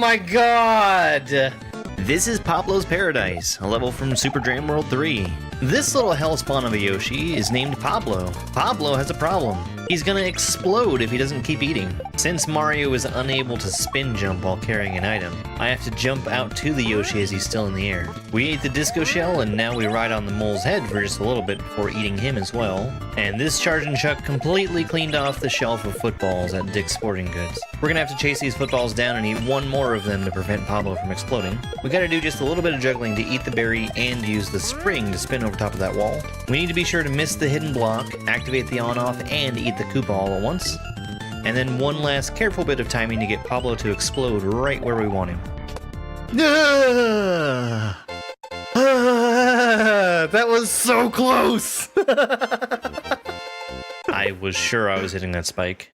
my god! This is Pablo's Paradise, a level from Super Dream World 3. This little hell spawn of a Yoshi is named Pablo. Pablo has a problem. He's gonna explode if he doesn't keep eating. Since Mario is unable to spin jump while carrying an item, I have to jump out to the Yoshi as he's still in the air. We ate the disco shell and now we ride on the mole's head for just a little bit before eating him as well. And this charge and chuck completely cleaned off the shelf of footballs at Dick's Sporting Goods. We're gonna have to chase these footballs down and eat one more of them to prevent Pablo from exploding. We gotta do just a little bit of juggling to eat the berry and use the spring to spin over top of that wall. We need to be sure to miss the hidden block, activate the on-off, and eat the Koopa all at once. And then one last careful bit of timing to get Pablo to explode right where we want him. That was so close! I was sure I was hitting that spike.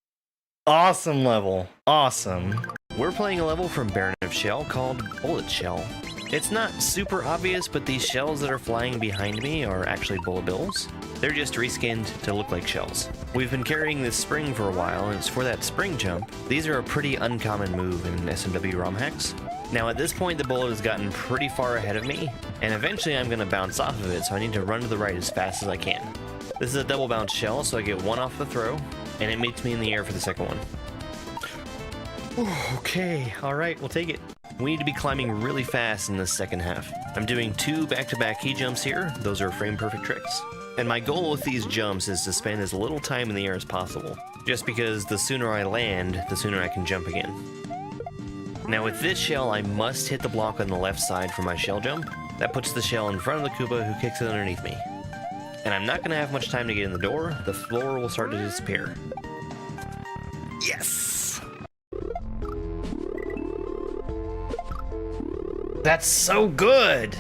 Awesome level. Awesome. We're playing a level from Baron of Shell called Bullet Shell. It's not super obvious, but these shells that are flying behind me are actually bullet bills. They're just reskinned to look like shells. We've been carrying this spring for a while, and it's for that spring jump. These are a pretty uncommon move in SMW ROM hacks. Now at this point the bullet has gotten pretty far ahead of me, and eventually I'm going to bounce off of it, so I need to run to the right as fast as I can. This is a double bounce shell, so I get one off the throw, and it meets me in the air for the second one. Okay, alright, we'll take it. We need to be climbing really fast in this second half. I'm doing 2 back-to-back key jumps here. Those are frame-perfect tricks. And my goal with these jumps is to spend as little time in the air as possible, just because the sooner I land, the sooner I can jump again. Now with this shell, I must hit the block on the left side for my shell jump. That puts the shell in front of the Koopa, who kicks it underneath me. And I'm not going to have much time to get in the door. The floor will start to disappear. Yes! That's so good!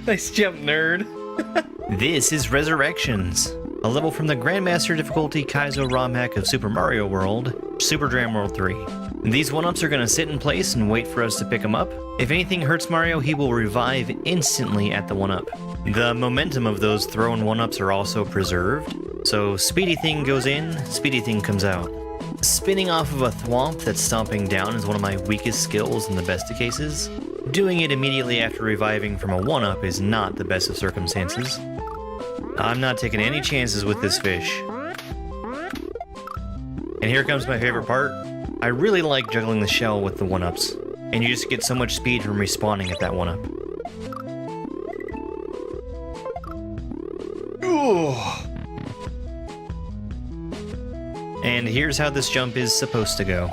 Nice jump, nerd. This is Resurrections, a level from the Grandmaster difficulty Kaizo ROM hack of Super Mario World, Super Dream World 3. These 1-ups are going to sit in place and wait for us to pick them up. If anything hurts Mario, he will revive instantly at the 1-up. The momentum of those thrown 1-ups are also preserved, so Speedy Thing goes in, Speedy Thing comes out. Spinning off of a thwomp that's stomping down is one of my weakest skills in the best of cases. Doing it immediately after reviving from a 1-up is not the best of circumstances. I'm not taking any chances with this fish. And here comes my favorite part. I really like juggling the shell with the 1-ups, and you just get so much speed from respawning at that 1-up. Ooh. And here's how this jump is supposed to go.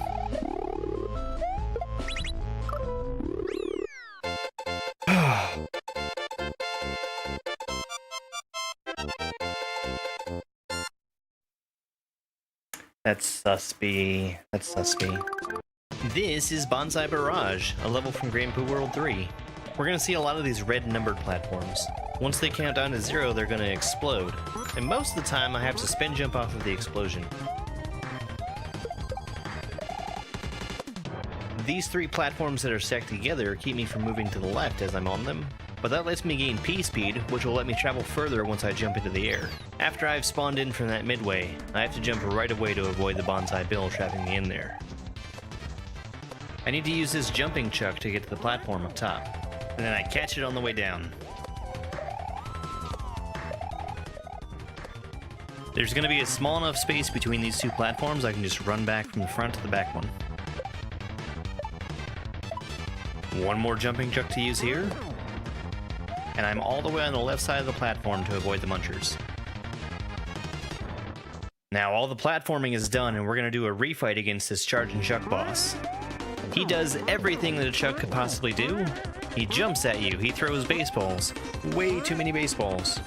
That's suspy. That's suspy. This is Bonsai Barrage, a level from Grand Poo World 3. We're gonna see a lot of these red numbered platforms. Once they count down to 0, they're gonna explode. And most of the time I have to spin jump off of the explosion. These 3 platforms that are stacked together keep me from moving to the left as I'm on them, but that lets me gain P-speed, which will let me travel further once I jump into the air. After I've spawned in from that midway, I have to jump right away to avoid the bonsai bill trapping me in there. I need to use this jumping chuck to get to the platform up top, and then I catch it on the way down. There's going to be a small enough space between these 2 platforms I can just run back from the front to the back one. One more jumping chuck to use here, and I'm all the way on the left side of the platform to avoid the munchers. Now all the platforming is done and we're going to do a refight against this charge and chuck boss. He does everything that a chuck could possibly do. He jumps at you, he throws baseballs. Way too many baseballs.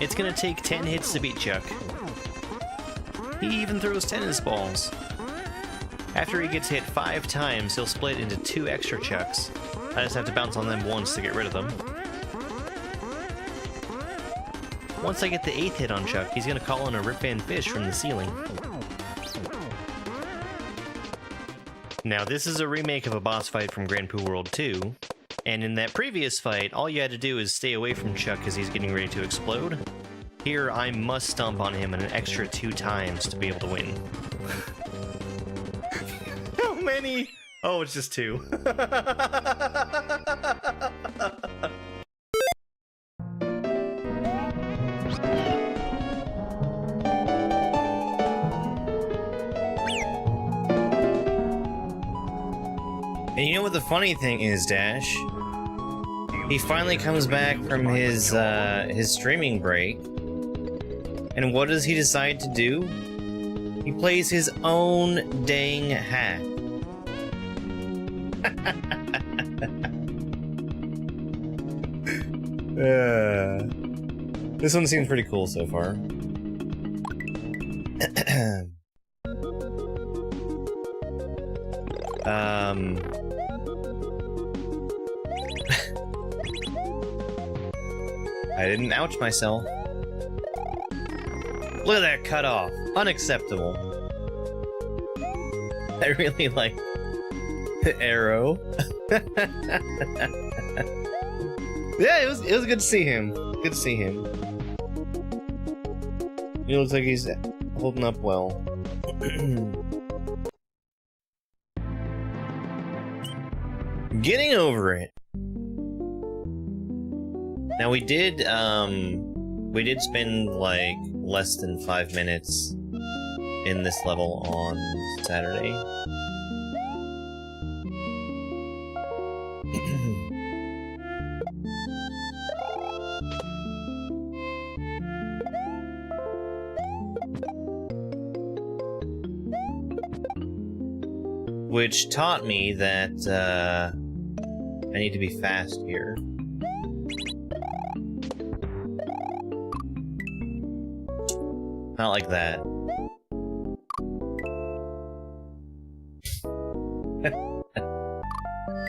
It's going to take 10 hits to beat Chuck. He even throws tennis balls. After he gets hit 5 times, he'll split into 2 extra chucks. I just have to bounce on them once to get rid of them. Once I get the 8th hit on Chuck, he's gonna call in a Rip Van Fish from the ceiling. Now this is a remake of a boss fight from Grand Poo World 2, and in that previous fight, all you had to do is stay away from Chuck as he's getting ready to explode. Here, I must stomp on him an extra 2 times to be able to win. How many? Oh, it's just 2. And you know what the funny thing is, Dash? He finally comes back from his streaming break, and what does he decide to do? He plays his own dang hack. This one seems pretty cool so far. I didn't ouch myself. Look at that cutoff. Unacceptable. I really like the arrow. Yeah, it was good to see him. Good to see him. He looks like he's holding up well. Getting over it. Now we did spend like less than 5 minutes in this level on Saturday. Which taught me that I need to be fast here. Not like that.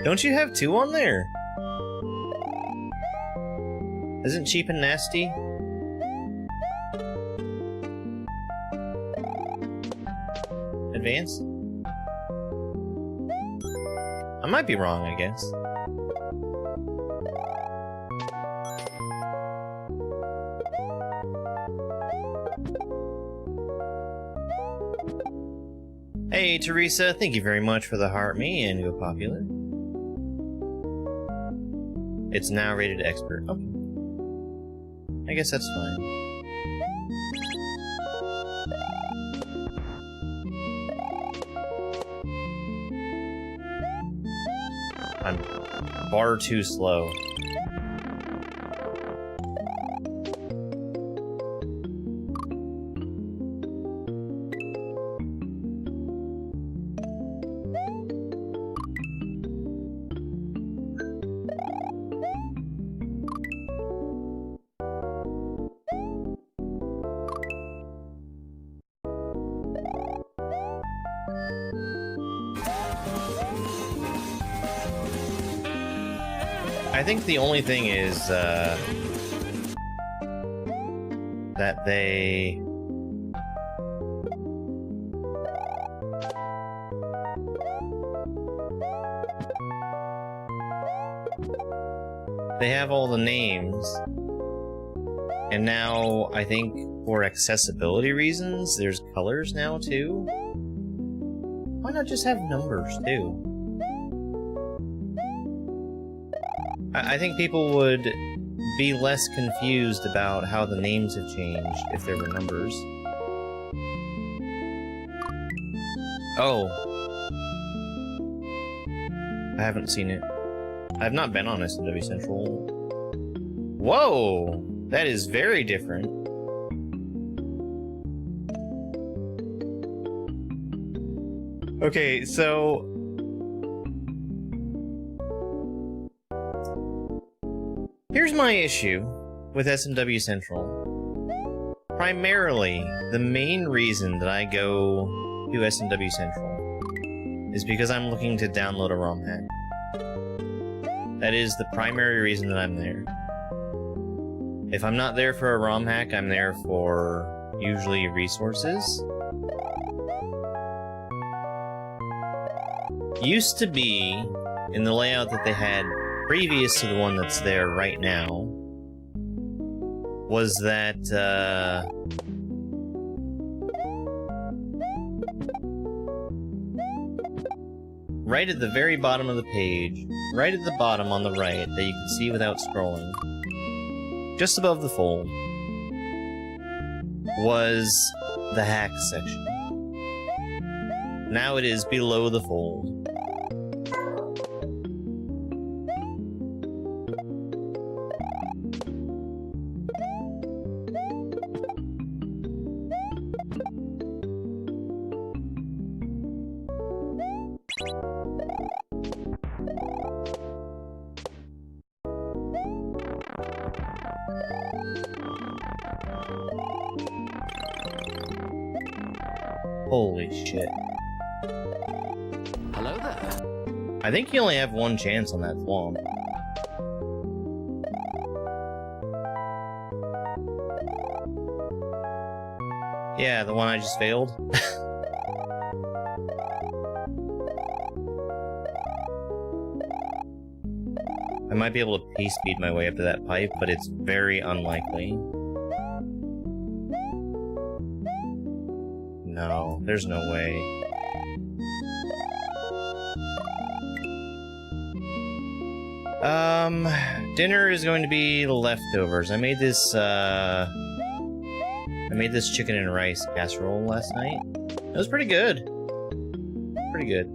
Don't you have 2 on there? Isn't cheap and nasty? Advance? I might be wrong, I guess. Hey, Teresa, thank you very much for the heart me and go popular. It's now rated expert. Okay. I guess that's fine. I'm far too slow. I think the only thing is that they have all the names, and now I think for accessibility reasons there's colors now too. Why not just have numbers too? I think people would be less confused about how the names have changed if there were numbers. Oh. I haven't seen it. I've not been on SMW Central. Whoa! That is very different. Okay, so... here's my issue with SMW Central. Primarily, the main reason that I go to SMW Central is because I'm looking to download a ROM hack. That is the primary reason that I'm there. If I'm not there for a ROM hack, I'm there for usually resources. Used to be, in the layout that they had previous to the one that's there right now, was that, right at the very bottom of the page, right at the bottom on the right, that you can see without scrolling, just above the fold, was the hack section. Now it is below the fold. Holy shit. Hello there. I think you only have one chance on that swamp. Yeah, the one I just failed. I might be able to pace speed my way up to that pipe, but it's very unlikely. No, there's no way. Dinner is going to be leftovers. I made this chicken and rice casserole last night. It was pretty good. Pretty good.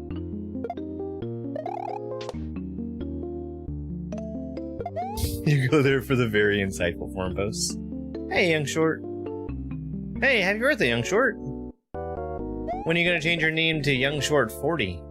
You go there for the very insightful forum posts. Hey, Young Short. Hey, happy birthday, Young Short. When are you gonna change your name to Young Short 40?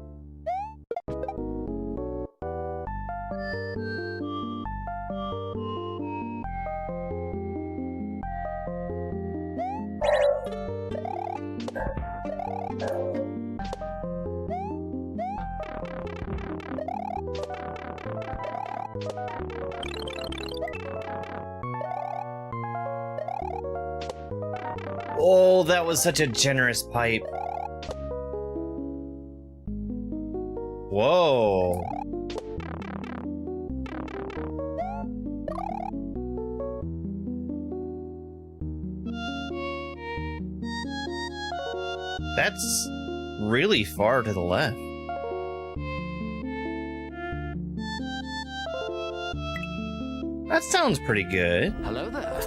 Oh, that was such a generous pipe. Whoa. That's really far to the left. That sounds pretty good. Hello there.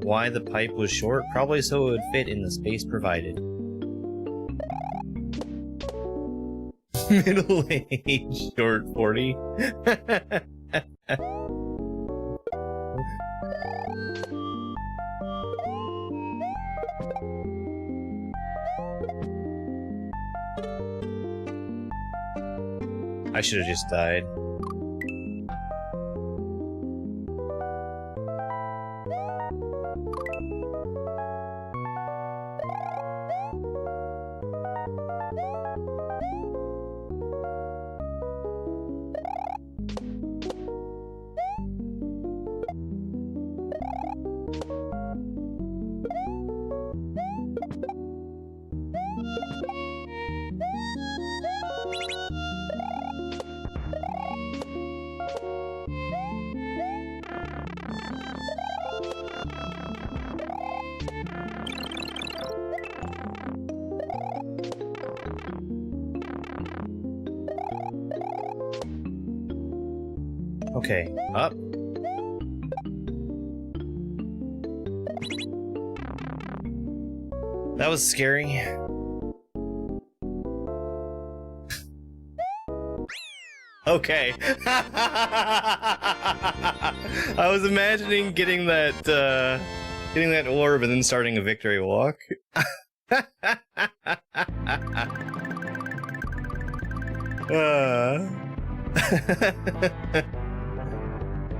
Why the pipe was short? Probably so it would fit in the space provided. Middle-aged, short 40. I should have just died. Okay, up. That was scary. Okay. I was imagining getting that orb and then starting a victory walk.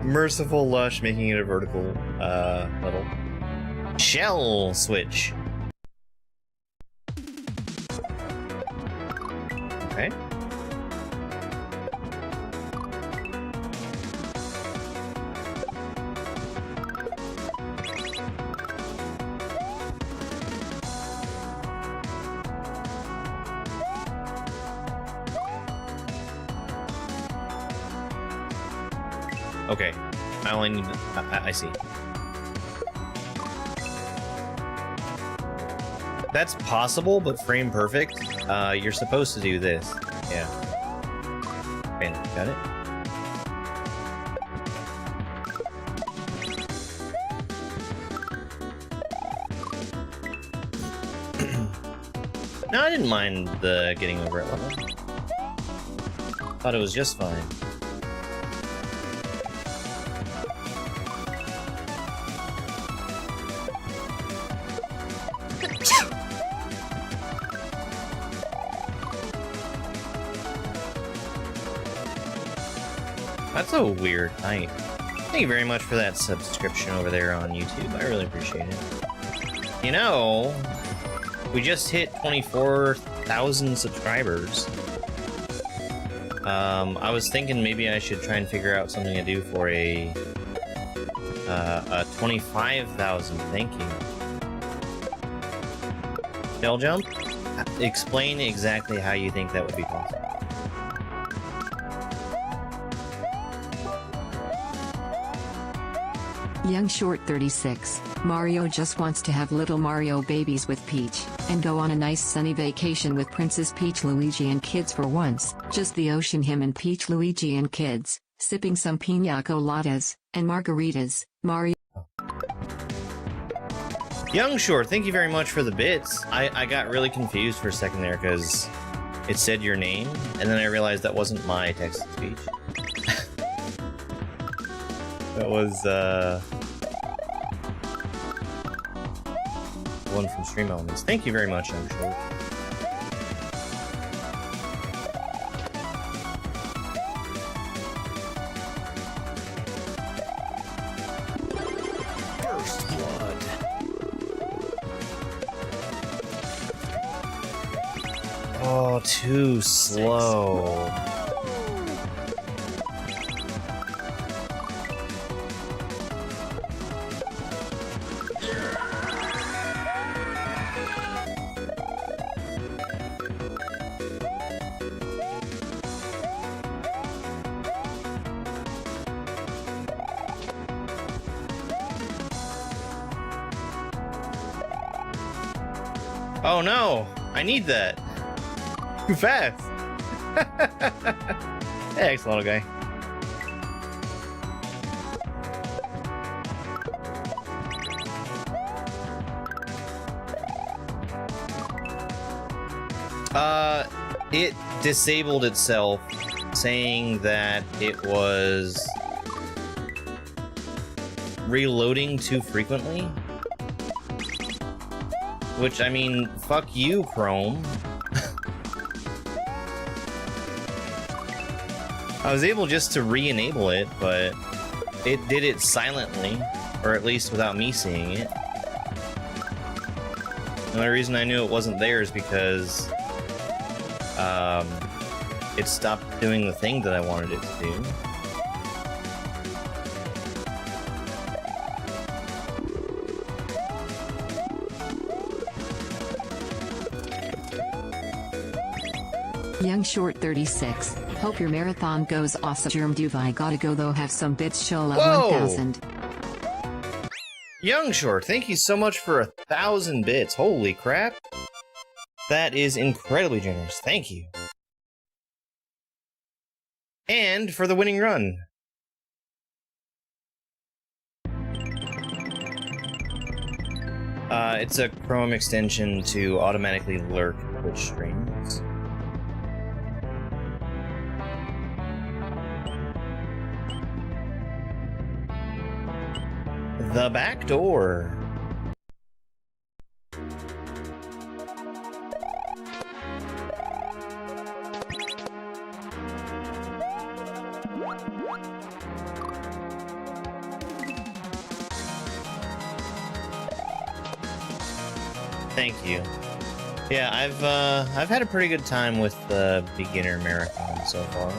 Merciful Lush making it a vertical level. Shell switch. Okay. Okay. I only need... I see. That's possible, but frame perfect. You're supposed to do this. Yeah. Okay, got it. No, I didn't mind the getting over it level. Thought it was just fine. That's a weird height. Thank you very much for that subscription over there on YouTube. I really appreciate it. You know, we just hit 24,000 subscribers. I was thinking maybe I should try and figure out something to do for a 25,000. Thank you. Shell jump? Explain exactly how you think that would be possible. Young Short 36. Mario just wants to have little Mario babies with Peach, and go on a nice sunny vacation with Princess Peach, Luigi and kids for once. Just the ocean, him and Peach, Luigi and kids, sipping some piña coladas, and margaritas. Mario. Young Short, thank you very much for the bits. I got really confused for a second there because it said your name, and then I realized that wasn't my text-to-speech. That was, one from Stream Elements. Thank you very much, I'm sure. First blood. Oh, too slow. Oh no! I need that! Too fast! Thanks, little guy. It disabled itself, saying that it was reloading too frequently. Which, I mean, fuck you, Chrome. I was able just to re-enable it, but it did it silently, or at least without me seeing it. The only reason I knew it wasn't there is because it stopped doing the thing that I wanted it to do. Young Short 36. Hope your marathon goes awesome. Germdove, I gotta go though, have some bits show at 1,000. Young Short, thank you so much for 1,000 bits. Holy crap. That is incredibly generous. Thank you. And for the winning run. It's a Chrome extension to automatically lurk Twitch streams. The back door. Thank you. Yeah, I've had a pretty good time with the beginner marathon so far.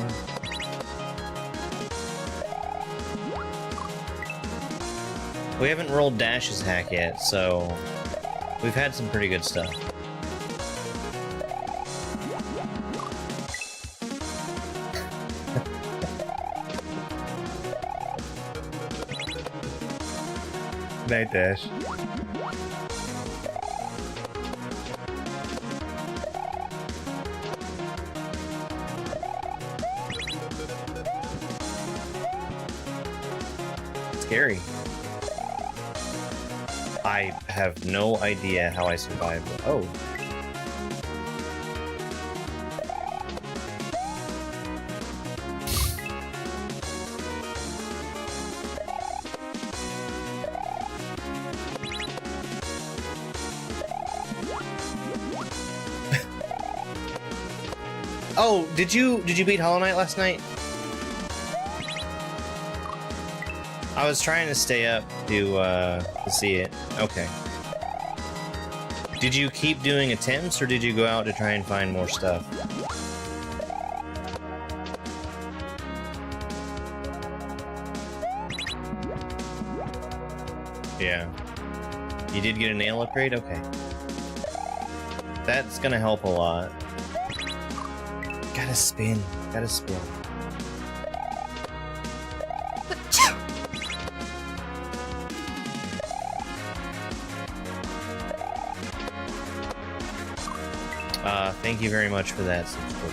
We haven't rolled Dash's hack yet, so we've had some pretty good stuff. Night Dash. Scary. I have no idea how I survived. Oh. Oh, did you beat Hollow Knight last night? I was trying to stay up to see it. Okay. Did you keep doing attempts, or did you go out to try and find more stuff? Yeah. You did get a nail upgrade? Okay. That's gonna help a lot. Gotta spin. Gotta spin. Thank you very much for that subscription.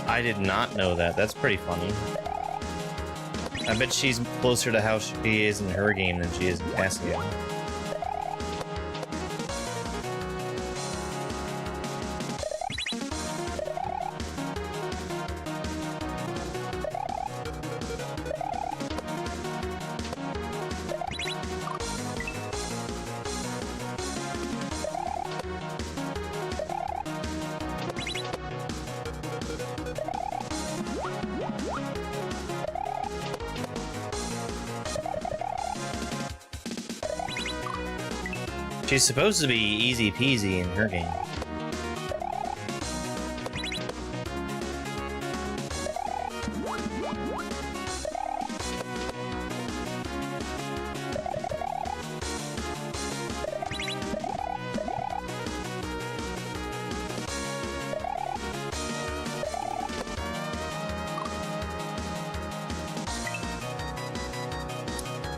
I did not know that. That's pretty funny. I bet she's closer to how she is in her game than she is in Casio. She's supposed to be easy peasy in her game.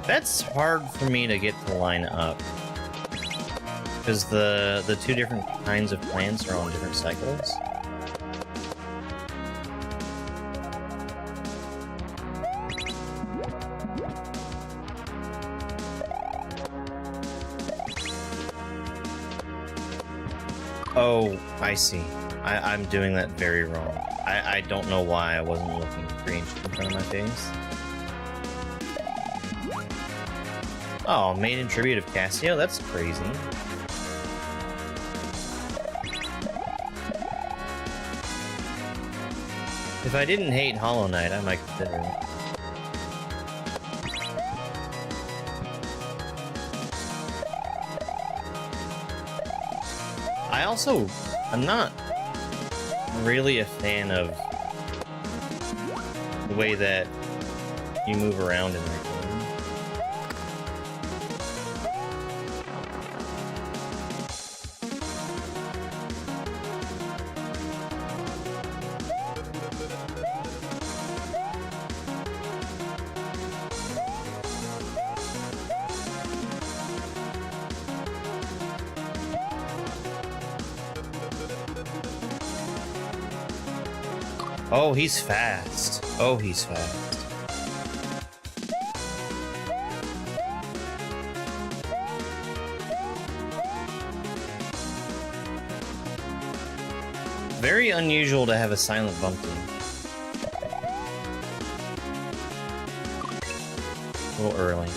That's hard for me to get to line up. Because the two different kinds of plants are on different cycles. Oh, I see. I'm doing that very wrong. I don't know why I wasn't looking green in front of my face. Oh, made in tribute of Casio? That's crazy. If I didn't hate Hollow Knight, I might consider it. I'm not really a fan of the way that you move around in that game. Oh, he's fast. Oh, he's fast. Very unusual to have a silent bumpkin. A little early.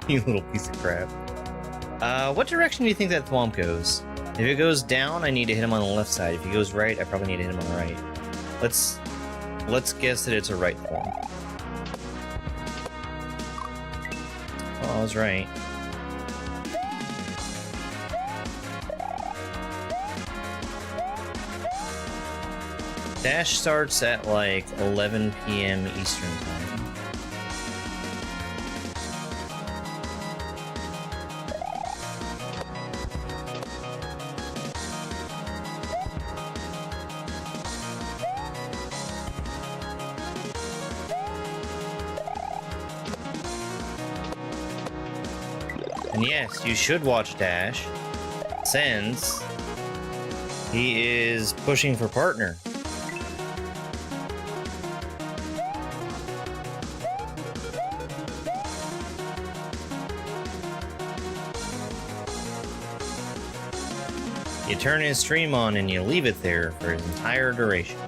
You little piece of crap. What direction do you think that thwomp goes? If it goes down, I need to hit him on the left side. If he goes right, I probably need to hit him on the right. Let's guess that it's a right form. Oh, I was right. Dash starts at like 11 p.m. Eastern time. And yes, you should watch Dash, since he is pushing for partner. You turn his stream on and you leave it there for his entire duration.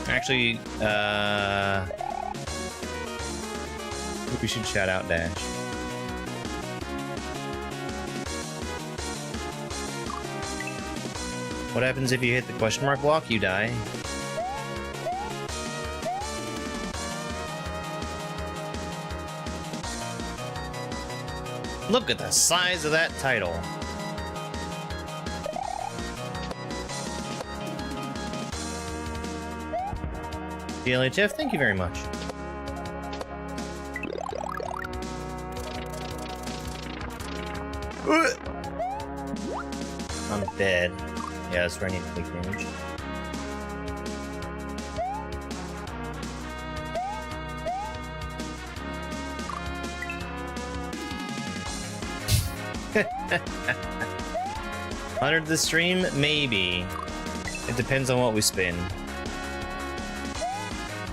Actually, we should shout out Dash. What happens if you hit the question mark block? You die. Look at the size of that title. DLHF, thank you very much. I'm dead. Yeah, that's where I need to take damage. $100 the stream? Maybe. It depends on what we spin.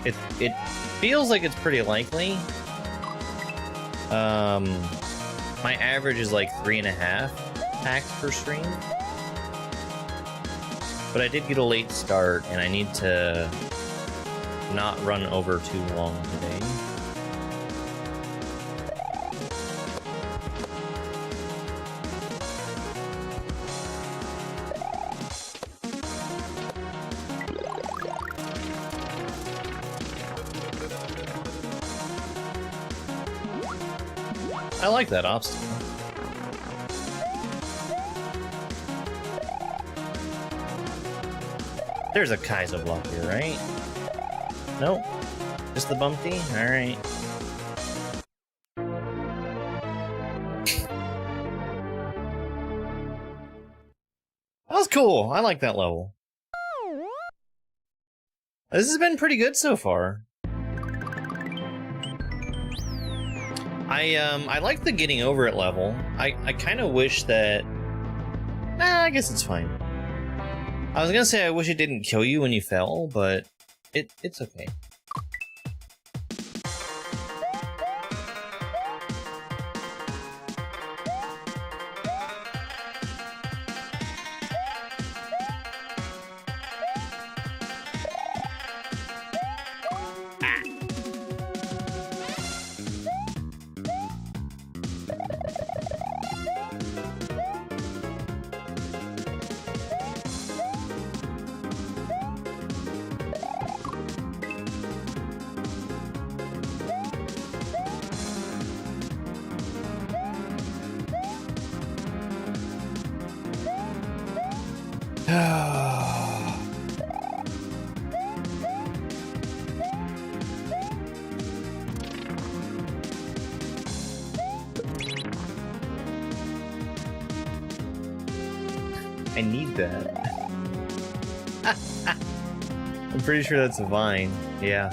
It feels like it's pretty likely. My average is like 3.5 packs per stream. But I did get a late start, and I need to not run over too long today. I like that obstacle. There's a Kaizo block here, right? Nope. Just the bumpy? Alright. That was cool. I like that level. This has been pretty good so far. I like the getting over it level. I kind of wish that... Nah, I guess it's fine. I was gonna say I wish it didn't kill you when you fell, but it's okay. I need that. I'm pretty sure that's a vine. Yeah.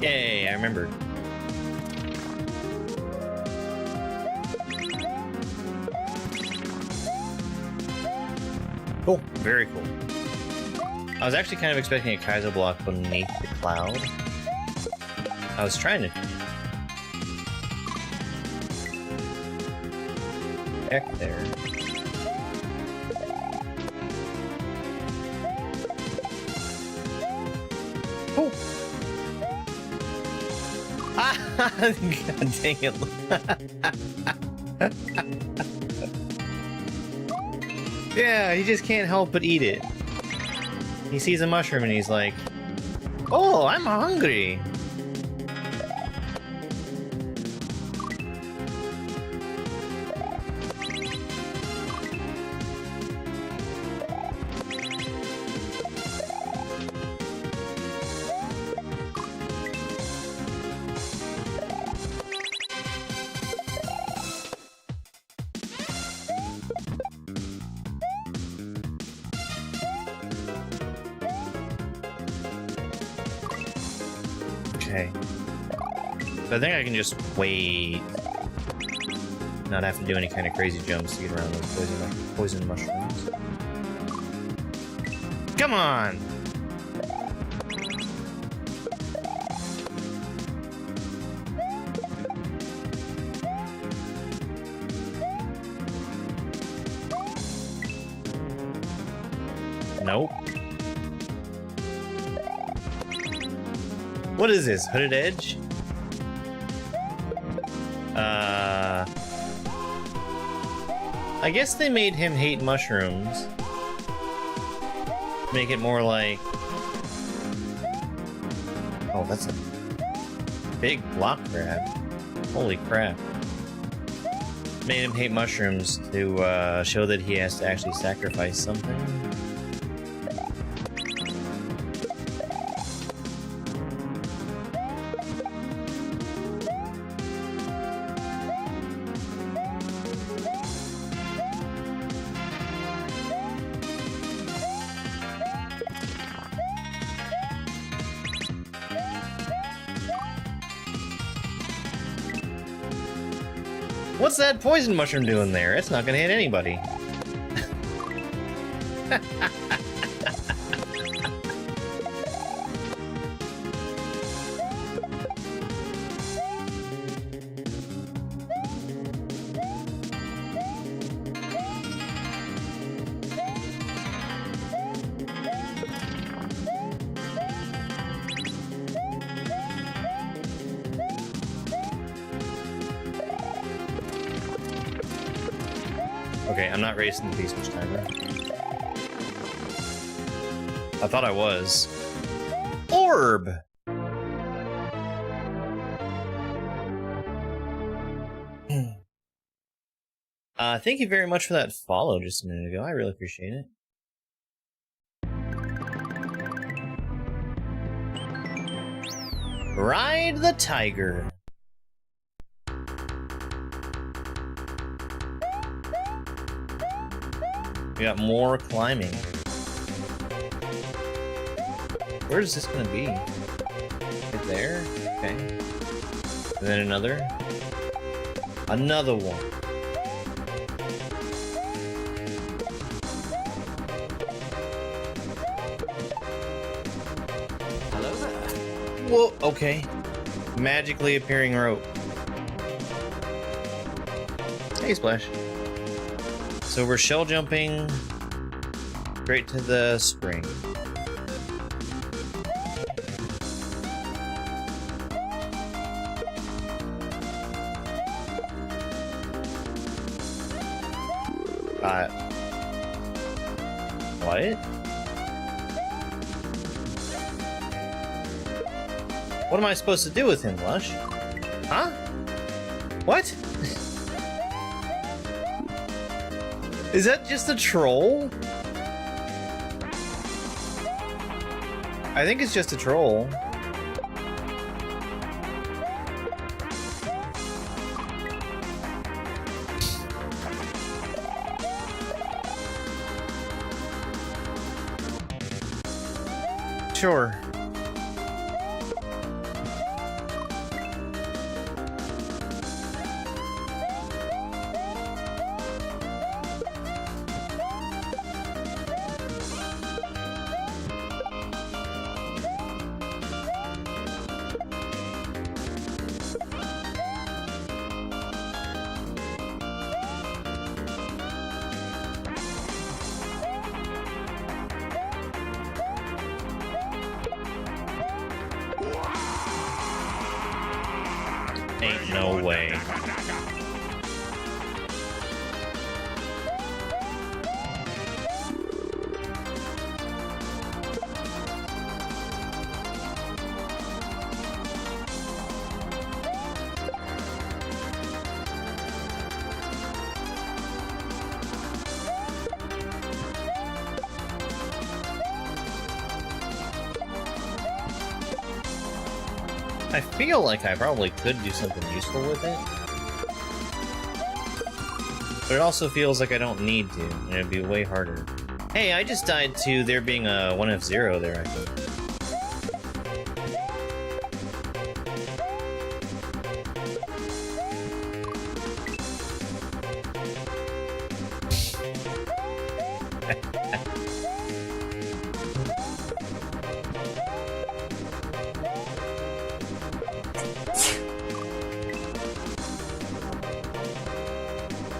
Yay, I remembered. Cool. Very cool. I was actually kind of expecting a Kaizo block beneath the cloud. I was trying to... Heck there. Oh! Ah! God dang it. Yeah, he just can't help but eat it. He sees a mushroom and he's like, "Oh, I'm hungry." Okay. So I think I can just wait. Not have to do any kind of crazy jumps to get around those poison mushrooms. Come on! Nope. What is this? Hooded Edge? I guess they made him hate mushrooms. Make it more like... Oh, that's a big block grab. Holy crap. Made him hate mushrooms to show that he has to actually sacrifice something. What's that poison mushroom doing there? It's not gonna hit anybody. Okay, I'm not racing the beast much timer. I thought I was. Orb! Thank you very much for that follow just a minute ago. I really appreciate it. Ride the tiger. We got more climbing. Where is this gonna be? Right there? Okay. And then another. Another one. Hello there. Whoa, okay. Magically appearing rope. Hey, Splash. So we're shell jumping straight to the spring. What? What am I supposed to do with him, Lush? Huh? What? Is that just a troll? I think it's just a troll. Sure. Ain't no way. I feel like I probably could do something useful with it. But it also feels like I don't need to, and it'd be way harder. Hey, I just died to there being a 1F0 there, I think.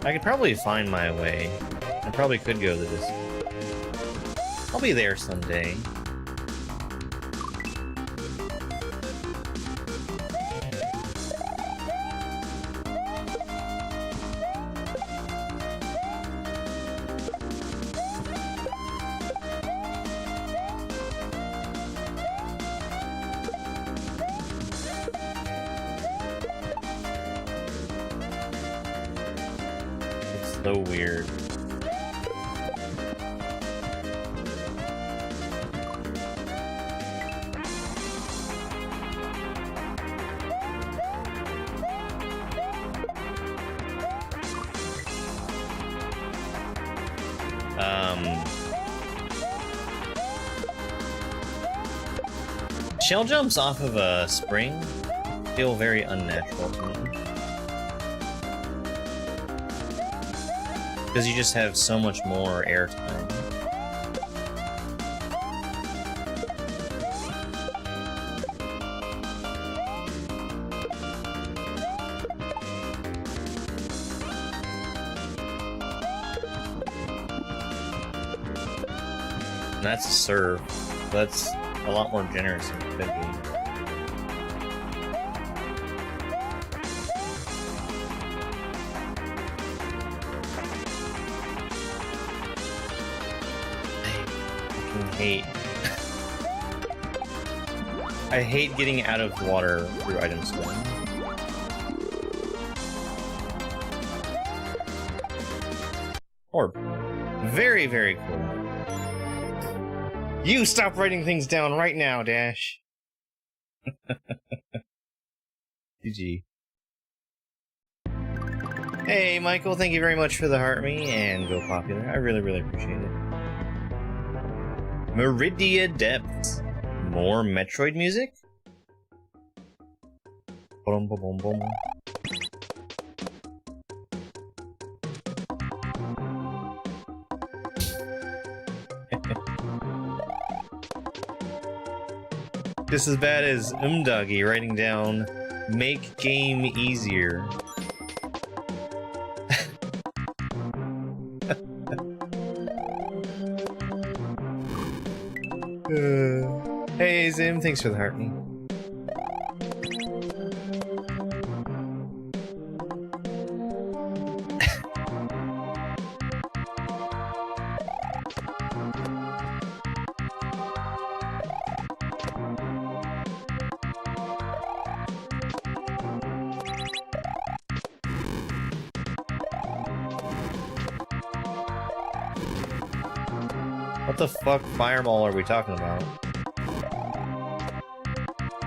I could probably find my way. I probably could go to this. I'll be there someday. So weird. Shell jumps off of a spring feel very unnatural to me. Because you just have so much more airtime. And that's a serve. That's a lot more generous than it could be. I hate getting out of water through item swim. Orb. Very, very cool. You stop writing things down right now, Dash. GG. Hey, Michael, thank you very much for the heart me and go popular. I really, really appreciate it. Meridia Depths. More Metroid music? Boom, boom, boom, boom. Just as bad as Umdagi writing down, make game easier. Hey Zim, thanks for the heart me. What the fuck fireball are we talking about?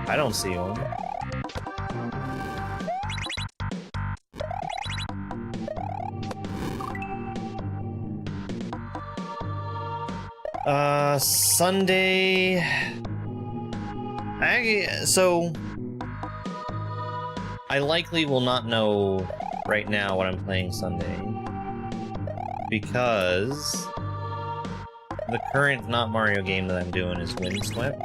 I don't see one. Sunday... So... I likely will not know right now what I'm playing Sunday. Because... the current not Mario game that I'm doing is Windswept.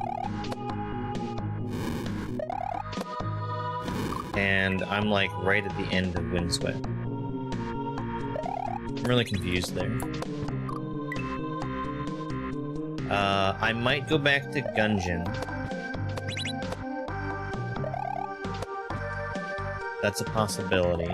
And I'm like right at the end of Windswept. I'm really confused there. I might go back to Gungeon. That's a possibility.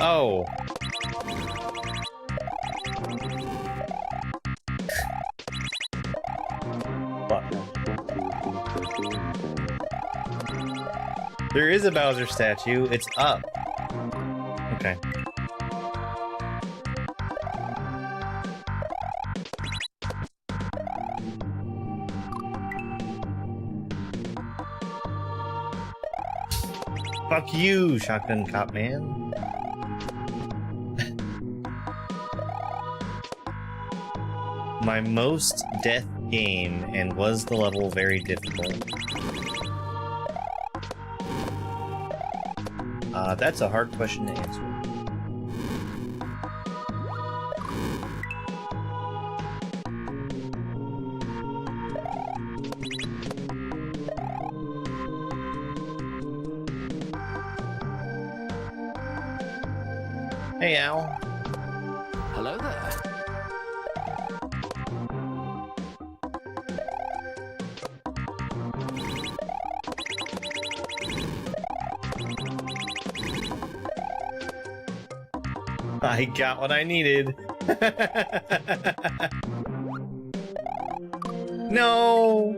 Oh. Fuck. There is a Bowser statue. It's up. Okay. Fuck you, Shotgun Cop Man. My most death game, and was the level very difficult? That's a hard question to answer. Hey, Al. Hello there. I got what I needed. No!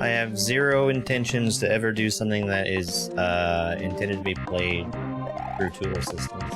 I have zero intentions to ever do something that is intended to be played through tool assistance.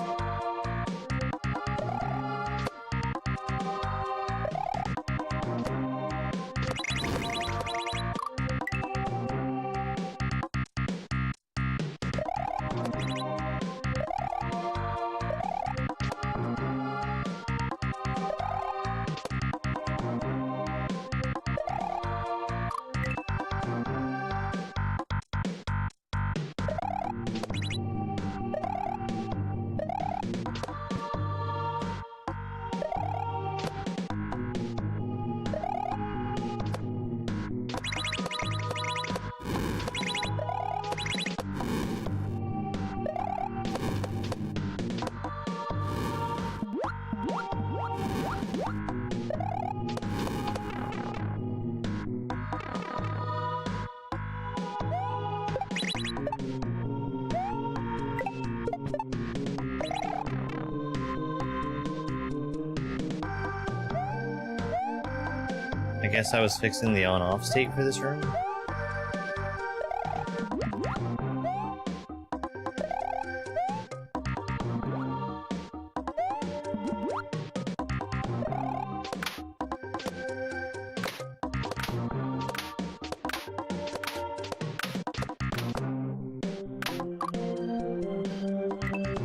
I guess I was fixing the on-off state for this room.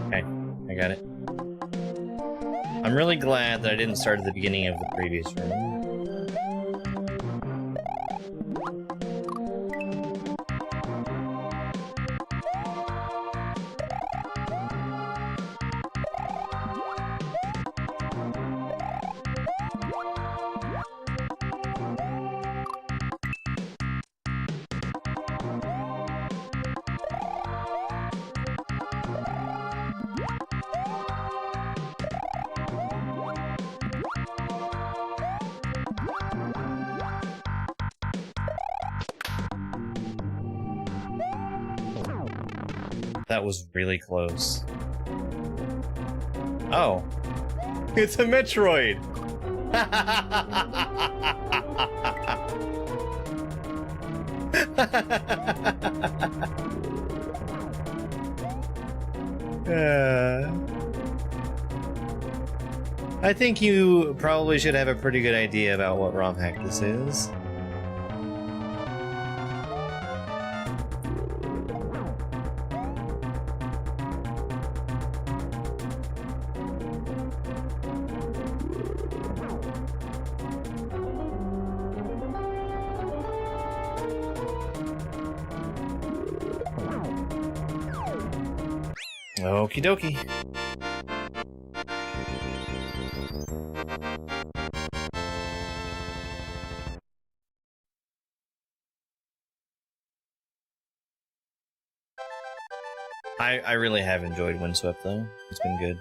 Okay, I got it. I'm really glad that I didn't start at the beginning of the previous room. That was really close. Oh. It's a Metroid! I think you probably should have a pretty good idea about what ROM hack this is. Okie dokie. I really have enjoyed Windswept though. It's been good.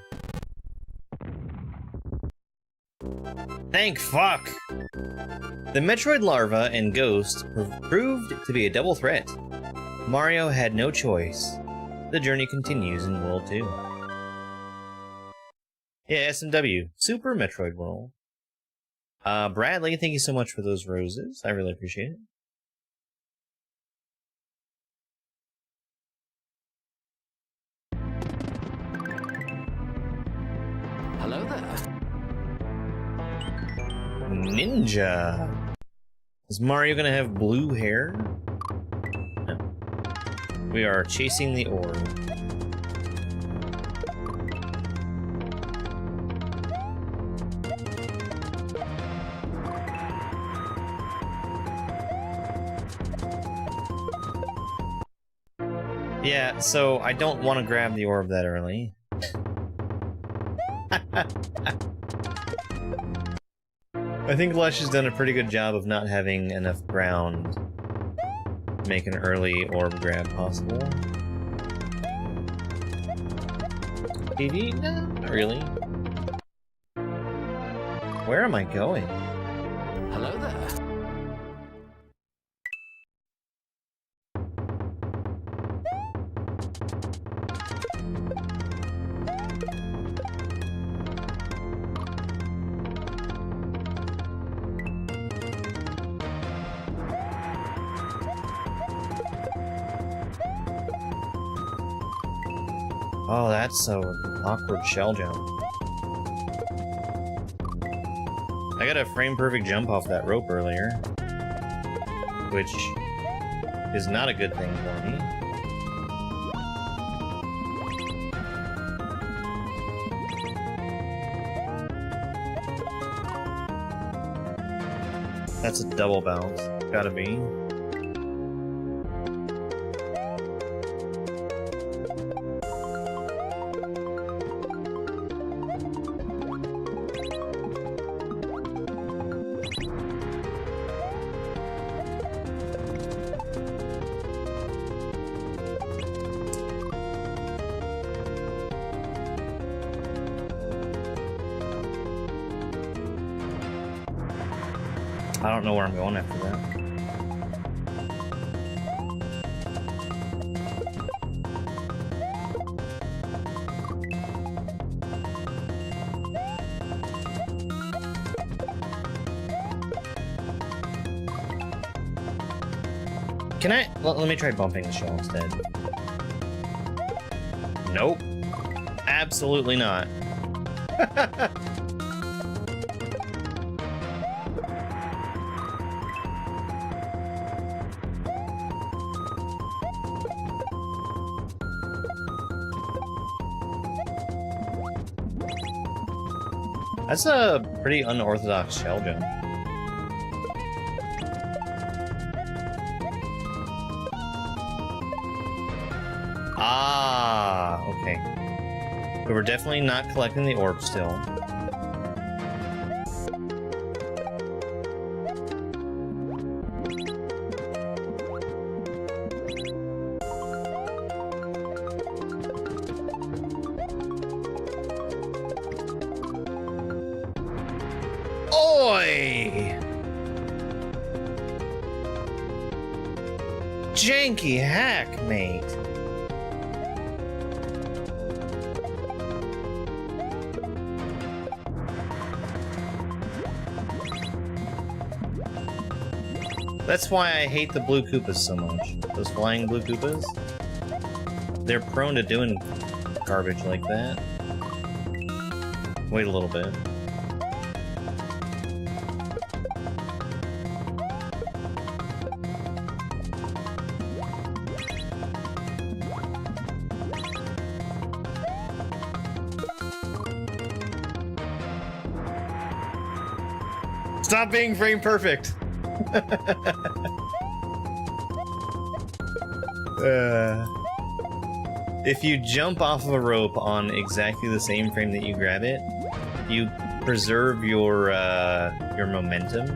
Thank fuck! The Metroid larva and ghost proved to be a double threat. Mario had no choice. The journey continues in World 2. Yeah, SMW. Super Metroid World. Bradley, thank you so much for those roses. I really appreciate it. Hello there. Ninja. Is Mario gonna have blue hair? No. We are chasing the orb. Yeah, so I don't want to grab the orb that early. I think Lush has done a pretty good job of not having enough ground to make an early orb grab possible. PV? No, not really. Where am I going? Hello there. Oh, that's so awkward shell jump. I got a frame-perfect jump off that rope earlier, which is not a good thing for me. That's a double bounce. Gotta be. I don't know where I'm going after that. Can I? Let me try bumping the shell instead. Nope. Absolutely not. That's a pretty unorthodox shell jump. Ah, okay. But we're definitely not collecting the orb still. Janky hack, mate. That's why I hate the blue Koopas so much. Those flying blue Koopas. They're prone to doing garbage like that. Wait a little bit. Stop being frame perfect. If you jump off of a rope on exactly the same frame that you grab it, you preserve your momentum.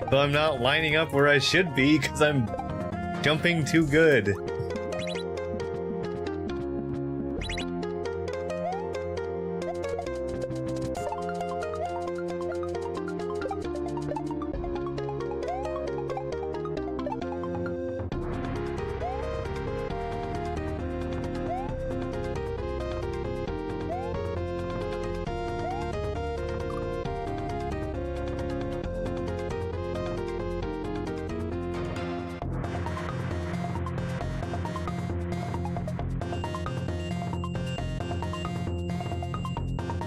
But I'm not lining up where I should be because I'm jumping too good.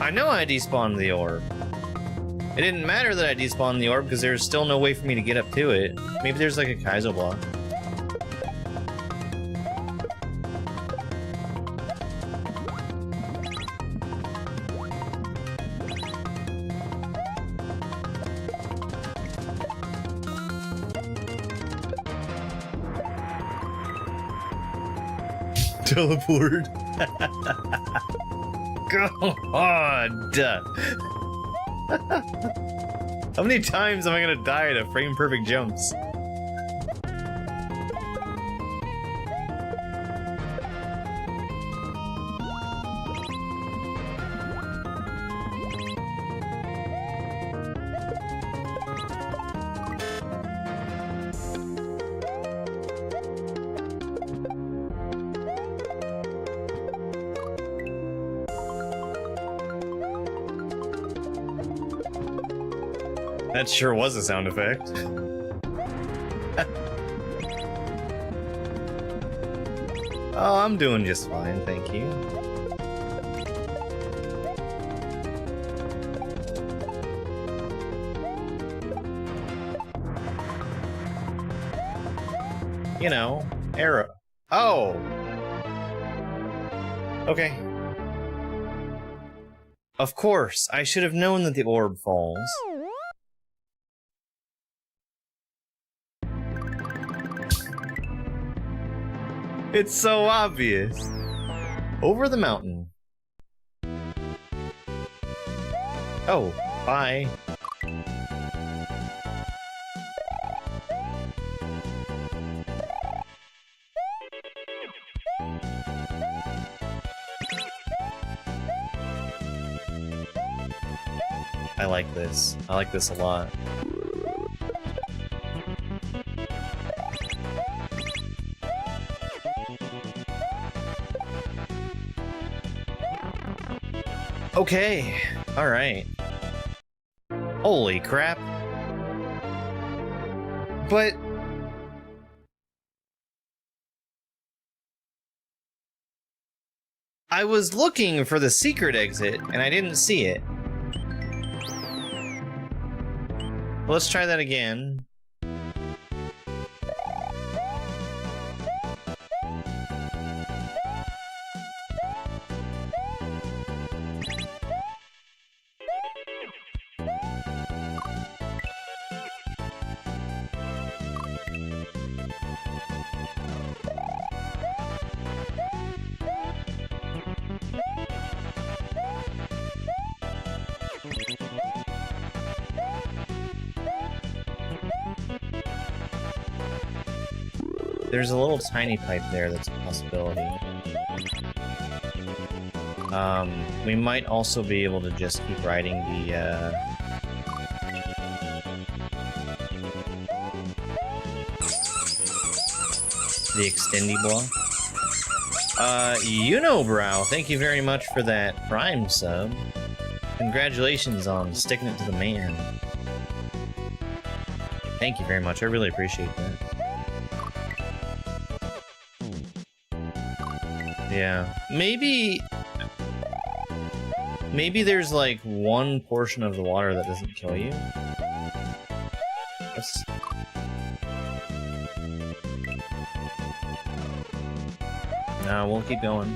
I know I despawned the orb. It didn't matter that I despawned the orb because there's still no way for me to get up to it. Maybe there's like a Kaizo block. Teleport. God! How many times am I gonna die to frame perfect jumps? That sure was a sound effect. Oh, I'm doing just fine, thank you. You know, arrow. Oh! Okay. Of course, I should have known that the orb falls. It's so obvious. Over the mountain. Oh, bye. I like this. I like this a lot. Okay, alright. Holy crap. But... I was looking for the secret exit, and I didn't see it. Let's try that again. There's a little tiny pipe there that's a possibility. We might also be able to just keep riding the extendy block. Unibrow, thank you very much for that Prime sub. Congratulations on sticking it to the man. Thank you very much, I really appreciate that. Yeah, maybe there's like one portion of the water that doesn't kill you. No, we'll keep going.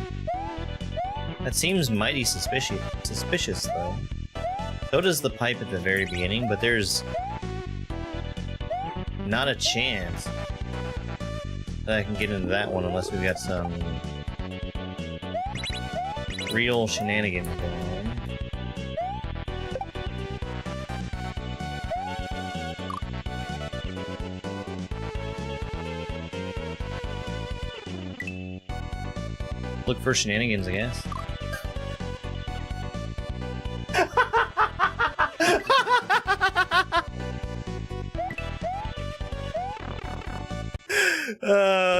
That seems mighty suspicious though. So does the pipe at the very beginning, but there's Not a chance that I can get into that one unless we've got some real shenanigans going on. Look for shenanigans, I guess.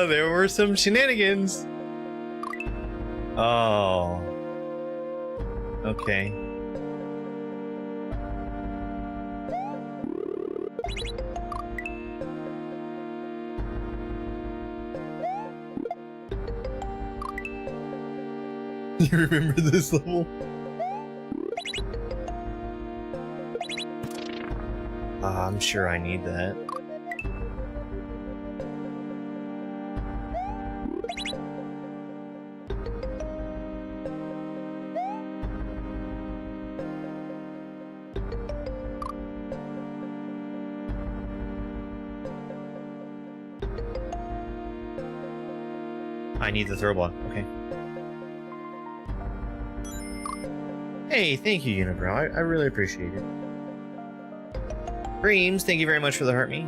There were some shenanigans. Oh. Okay. You remember this level? I'm sure I need that. I need the throw block. Okay. Hey, thank you, Unibrow. I really appreciate it. Dreams, thank you very much for the heart me.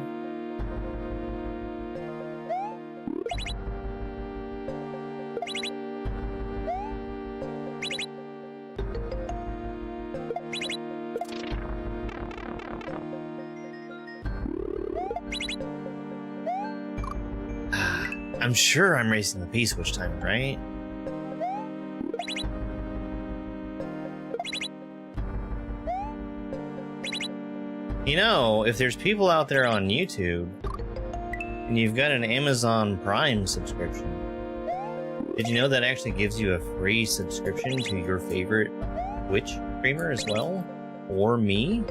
I'm sure I'm racing the P-switch time, right? You know, if there's people out there on YouTube and you've got an Amazon Prime subscription, did you know that actually gives you a free subscription to your favorite Twitch streamer as well? Or me?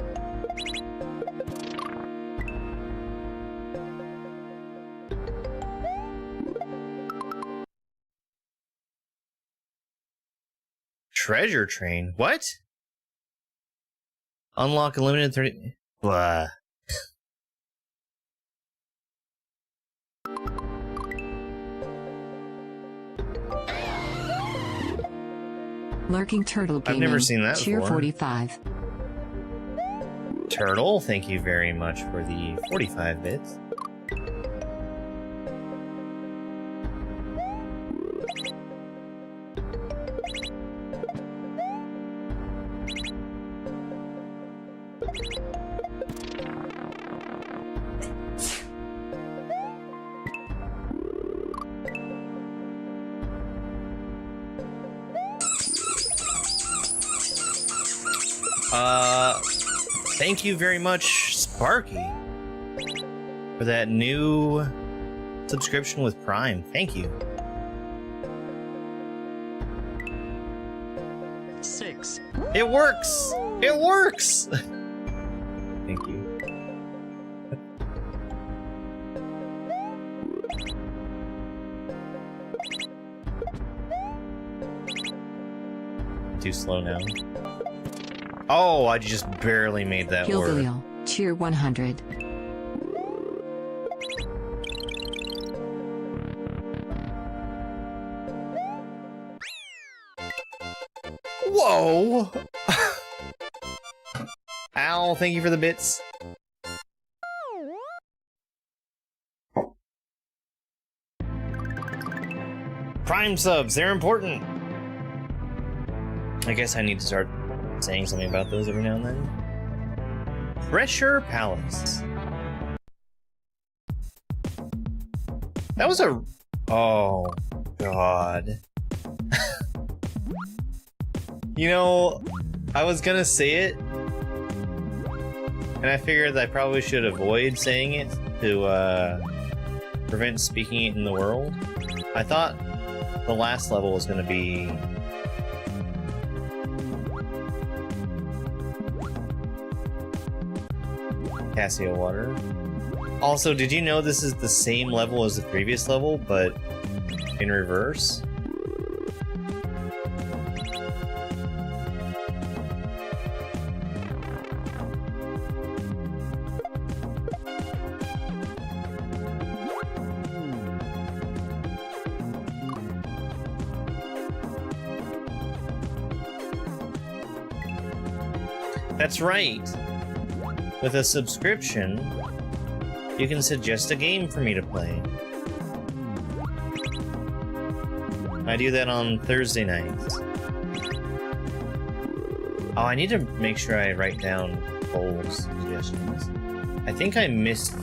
Treasure train? What? Unlock a limited 30... Blah. Lurking Turtle Gaming. I've never seen that Cheer before. 45. Turtle, thank you very much for the 45 bits. Thank you very much, Sparky, for that new subscription with Prime. Thank you. 6. It works! It works! Thank you. Too slow now. Oh, I just barely made that work. Gilgalil, Cheer 100. Whoa! Ow, thank you for the bits. Prime subs, they're important. I guess I need to start saying something about those every now and then. Pressure Palace. That was a... Oh, God. You know, I was gonna say it, and I figured that I probably should avoid saying it to prevent speaking it in the world. I thought the last level was gonna be... Cassia Water. Also, did you know this is the same level as the previous level, but in reverse? That's right. With a subscription, you can suggest a game for me to play. I do that on Thursday nights. Oh, I need to make sure I write down Cole's suggestions. I think I missed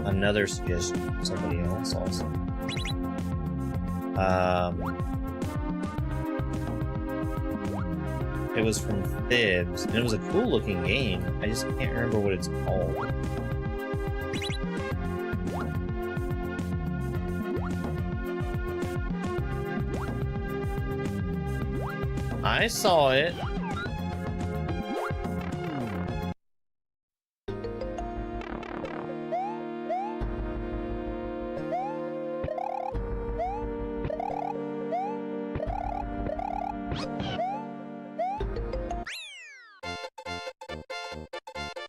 another suggestion from somebody else also. It was from Thibs, and it was a cool looking game. I just can't remember what it's called. I saw it.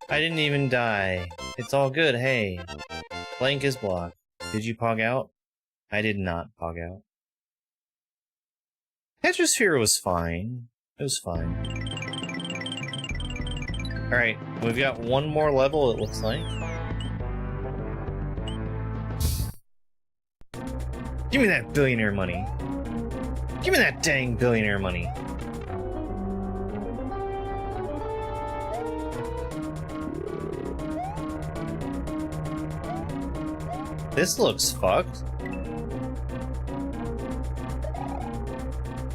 I didn't even die. It's all good, hey. Blank is blocked. Did you pog out? I did not pog out. Tetrasphere was fine. It was fine. Alright, we've got one more level, it looks like. Give me that billionaire money. Give me that dang billionaire money. This looks fucked.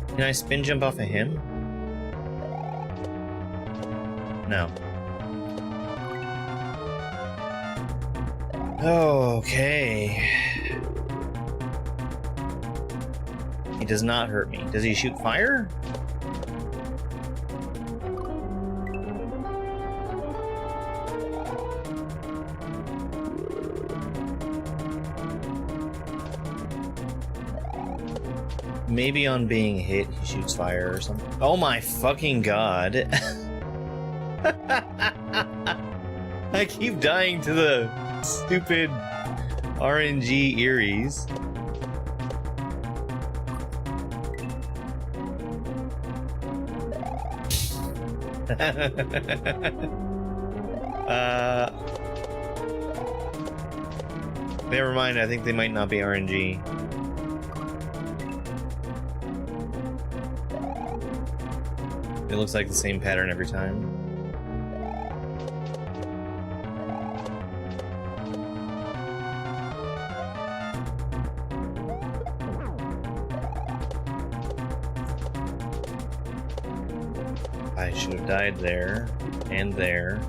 Can I spin jump off of him? No. Okay. He does not hurt me. Does he shoot fire? Maybe on being hit, he shoots fire or something. Oh my fucking god. I keep dying to the stupid RNG Eries. Never mind, I think they might not be RNG. It looks like the same pattern every time. I should have died there and there.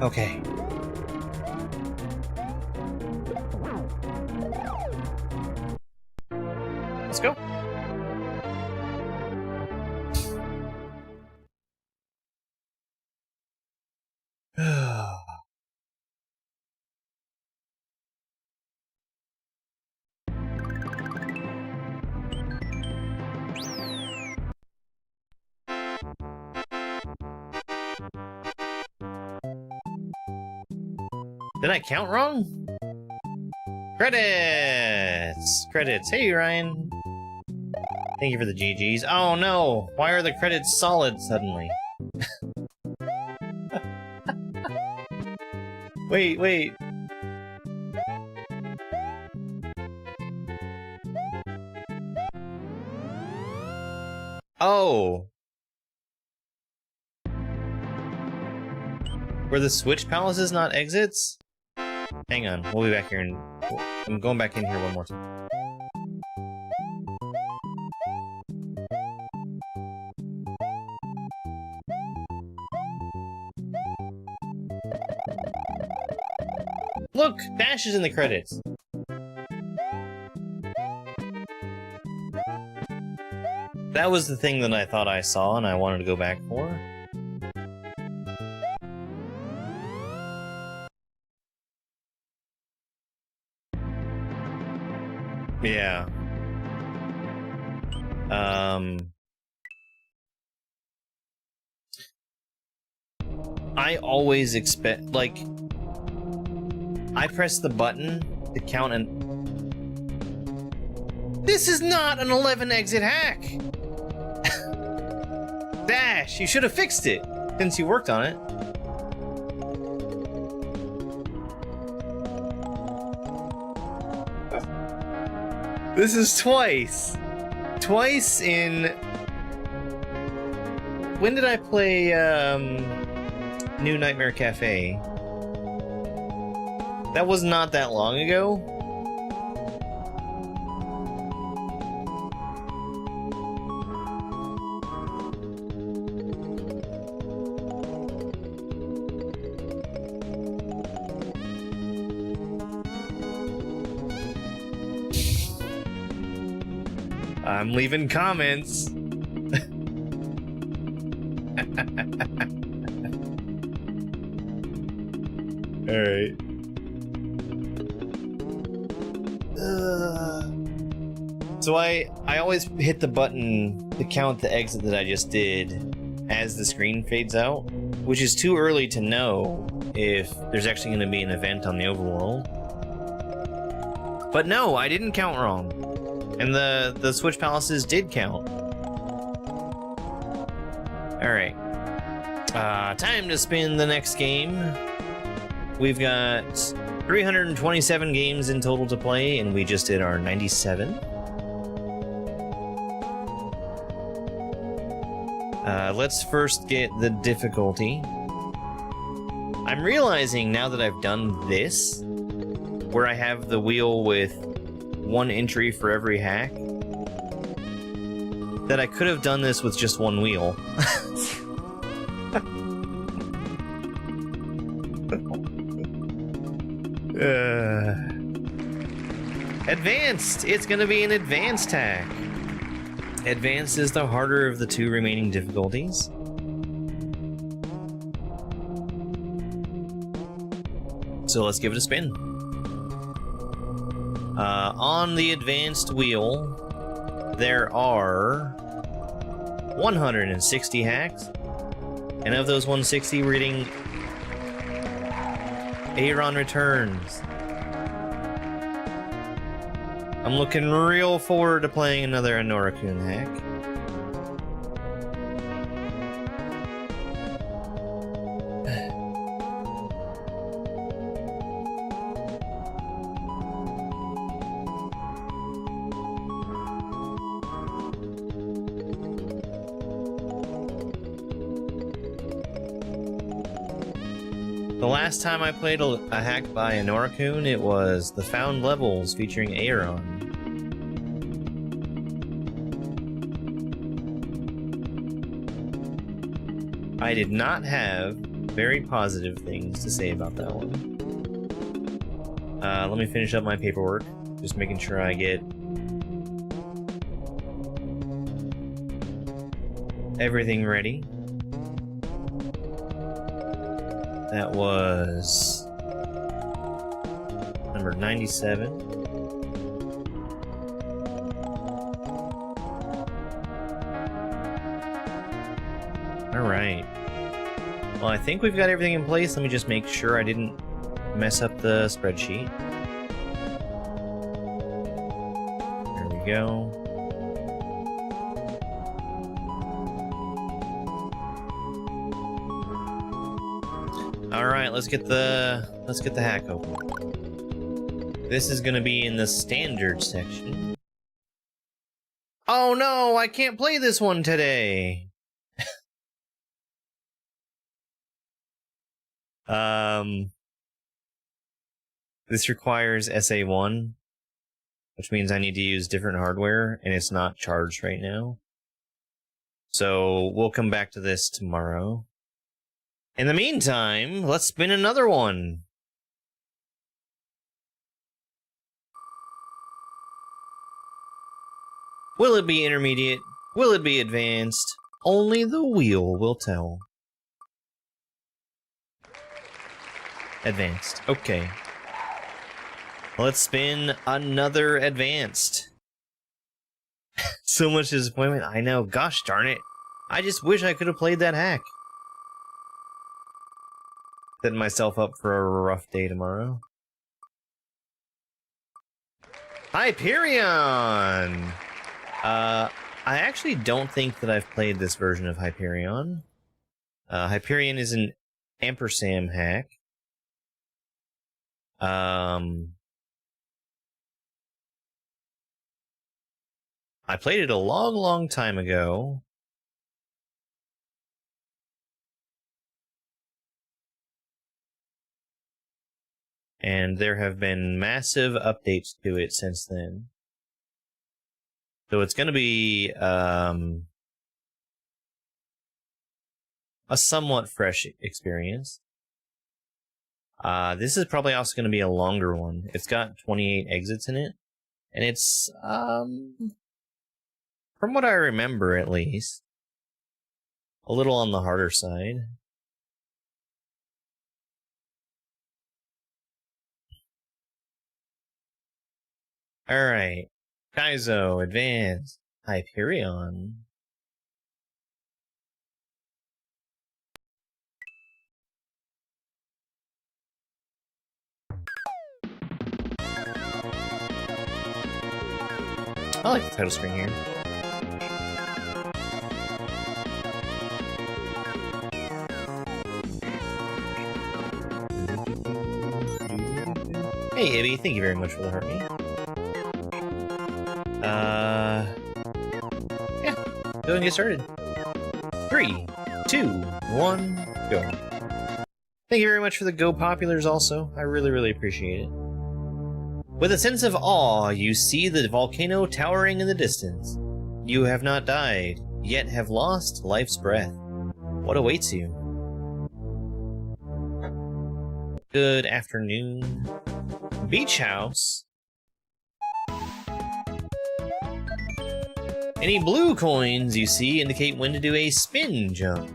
Okay. Let's go. Did I count wrong? Credits! Credits. Hey, Ryan. Thank you for the GGs. Oh no! Why are the credits solid suddenly? Wait. Oh! Were the Switch Palaces not exits? Hang on, we'll be back here and... I'm going back in here one more time. Look! Dash is in the credits! That was the thing that I thought I saw and I wanted to go back for. Yeah. I always expect, like, I press the button to count and... This is not an 11 exit hack! Dash, you should have fixed it, since you worked on it. This is twice. Twice in... When did I play, New Nightmare Cafe? That was not that long ago. I'm leaving comments. Alright. So I always hit the button to count the exit that I just did as the screen fades out, which is too early to know if there's actually going to be an event on the overworld. But no, I didn't count wrong. And the Switch Palaces did count. Alright. Time to spin the next game. We've got 327 games in total to play, and we just did our 97. Let's first get the difficulty. I'm realizing now that I've done this, where I have the wheel with one entry for every hack, that I could have done this with just one wheel. Advanced! It's gonna be an advanced hack. Advanced is the harder of the two remaining difficulties. So let's give it a spin. On the advanced wheel, there are 160 hacks, and of those 160, we're getting Hyperion Returns. I'm looking real forward to playing another Anorakun hack. The last time I played a hack by Anorakun, it was the Found Levels featuring Aeron. I did not have very positive things to say about that one. Let me finish up my paperwork, just making sure I get everything ready. That was number 97. All right. Well, I think we've got everything in place. Let me just make sure I didn't mess up the spreadsheet. There we go. All right, let's get the hack open. This is gonna be in the standard section. Oh no, I can't play this one today. This requires SA1, which means I need to use different hardware, and it's not charged right now. So we'll come back to this tomorrow. In the meantime, let's spin another one. Will it be intermediate? Will it be advanced? Only the wheel will tell. Advanced. Okay. Let's spin another advanced. So much disappointment. I know. Gosh darn it. I just wish I could have played that hack. Setting myself up for a rough day tomorrow. Hyperion! I actually don't think that I've played this version of Hyperion. Hyperion is an ampersand hack. I played it a long, long time ago. And there have been massive updates to it since then. So it's going to be a somewhat fresh experience. This is probably also going to be a longer one. It's got 28 exits in it. And it's, from what I remember at least, a little on the harder side. Alright. Kaizo, Advanced, Hyperion. I like the title screen here. Hey, Ibby, thank you very much for the heartbeat. Yeah, go and get started. 3, 2, 1, go. Thank you very much for the Go Populars also. I really, really appreciate it. With a sense of awe, you see the volcano towering in the distance. You have not died, yet have lost life's breath. What awaits you? Good afternoon. Beach house. Any blue coins you see indicate when to do a spin jump.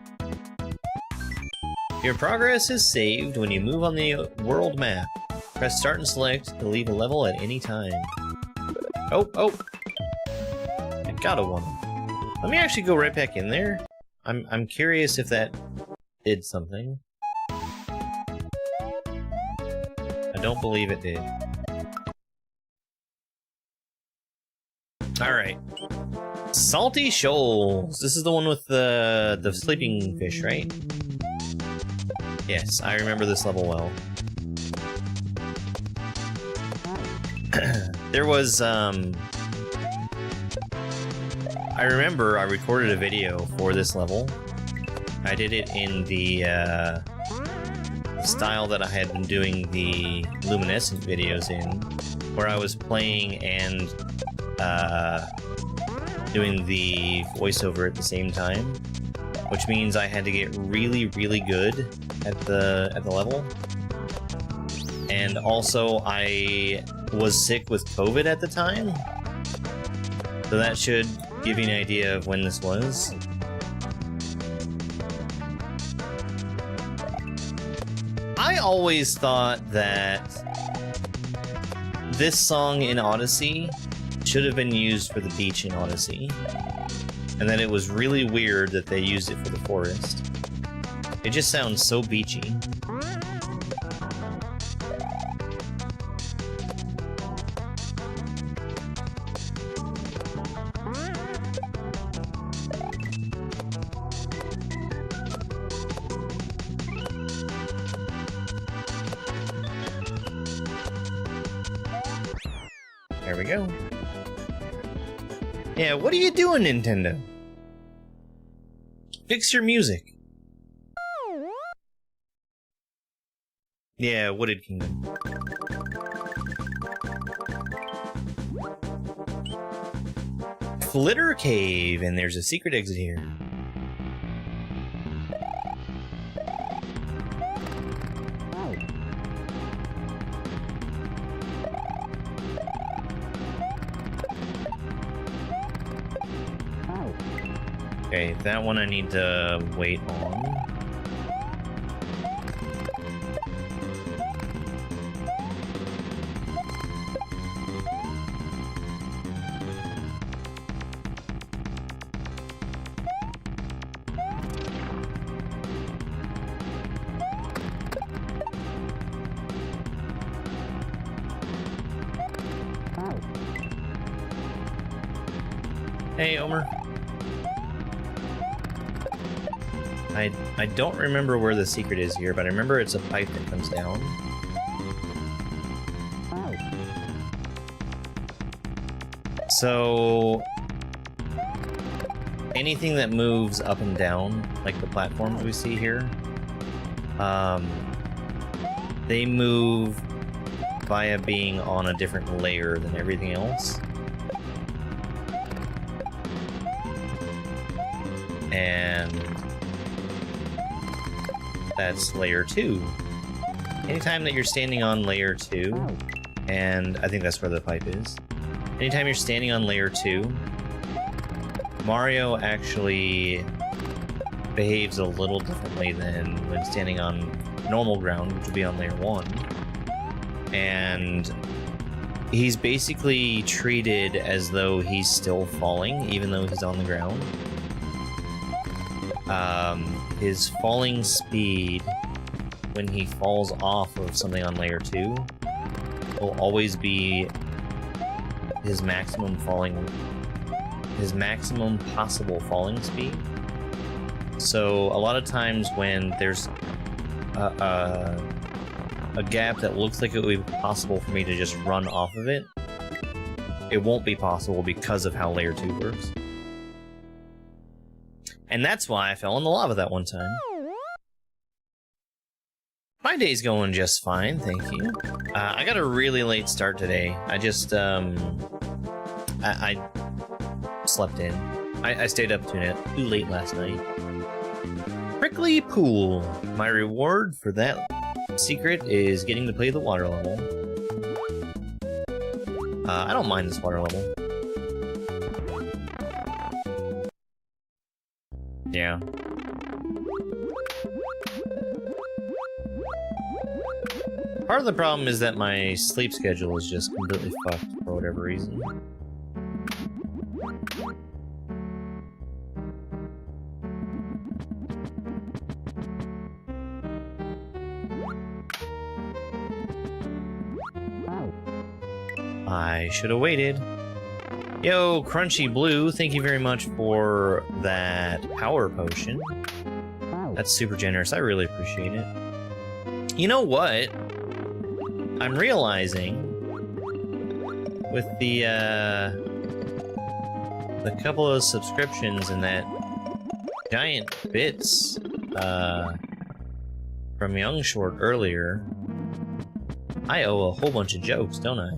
Your progress is saved when you move on the world map. Press start and select to leave a level at any time. Oh! I got a one. Let me actually go right back in there. I'm curious if that did something. I don't believe it did. Alright. Salty Shoals. This is the one with the sleeping fish, right? Yes, I remember this level well. There was, I remember I recorded a video for this level. I did it in the style that I had been doing the luminescent videos in, where I was playing and doing the voiceover at the same time, which means I had to get really, really good at the level. And also, I was sick with COVID at the time, so that should give you an idea of when this was. I always thought that this song in Odyssey should have been used for the beach in Odyssey, and that it was really weird that they used it for the forest. It just sounds so beachy. There we go. Yeah, what are you doing, Nintendo? Fix your music. Yeah, Wooded Kingdom. Flitter Cave, and there's a secret exit here. Okay, that one I need to wait on. Hey, Omer. I don't remember where the secret is here, but I remember it's a pipe that comes down. So anything that moves up and down, like the platforms we see here, they move via being on a different layer than everything else. And that's layer 2. Anytime that you're standing on layer 2, and I think that's where the pipe is. Anytime you're standing on layer 2, Mario actually behaves a little differently than when standing on normal ground, which would be on layer 1. And he's basically treated as though he's still falling, even though he's on the ground. His falling speed when he falls off of something on layer 2 will always be his maximum possible falling speed. So a lot of times when there's a gap that looks like it would be possible for me to just run off of it, it won't be possible because of how layer 2 works. And that's why I fell in the lava that one time. My day's going just fine, thank you. I got a really late start today. I just, I slept in. I stayed up too late last night. Prickly Pool. My reward for that secret is getting to play the water level. I don't mind this water level. Yeah. Part of the problem is that my sleep schedule is just completely fucked for whatever reason. I should have waited. Yo, Crunchy Blue, thank you very much for that power potion. That's super generous. I really appreciate it. You know what? I'm realizing with the couple of subscriptions and that giant bits from Young Short earlier, I owe a whole bunch of jokes, don't I?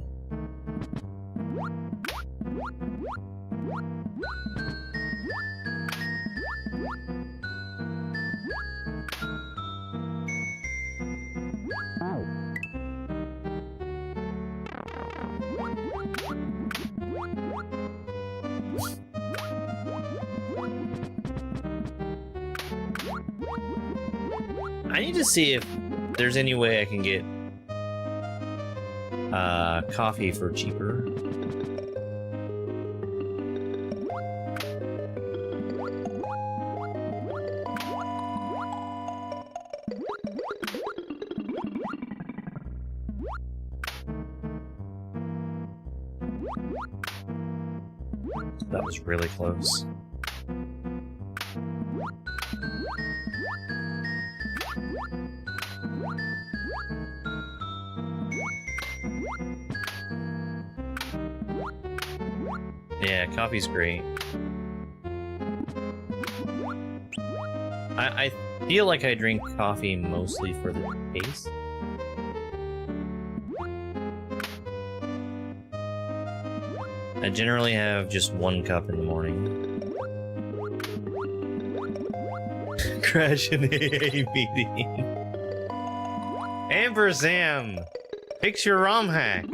I need to see if there's any way I can get coffee for cheaper. That was really close. Yeah, coffee's great. I feel like I drink coffee mostly for the taste. I generally have just 1 cup in the morning. Crash an AA meeting. Amber Sam! Fix your ROM hack!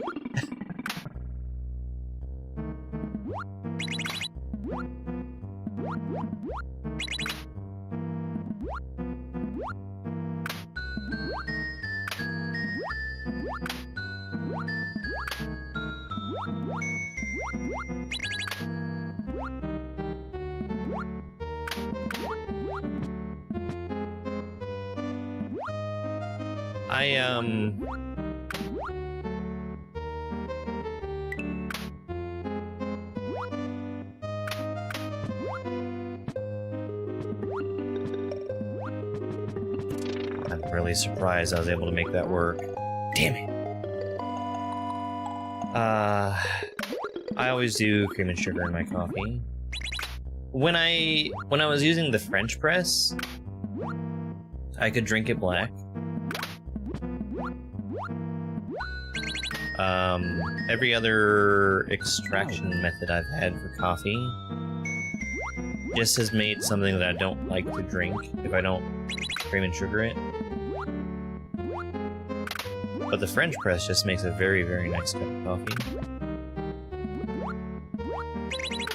really surprised I was able to make that work. Damn it. I always do cream and sugar in my coffee. When I was using the French press, I could drink it black. Every other extraction method I've had for coffee just has made something that I don't like to drink if I don't cream and sugar it. But the French press just makes a very, very nice cup of coffee.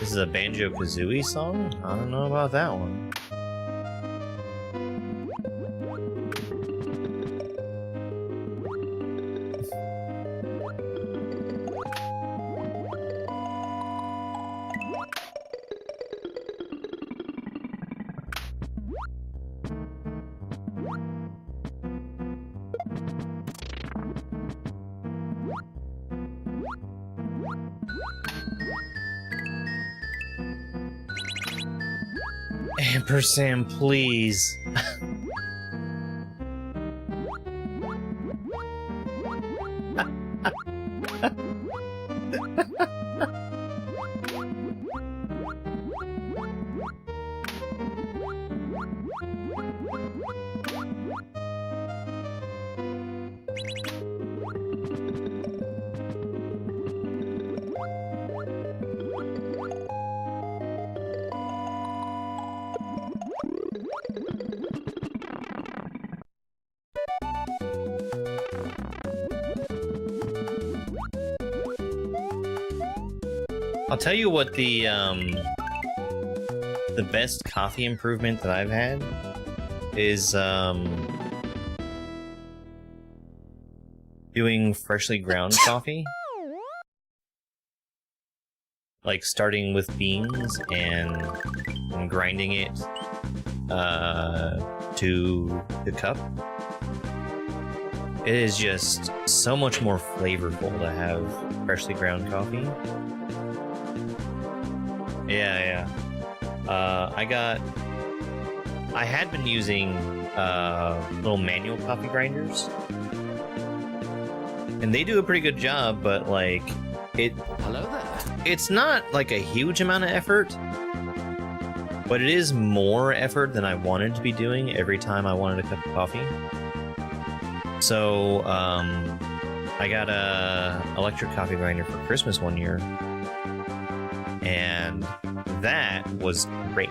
This is a Banjo-Kazooie song? I don't know about that one. Ampersand, please. I'll tell you what the best coffee improvement that I've had is doing freshly ground coffee. Like starting with beans and grinding it to the cup. It is just so much more flavorful to have freshly ground coffee. Yeah. I had been using little manual coffee grinders, and they do a pretty good job, but like Hello there. it's not like a huge amount of effort, but it is more effort than I wanted to be doing every time I wanted a cup of coffee. So I got a electric coffee grinder for Christmas one year, and that was great.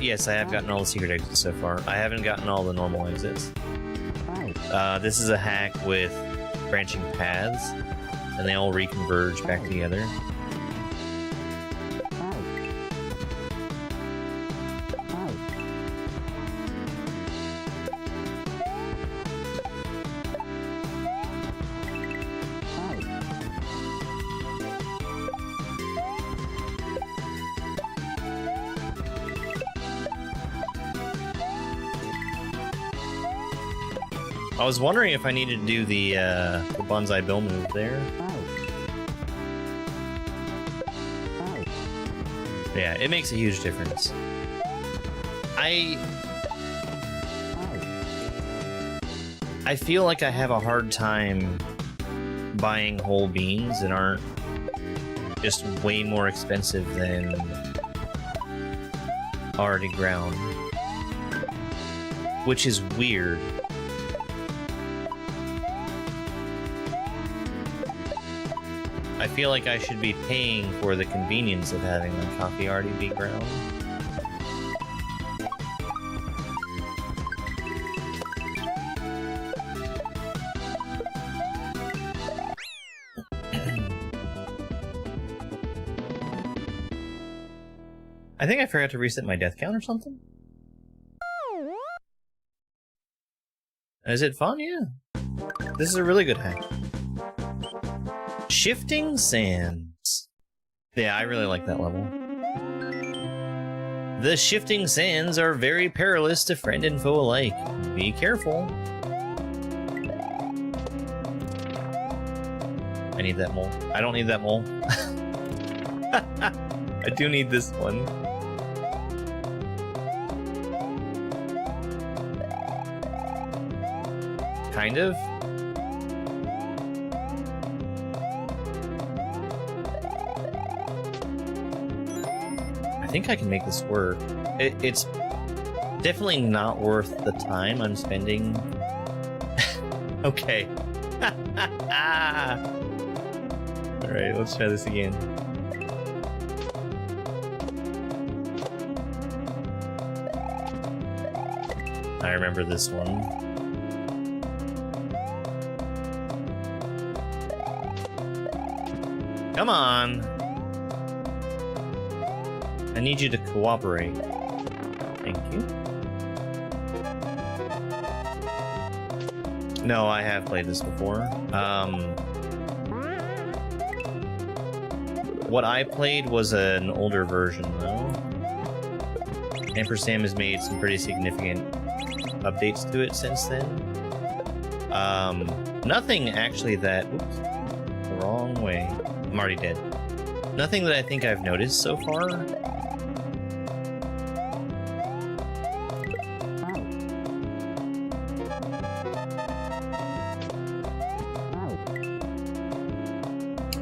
Yes, I have gotten all the secret exits so far. I haven't gotten all the normal exits. This is a hack with branching paths, and they all reconverge back together. I was wondering if I needed to do the Bonsai Bill move there. Yeah, it makes a huge difference. I feel like I have a hard time buying whole beans that aren't just way more expensive than already ground, which is weird. I feel like I should be paying for the convenience of having my coffee already be ground. I think I forgot to reset my death count or something. Is it fun? Yeah. This is a really good hack. Shifting Sands. Yeah, I really like that level. The shifting sands are very perilous to friend and foe alike. Be careful. I need that mole. I don't need that mole. I do need this one. Kind of. I think I can make this work. It's definitely not worth the time I'm spending. Okay. Alright, let's try this again. I remember this one. Come on! I need you to cooperate. Thank you. No, I have played this before. What I played was an older version, though. Ampersand has made some pretty significant updates to it since then. Nothing actually that... Oops, the wrong way. I'm already dead. Nothing that I think I've noticed so far.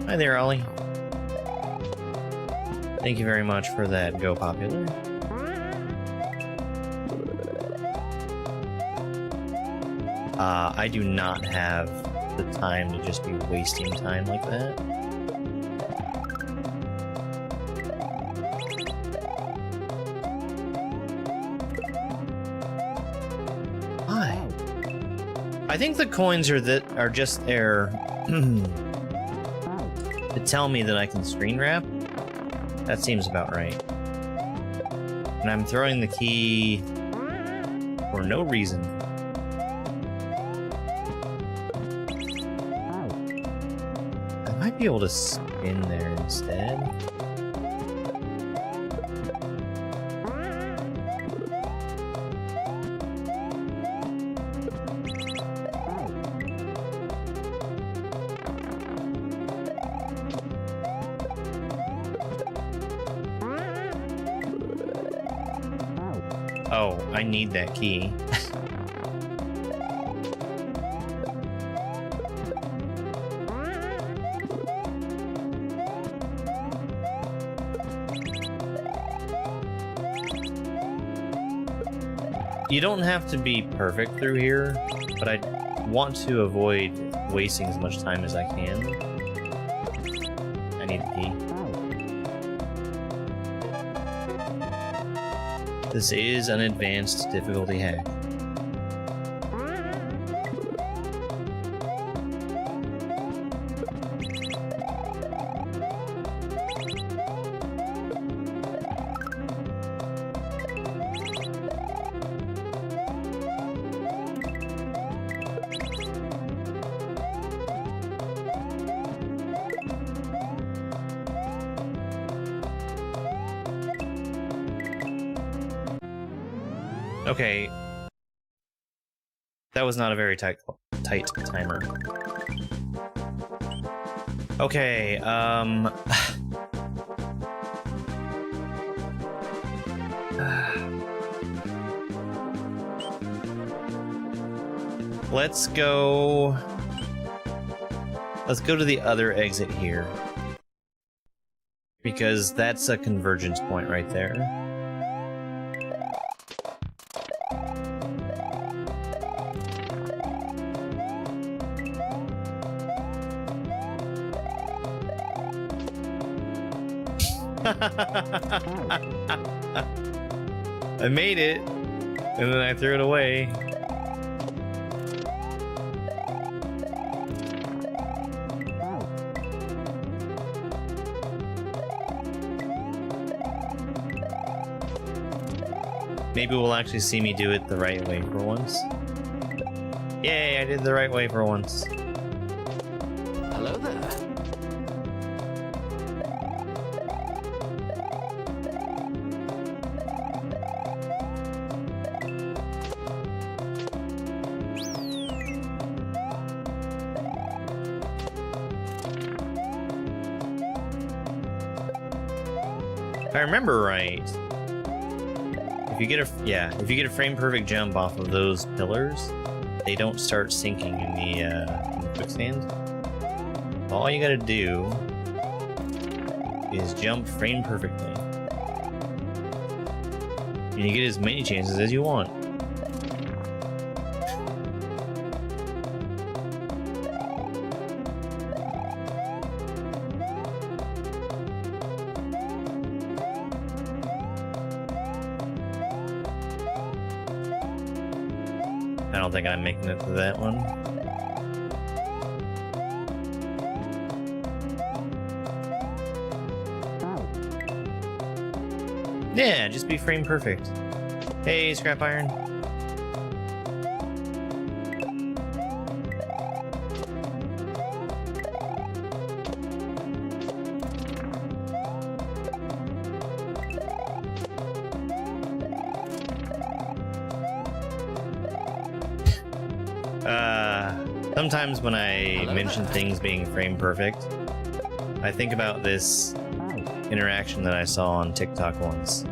Hi there, Ollie. Thank you very much for that Go Popular. I do not have the time to just be wasting time like that. Why? I think the coins are just there to tell me that I can screen wrap. That seems about right. And I'm throwing the key for no reason. I might be able to spin there instead. Oh, I need that key. You don't have to be perfect through here, but I want to avoid wasting as much time as I can. I need the key. This is an advanced difficulty hack. Okay, that was not a very tight timer. Okay, let's go to the other exit here, because that's a convergence point right there. I made it, and then I threw it away. Maybe we'll actually see me do it the right way for once. Yay, I did the right way for once. Hello there. If I remember right, if you get a frame perfect jump off of those pillars, they don't start sinking in the quicksand. All you gotta do is jump frame perfectly. And you get as many chances as you want. I don't think I'm making it to that one. Yeah, just be frame perfect. Hey, scrap iron. Sometimes when I mention things being frame perfect, I think about this interaction that I saw on TikTok once,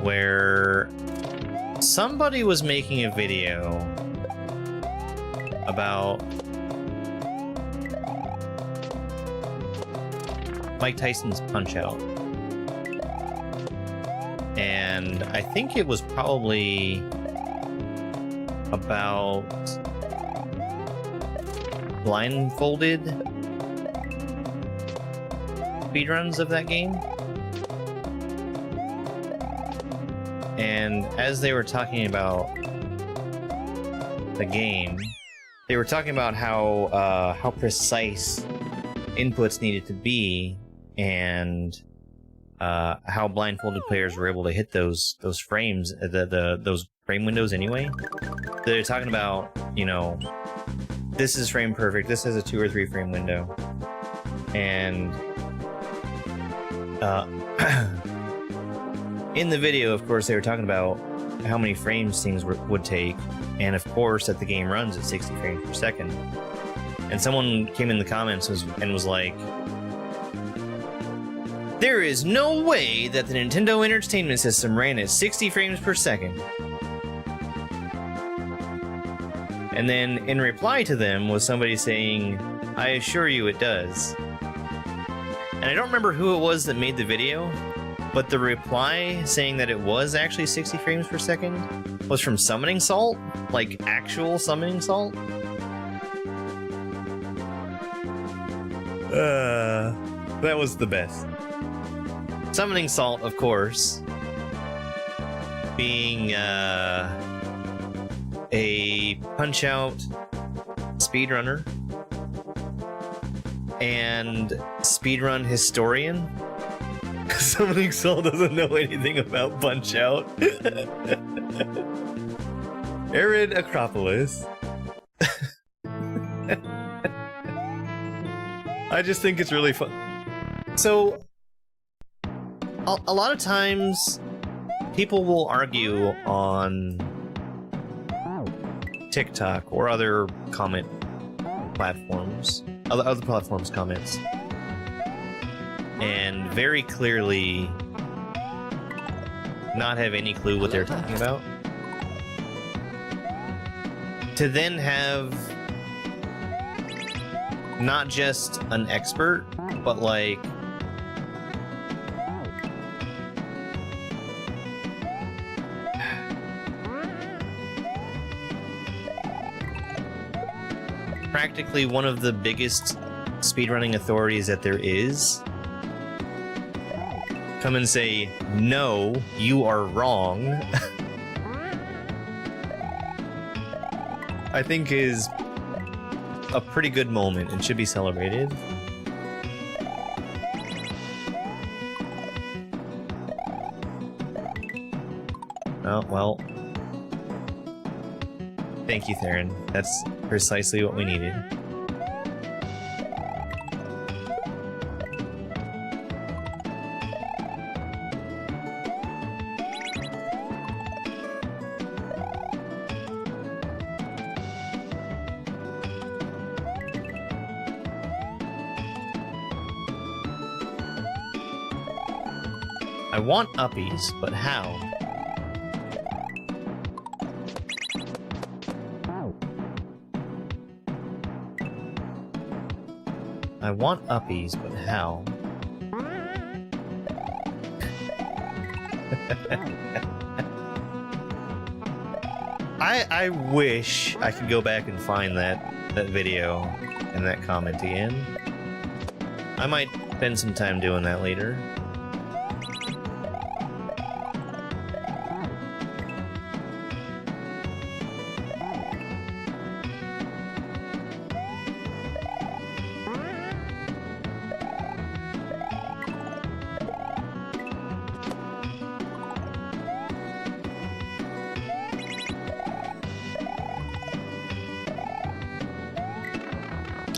where somebody was making a video about Mike Tyson's Punch-Out. And I think it was probably about blindfolded speedruns of that game. And as they were talking about the game, they were talking about how precise inputs needed to be, and how blindfolded players were able to hit those frames, those frame windows anyway. They're talking about, you know, this is frame perfect, this has a 2 or 3 frame window, and in the video, of course, they were talking about how many frames things would take, and of course that the game runs at 60 frames per second. And someone came in the comments and was like, there is no way that the Nintendo Entertainment System ran at 60 frames per second. And then in reply to them was somebody saying, I assure you it does. And I don't remember who it was that made the video, but the reply saying that it was actually 60 frames per second was from Summoning Salt, like actual Summoning Salt. That was the best. Summoning Salt, of course, being a Punch-Out speedrunner and speedrun historian. Summoning Salt doesn't know anything about Punch-Out. Arid Acropolis. I just think it's really fun. So, a lot of times, people will argue on TikTok or other comment platforms, other platforms' comments, and very clearly not have any clue what they're talking about. To then have not just an expert, but like practically one of the biggest speedrunning authorities that there is come and say, no, you are wrong, I think is a pretty good moment and should be celebrated. Oh, well. Thank you, Theron. That's precisely what we needed. I want uppies, but how? I want uppies, but how? I wish I could go back and find that video and that comment again. I might spend some time doing that later.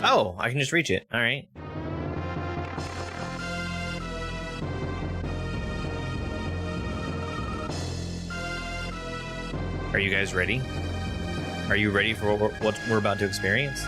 Oh, I can just reach it. All right. Are you guys ready? Are you ready for what we're about to experience?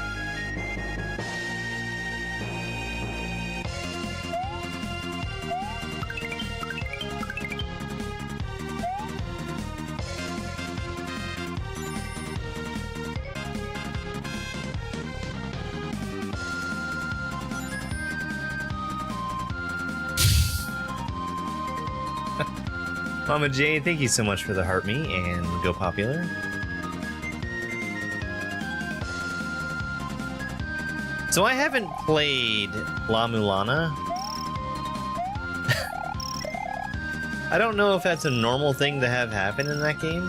Mama J, thank you so much for the heart me and go popular. So I haven't played La Mulana. I don't know if that's a normal thing to have happen in that game.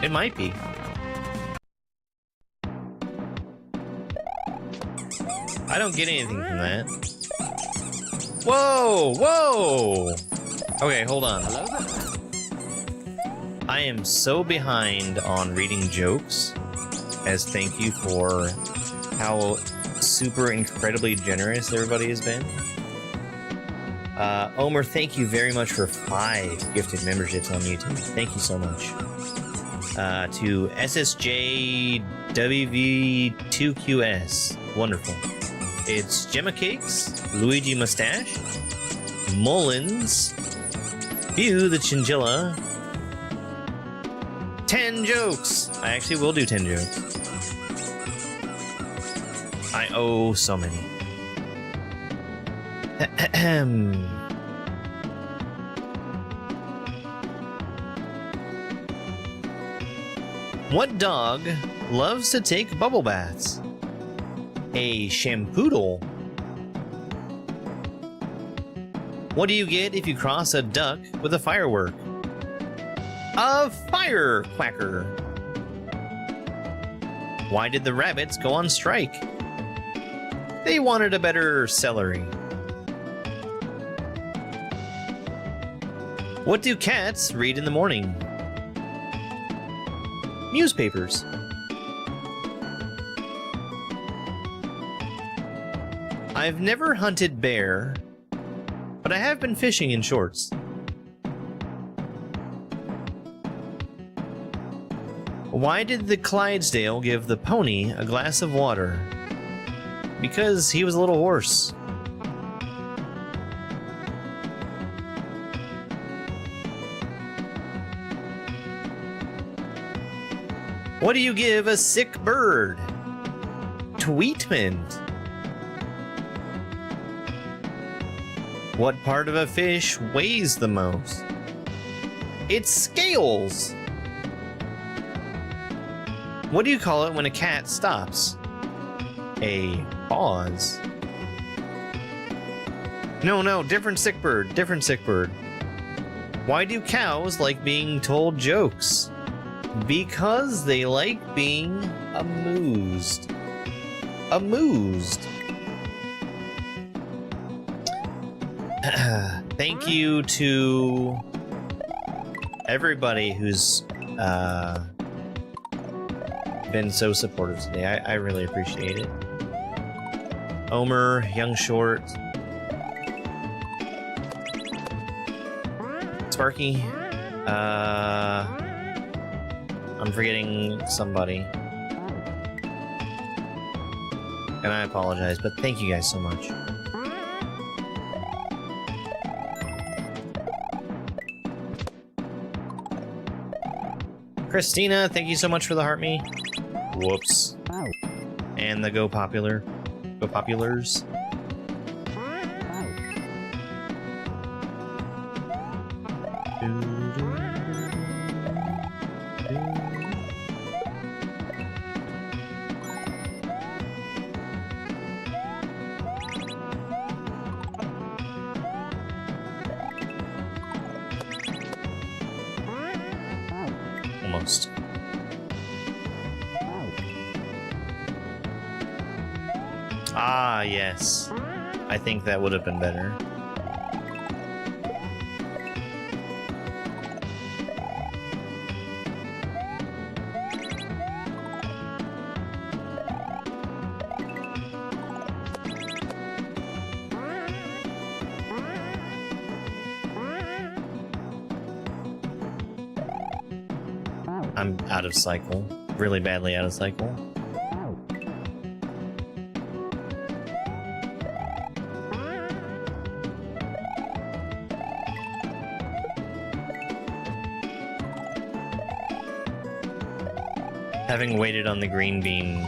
It might be. I don't get anything from that. Whoa! Whoa! Okay, hold on. Hello there. I am so behind on reading jokes as thank you for how super incredibly generous everybody has been. Omer, thank you very much for 5 gifted memberships on YouTube. Thank you so much. To SSJWV2QS. Wonderful. It's Gemma Cakes, Luigi Mustache, Mullins, Bew the Chinchilla, 10 jokes! I actually will do 10 jokes. I owe so many. What dog loves to take bubble baths? A shampoodle. What do you get if you cross a duck with a firework? A firecracker. Why did the rabbits go on strike? They wanted a better celery. What do cats read in the morning? Newspapers. I've never hunted bear, but I have been fishing in shorts. Why did the Clydesdale give the pony a glass of water? Because he was a little hoarse. What do you give a sick bird? Tweetment. What part of a fish weighs the most? Its scales! What do you call it when a cat stops? A pause. No, different sick bird, different sick bird. Why do cows like being told jokes? Because they like being amused. Amused. Thank you to everybody who's been so supportive today. I really appreciate it. Omer, Young Short, Sparky, I'm forgetting somebody. And I apologize, but thank you guys so much. Christina, thank you so much for the heart me. Whoops. and the Go Populars. Almost. Ah, yes. I think that would have been better. I'm out of cycle. Really badly out of cycle. Having waited on the green bean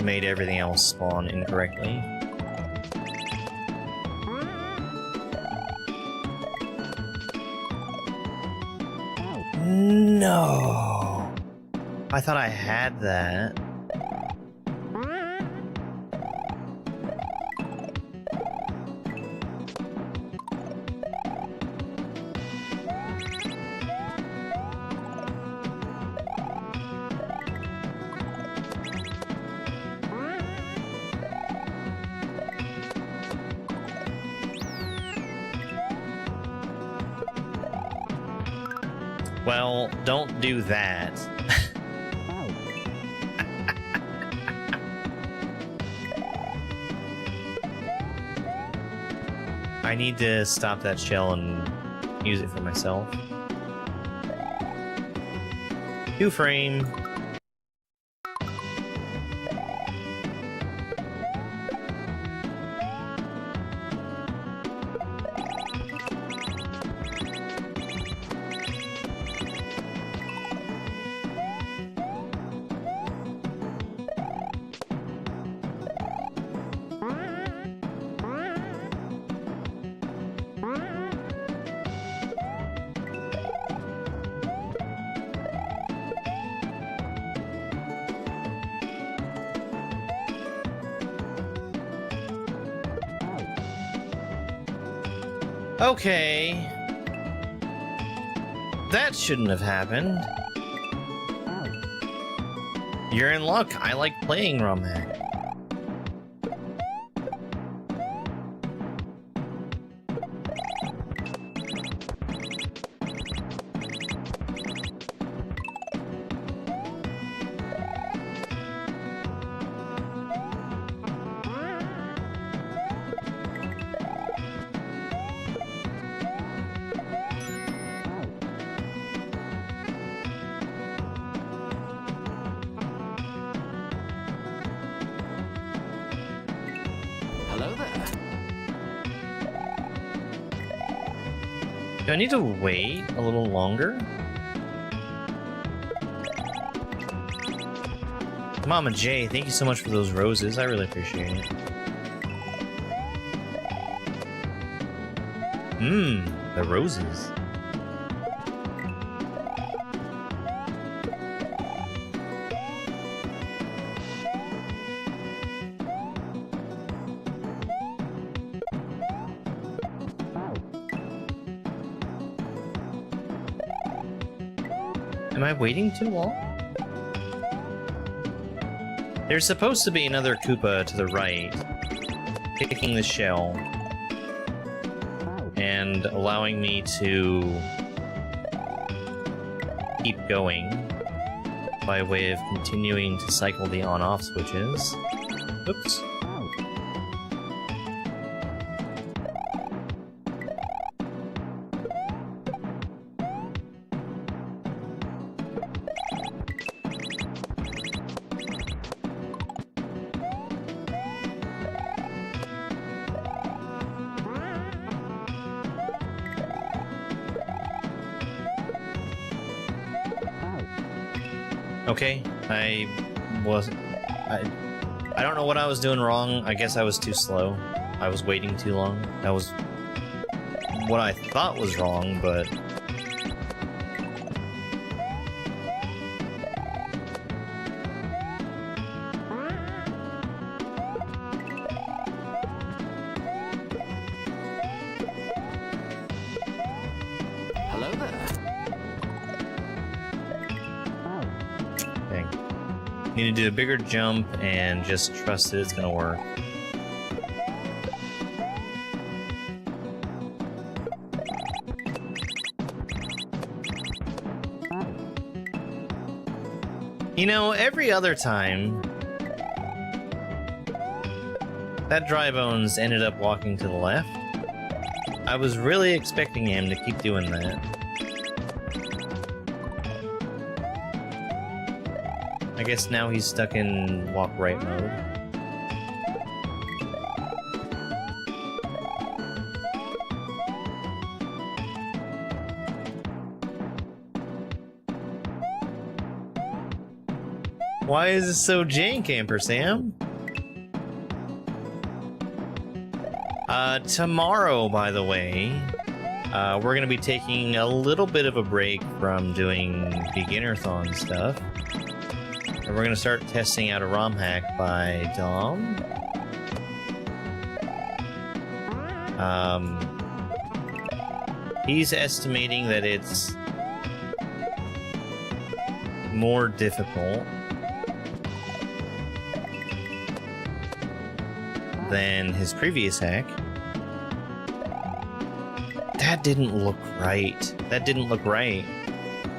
made everything else spawn incorrectly. No! I thought I had that. Well, don't do that. I need to stop that shell and use it for myself. 2 frame. Okay. That shouldn't have happened. You're in luck. I like playing ROM hack. Hello there. Do I need to wait a little longer? Mama J, thank you so much for those roses. I really appreciate it. The roses. Am I waiting too long? There's supposed to be another Koopa to the right, picking the shell, and allowing me to keep going by way of continuing to cycle the on-off switches. Oops. Okay, I don't know what I was doing wrong. I guess I was too slow. I was waiting too long. That was what I thought was wrong, but... Hello there. Dang. Need to do a bigger jump and just trust that it's gonna work. You know, every other time, that dry bones ended up walking to the left. I was really expecting him to keep doing that. I guess now he's stuck in walk right mode. Why is this so jank, Ampersand? Tomorrow, by the way, we're gonna be taking a little bit of a break from doing Beginnerthon stuff. And we're gonna start testing out a ROM hack by Dom. He's estimating that it's more difficult than his previous hack. That didn't look right. That didn't look right.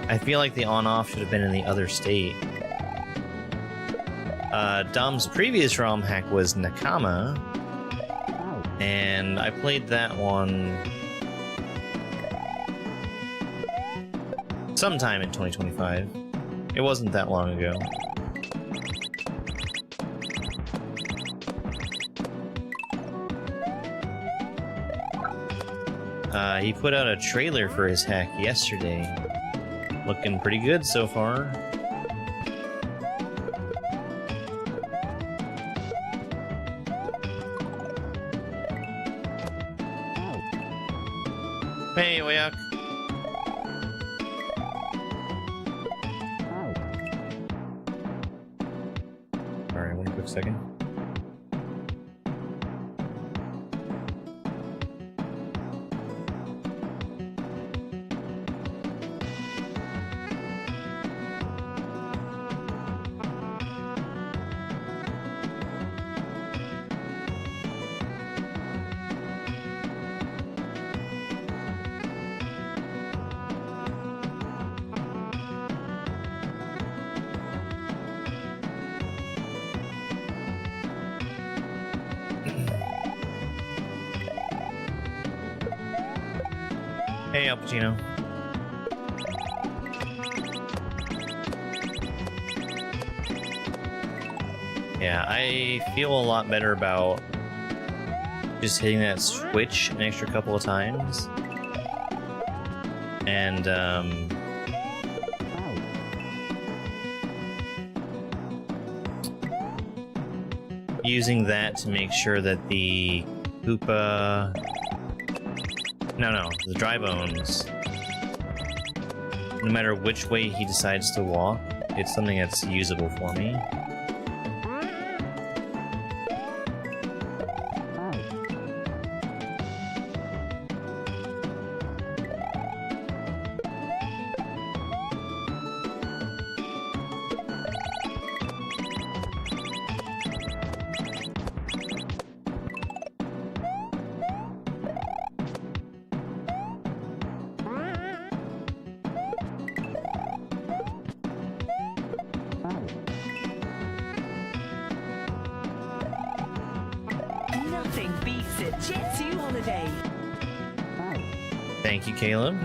I feel like the on-off should have been in the other state. Dom's previous ROM hack was Nakama, and I played that one sometime in 2025. It wasn't that long ago. He put out a trailer for his hack yesterday. Looking pretty good so far. Hey, Oyak. Alright, one quick second. Hey, Al Pacino. Yeah, I feel a lot better about just hitting that switch an extra couple of times. And, using that to make sure that the Koopa... No, the dry bones. No matter which way he decides to walk, it's something that's usable for me. Nothing beats a Jet 2 holiday. Thank you, Caleb.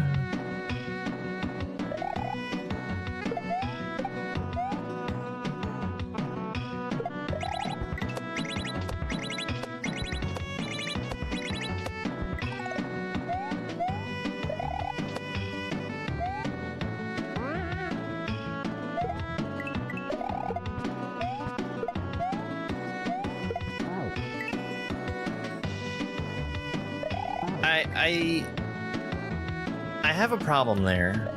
I have a problem there.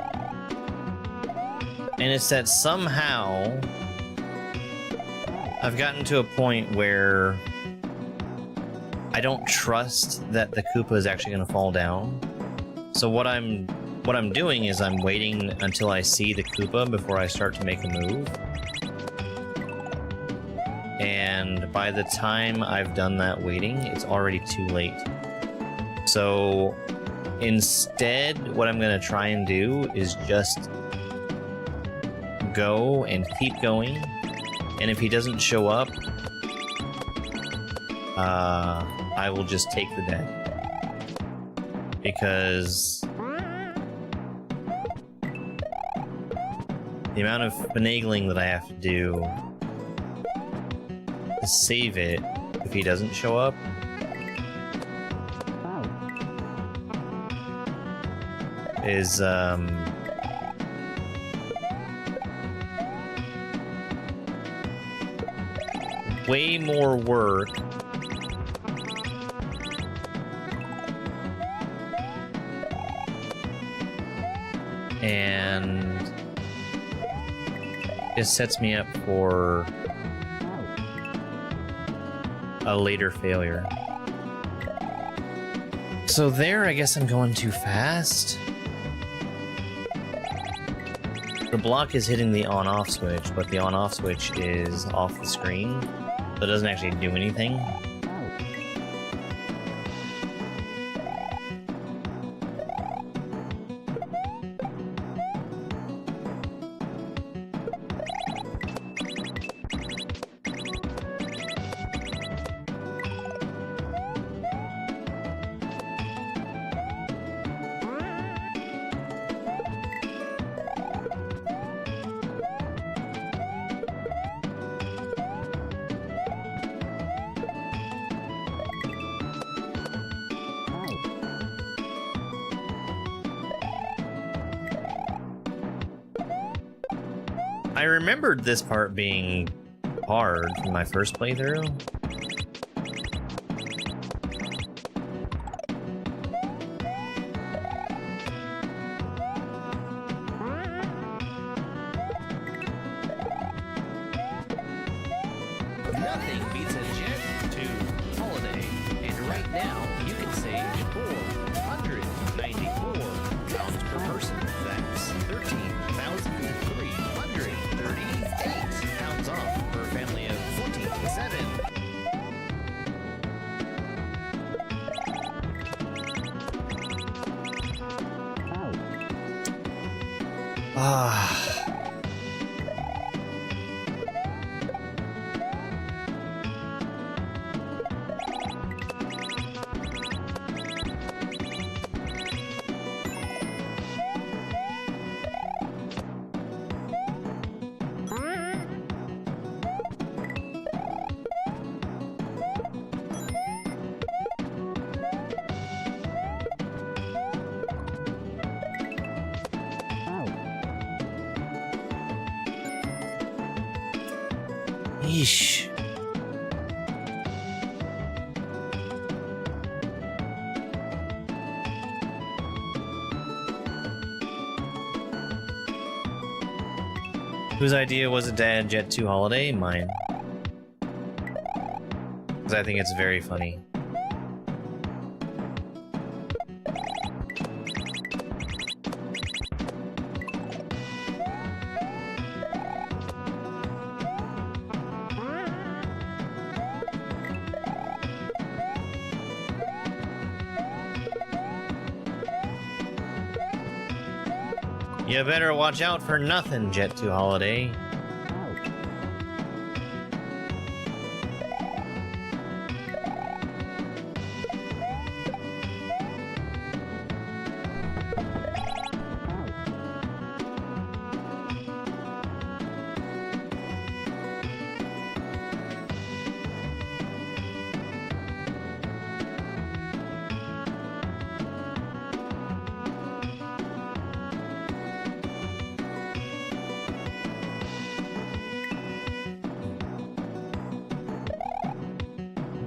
And it's that somehow I've gotten to a point where I don't trust that the Koopa is actually going to fall down. So what I'm doing is I'm waiting until I see the Koopa before I start to make a move. And by the time I've done that waiting, it's already too late. So instead, what I'm going to try and do is just go and keep going. And if he doesn't show up, I will just take the dead. Because the amount of finagling that I have to do to save it if he doesn't show up is way more work and it sets me up for a later failure. So there, I guess I'm going too fast. The block is hitting the on-off switch, but the on-off switch is off the screen, so it doesn't actually do anything. I remembered this part being hard from my first playthrough. Nothing beats a Jet 2 holiday. And right now, you can save £494 per person. That's £13,338 off for a family of 47. Ah. Yeesh. Whose idea was it to add Jet 2 Holiday? Mine. Because I think it's very funny. You better watch out for nothing, Jet 2 Holiday.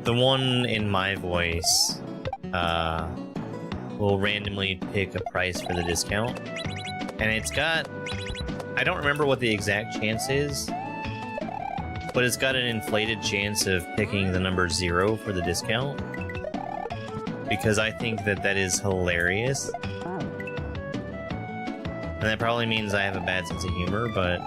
The one in my voice will randomly pick a price for the discount. And it's got... I don't remember what the exact chance is, but it's got an inflated chance of picking the number 0 for the discount. Because I think that that is hilarious. And that probably means I have a bad sense of humor, but...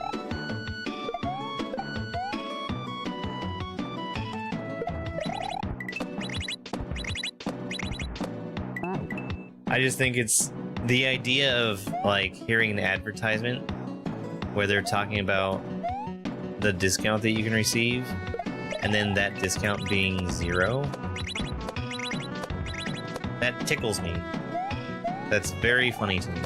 I just think it's the idea of, like, hearing an advertisement where they're talking about the discount that you can receive, and then that discount being 0. That tickles me. That's very funny to me.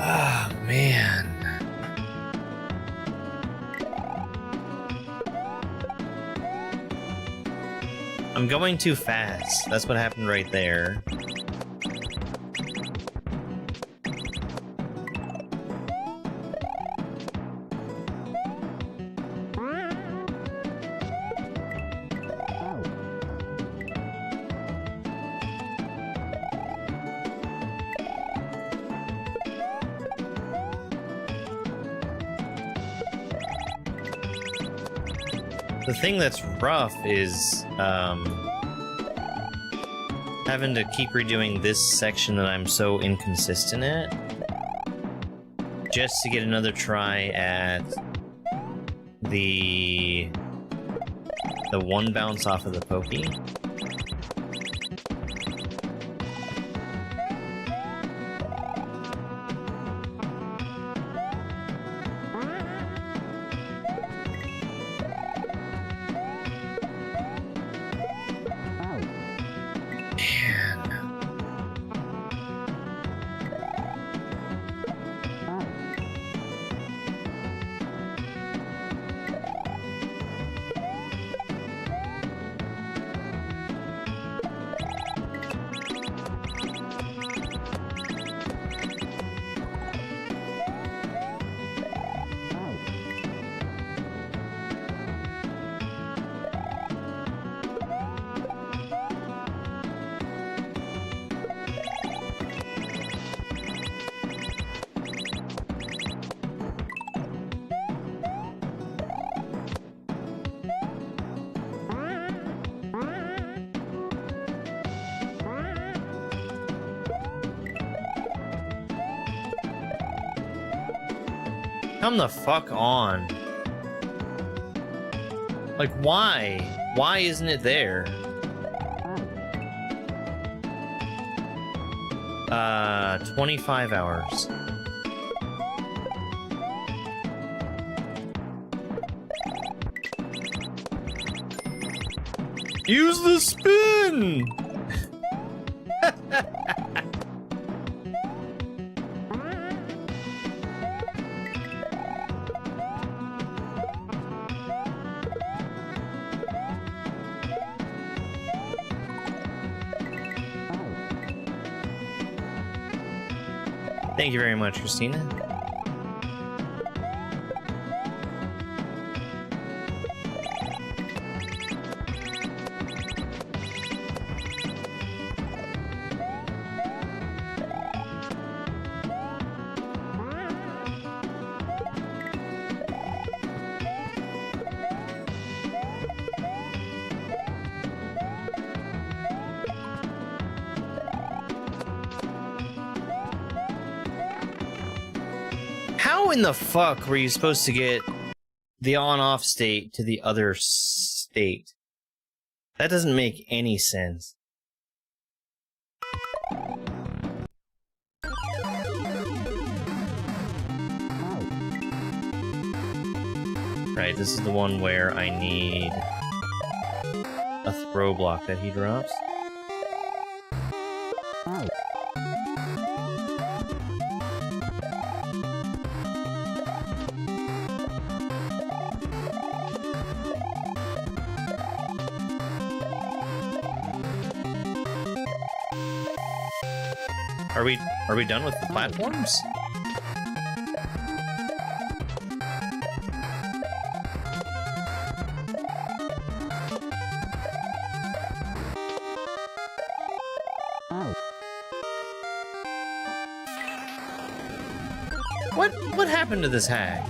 Ah, man. I'm going too fast. That's what happened right there. The thing that's rough is having to keep redoing this section that I'm so inconsistent at, just to get another try at the one bounce off of the pokey. Come the fuck on. Like, why? Why isn't it there? 25 hours. Use the spin! Thank you very much, Christina. How in the fuck were you supposed to get the on-off state to the other state? That doesn't make any sense. Right, this is the one where I need a throw block that he drops. Are we done with the platforms? What happened to this hag?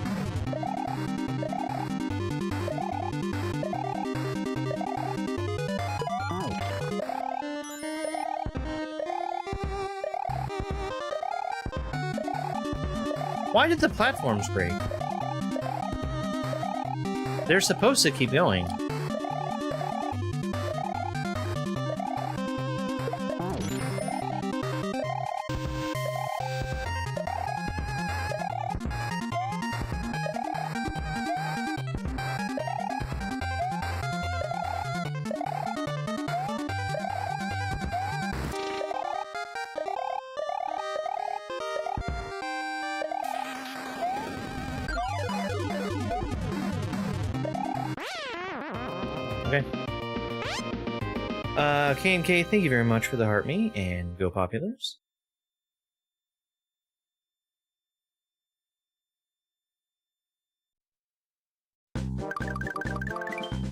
Why did the platforms break? They're supposed to keep going. Okay. K&K, thank you very much for the heart me, and go Populars.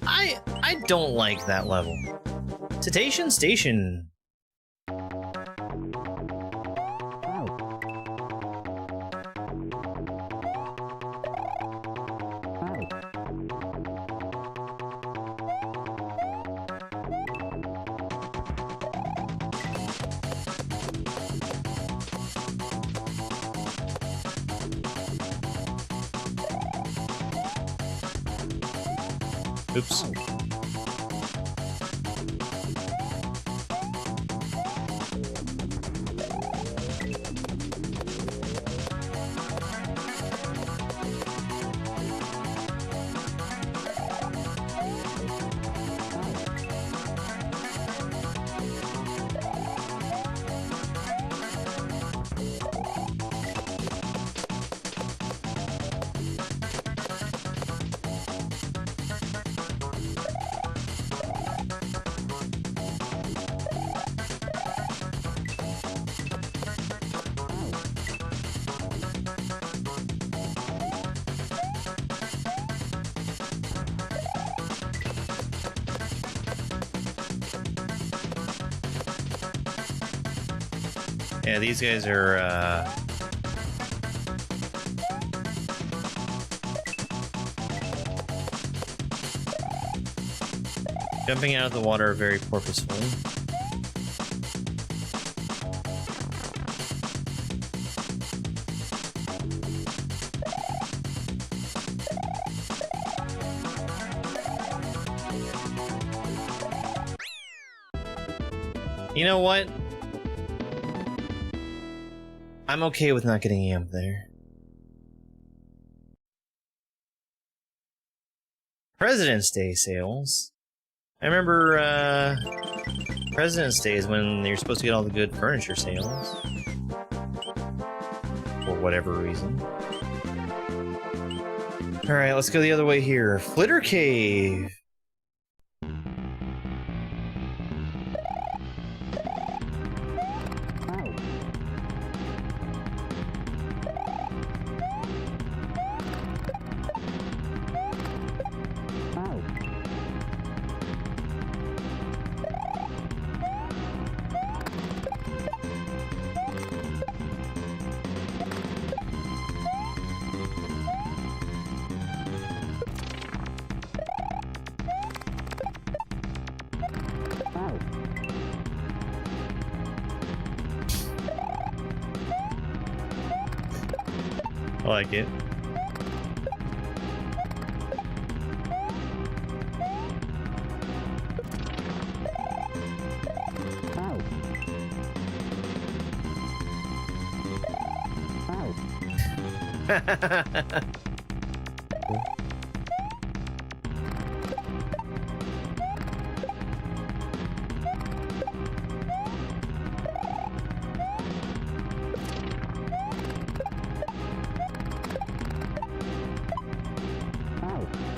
I don't like that level. Cetacean Station. Oops. Yeah, these guys are, jumping out of the water very purposefully. You know what? I'm okay with not getting you up there. President's Day sales. I remember, President's Day is when you're supposed to get all the good furniture sales. For whatever reason. Alright, let's go the other way here. Flitter Cave! I like it.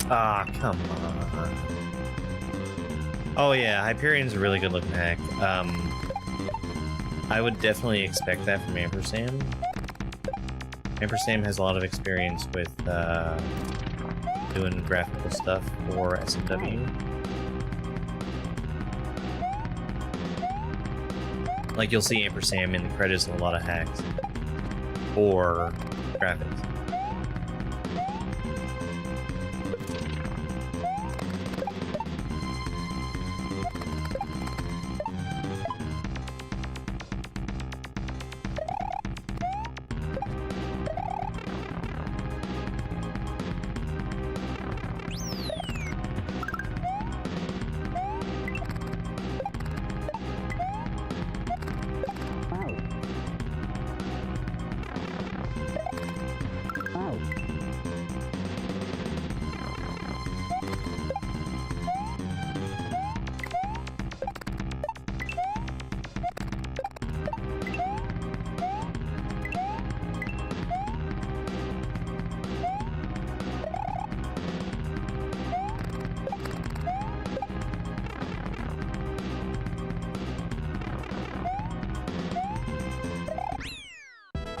Ah, come on. Oh yeah, Hyperion's a really good looking hack. I would definitely expect that from Ampersand. Ampersand has a lot of experience with doing graphical stuff for SMW. Like, you'll see Ampersand in the credits of a lot of hacks for graphics.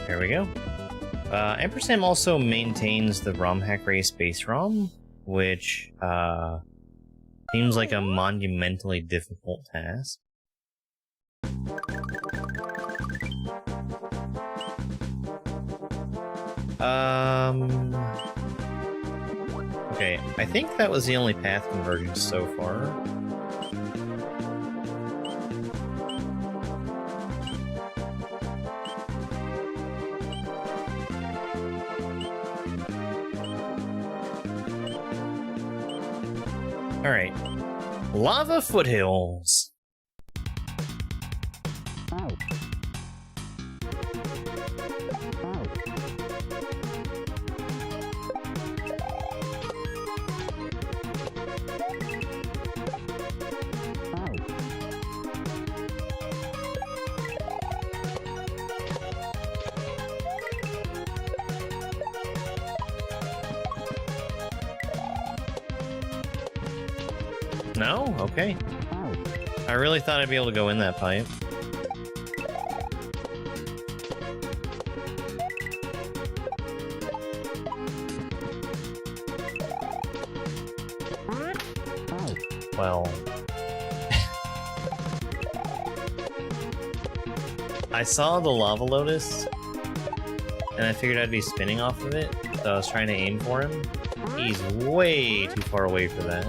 There we go. Ampersand also maintains the ROM hack race base ROM, which seems like a monumentally difficult task. Okay, I think that was the only path convergence so far. Alright. Lava foothills. No? Okay. I really thought I'd be able to go in that pipe. Well... I saw the lava lotus, and I figured I'd be spinning off of it, so I was trying to aim for him. He's way too far away for that.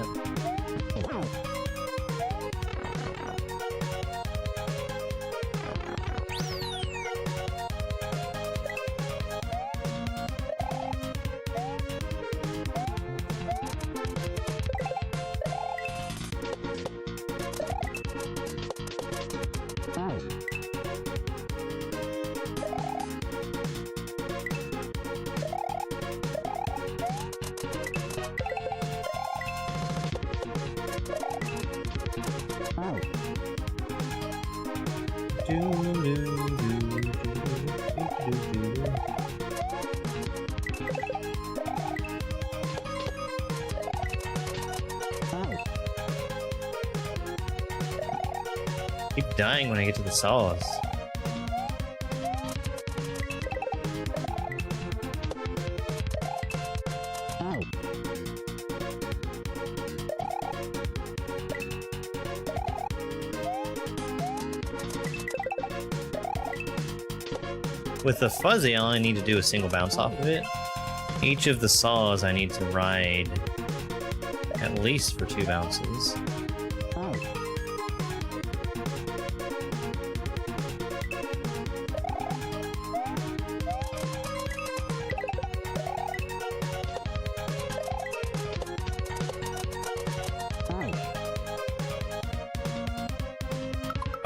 Keep dying when I get to the saws. With the fuzzy, all I need to do is single bounce off of it. Each of the saws I need to ride at least for 2 bounces.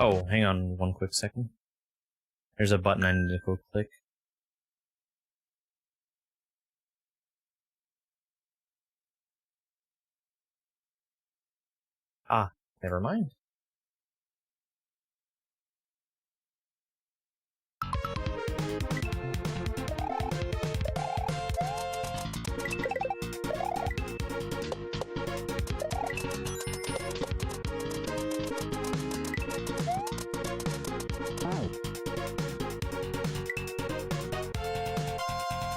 Oh, hang on one quick second. There's a button I need to go click. Ah, never mind.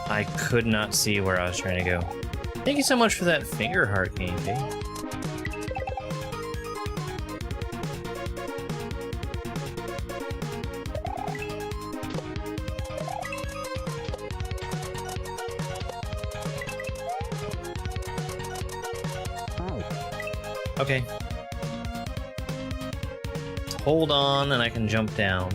I could not see where I was trying to go. Thank you so much for that finger heart, Game Day. Okay. Hold on, and I can jump down.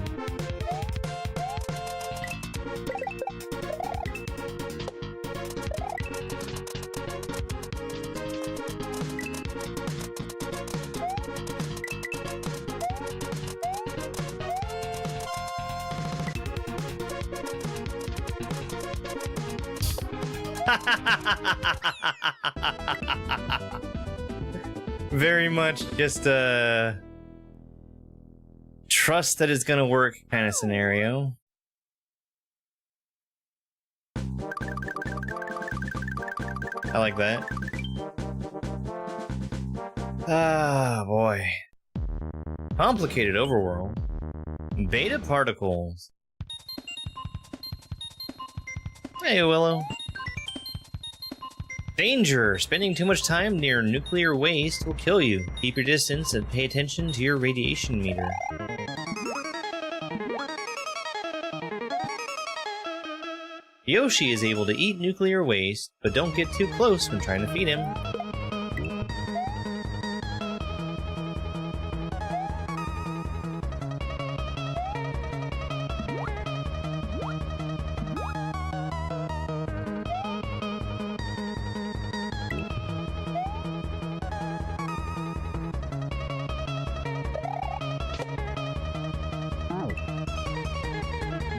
Very much just a trust that it's gonna work kind of scenario. I like that. Ah, boy. Complicated overworld. Beta particles. Hey, Willow. Danger! Spending too much time near nuclear waste will kill you. Keep your distance and pay attention to your radiation meter. Yoshi is able to eat nuclear waste, but don't get too close when trying to feed him.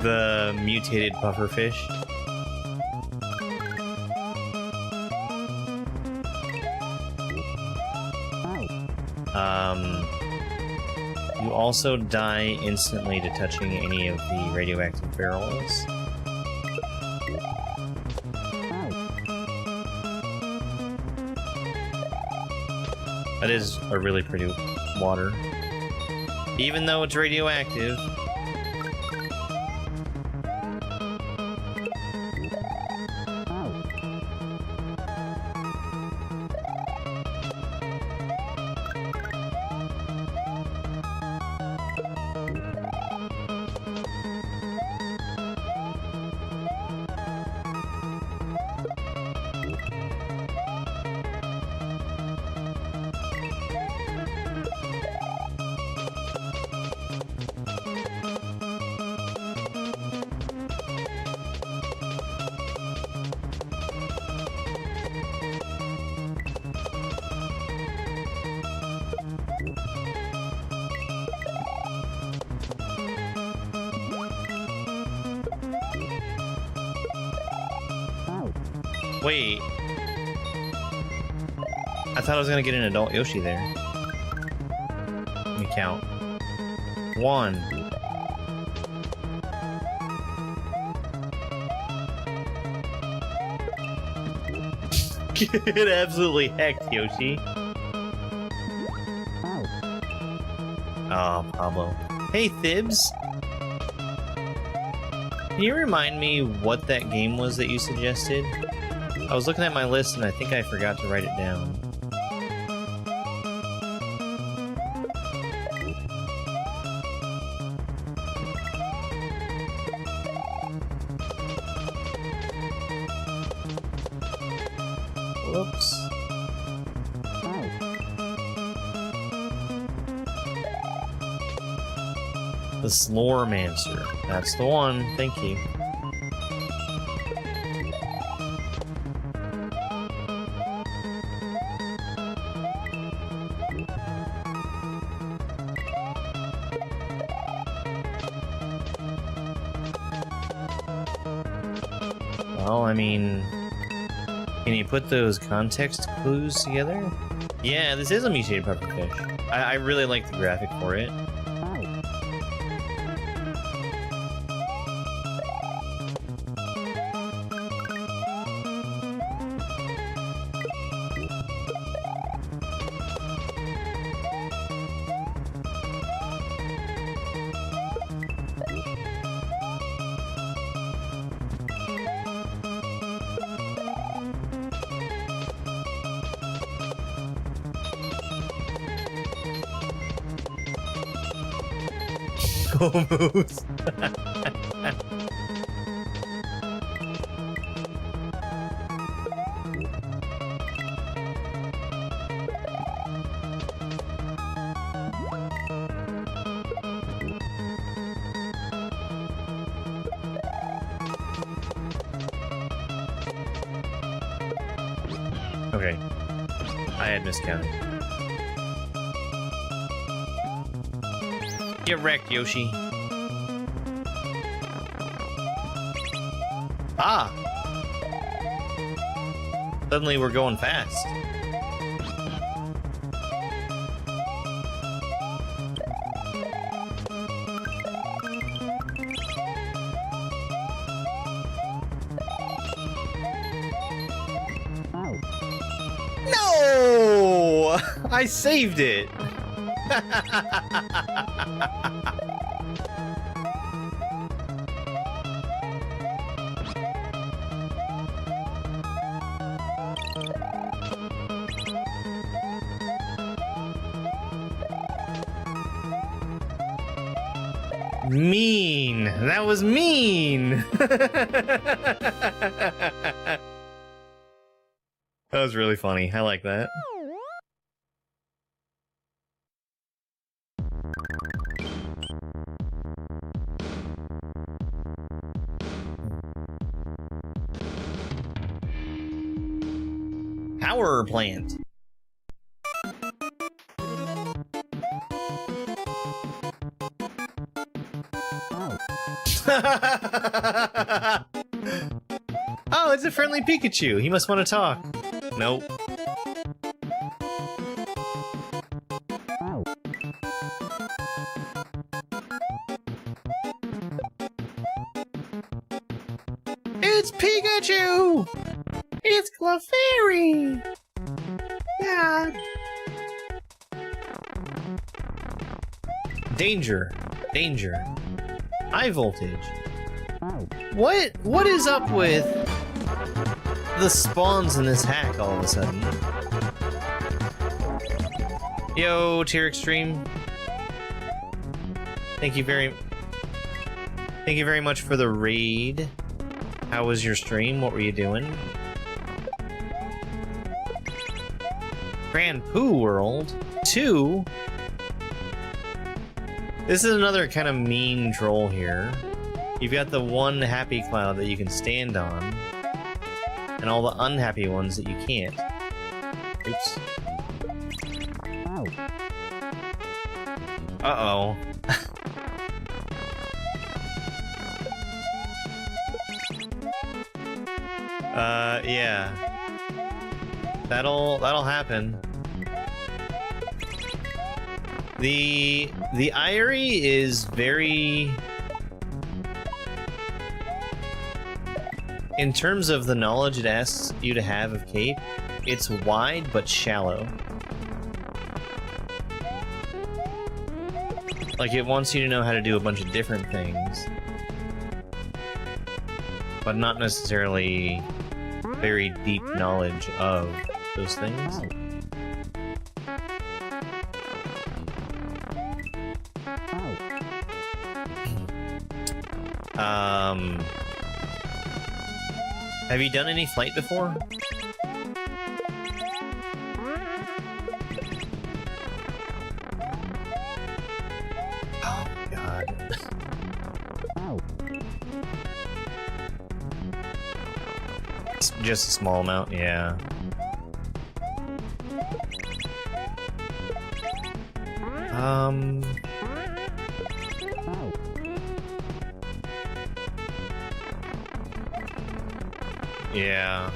The mutated pufferfish. You also die instantly to touching any of the radioactive barrels. That is a really pretty water. Even though it's radioactive. Wait. I thought I was gonna get an adult Yoshi there. Let me count. 1. Get absolutely hecked, Yoshi. Oh, Pablo. Hey, Thibs. Can you remind me what that game was that you suggested? I was looking at my list and I think I forgot to write it down. Whoops. The Sloremancer. That's the one. Thank you. Well, I mean, can you put those context clues together? Yeah, this is a mutated pufferfish. I really like the graphic for it. Almost. Okay. I had miscounted. Get wrecked, Yoshi. Ah! Suddenly we're going fast. No! I saved it. Mean. That was mean. That was really funny. I like that. Power plant. Oh, it's a friendly Pikachu. He must want to talk. Nope. It's Pikachu! It's Clefairy! Yeah. Danger. Danger. High voltage. What is up with the spawns in this hack all of a sudden? Yo, Tier Extreme. Thank you very much for the raid. How was your stream? What were you doing? Grand Poo World 2. This is another kind of mean troll here. You've got the one happy cloud that you can stand on, and all the unhappy ones that you can't. Oops. Uh-oh. Yeah. That'll happen. The Irie is very... In terms of the knowledge it asks you to have of Cape, it's wide but shallow. Like, it wants you to know how to do a bunch of different things, but not necessarily very deep knowledge of those things. Have you done any flight before? Oh, God. It's just a small amount, yeah. Yeah.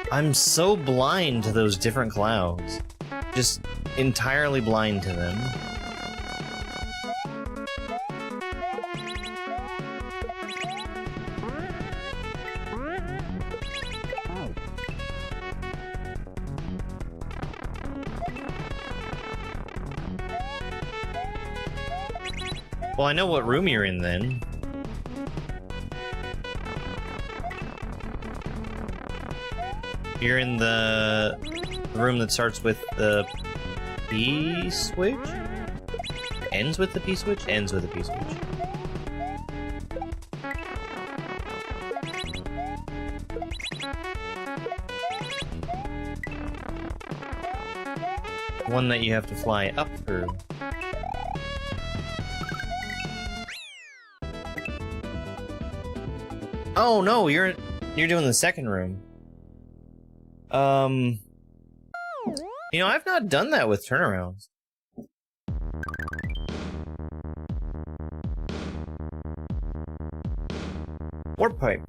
I'm so blind to those different clouds. Just entirely blind to them. Well, I know what room you're in then. You're in the room that starts with the P switch? Ends with the P switch? Ends with the P switch. One that you have to fly up through. Oh no, you're doing the second room. You know, I've not done that with turnarounds. Warp pipe.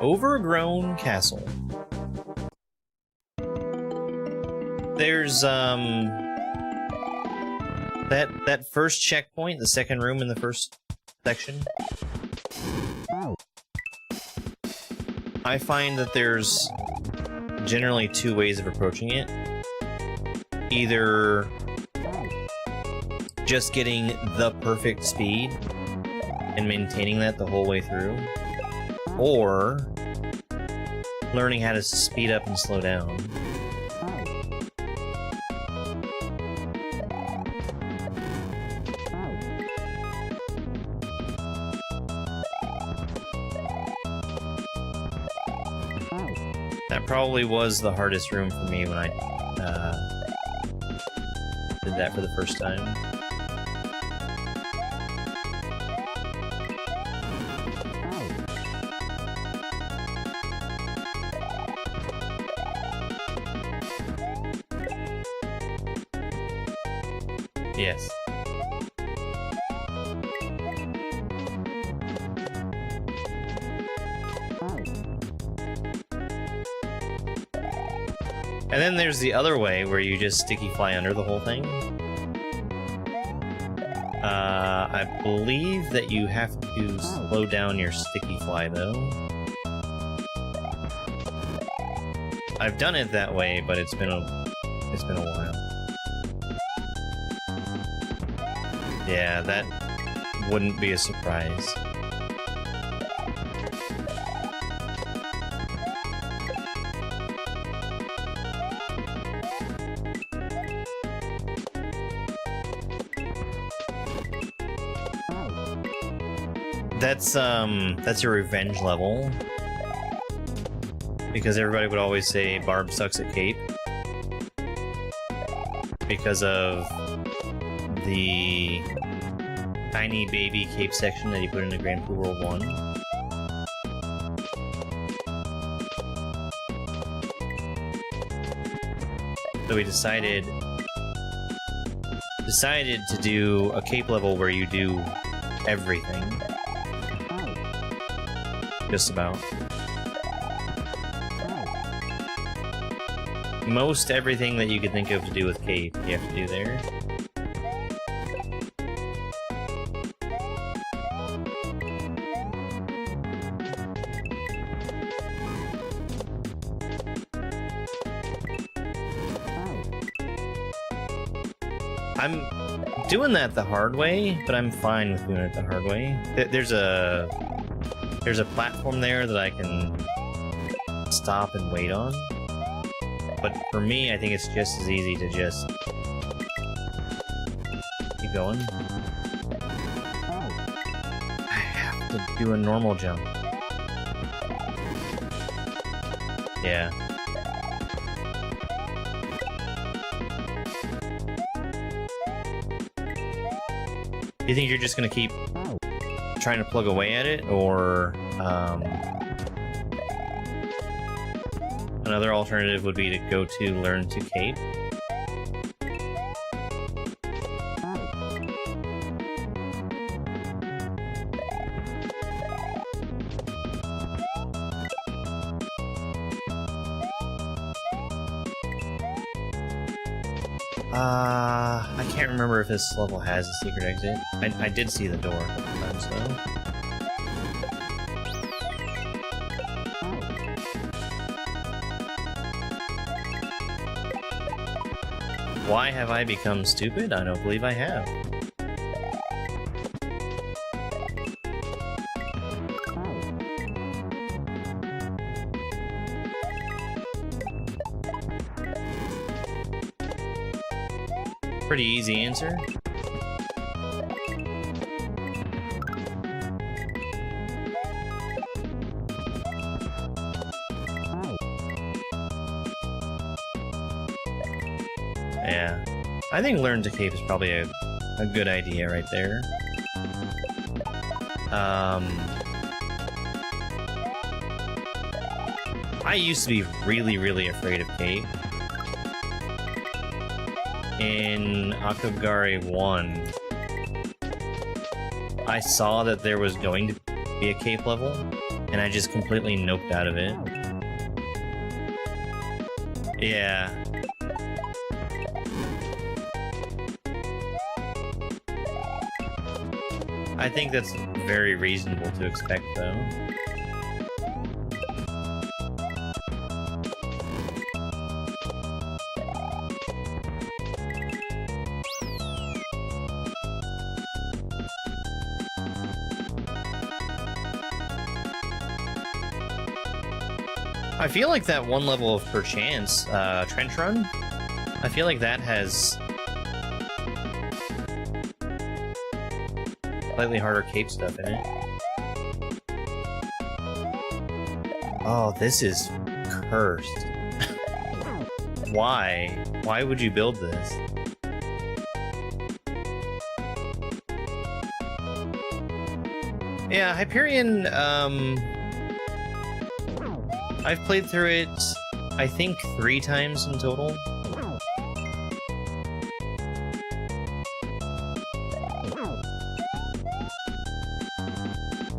Overgrown castle. There's that first checkpoint, the second room in the first section. I find that there's generally two ways of approaching it. Either just getting the perfect speed and maintaining that the whole way through, or learning how to speed up and slow down. That probably was the hardest room for me when I did that for the first time. Yes. And then there's the other way, where you just sticky fly under the whole thing. I believe that you have to slow down your sticky fly, though. I've done it that way, but it's been a while. Yeah, that wouldn't be a surprise. That's your revenge level. Because everybody would always say Barb sucks at Cape. Because of the tiny baby Cape section that you put into Grand Prix World 1. So we decided to do a Cape level where you do everything. Just about. Most everything that you could think of to do with Cape, you have to do there. I'm doing that the hard way, but I'm fine with doing it the hard way. There's a platform there that I can stop and wait on. But for me, I think it's just as easy to just keep going. I have to do a normal jump. Yeah. Do you think you're just gonna keep trying to plug away at it, or another alternative would be to go to learn to Cape? I can't remember if this level has a secret exit. I did see the door a couple times, though. Why have I become stupid? I don't believe I have. Pretty easy answer. Yeah, I think learn to cape is probably a good idea right there. I used to be really, really afraid of cape. In Akagari 1, I saw that there was going to be a cape level, and I just completely noped out of it. Yeah. I think that's very reasonable to expect, though. I feel like that one level of perchance, Trench Run, I feel like that has slightly harder cape stuff in it. Oh, this is cursed. Why? Why would you build this? Yeah, Hyperion, I've played through it, I think 3 times in total.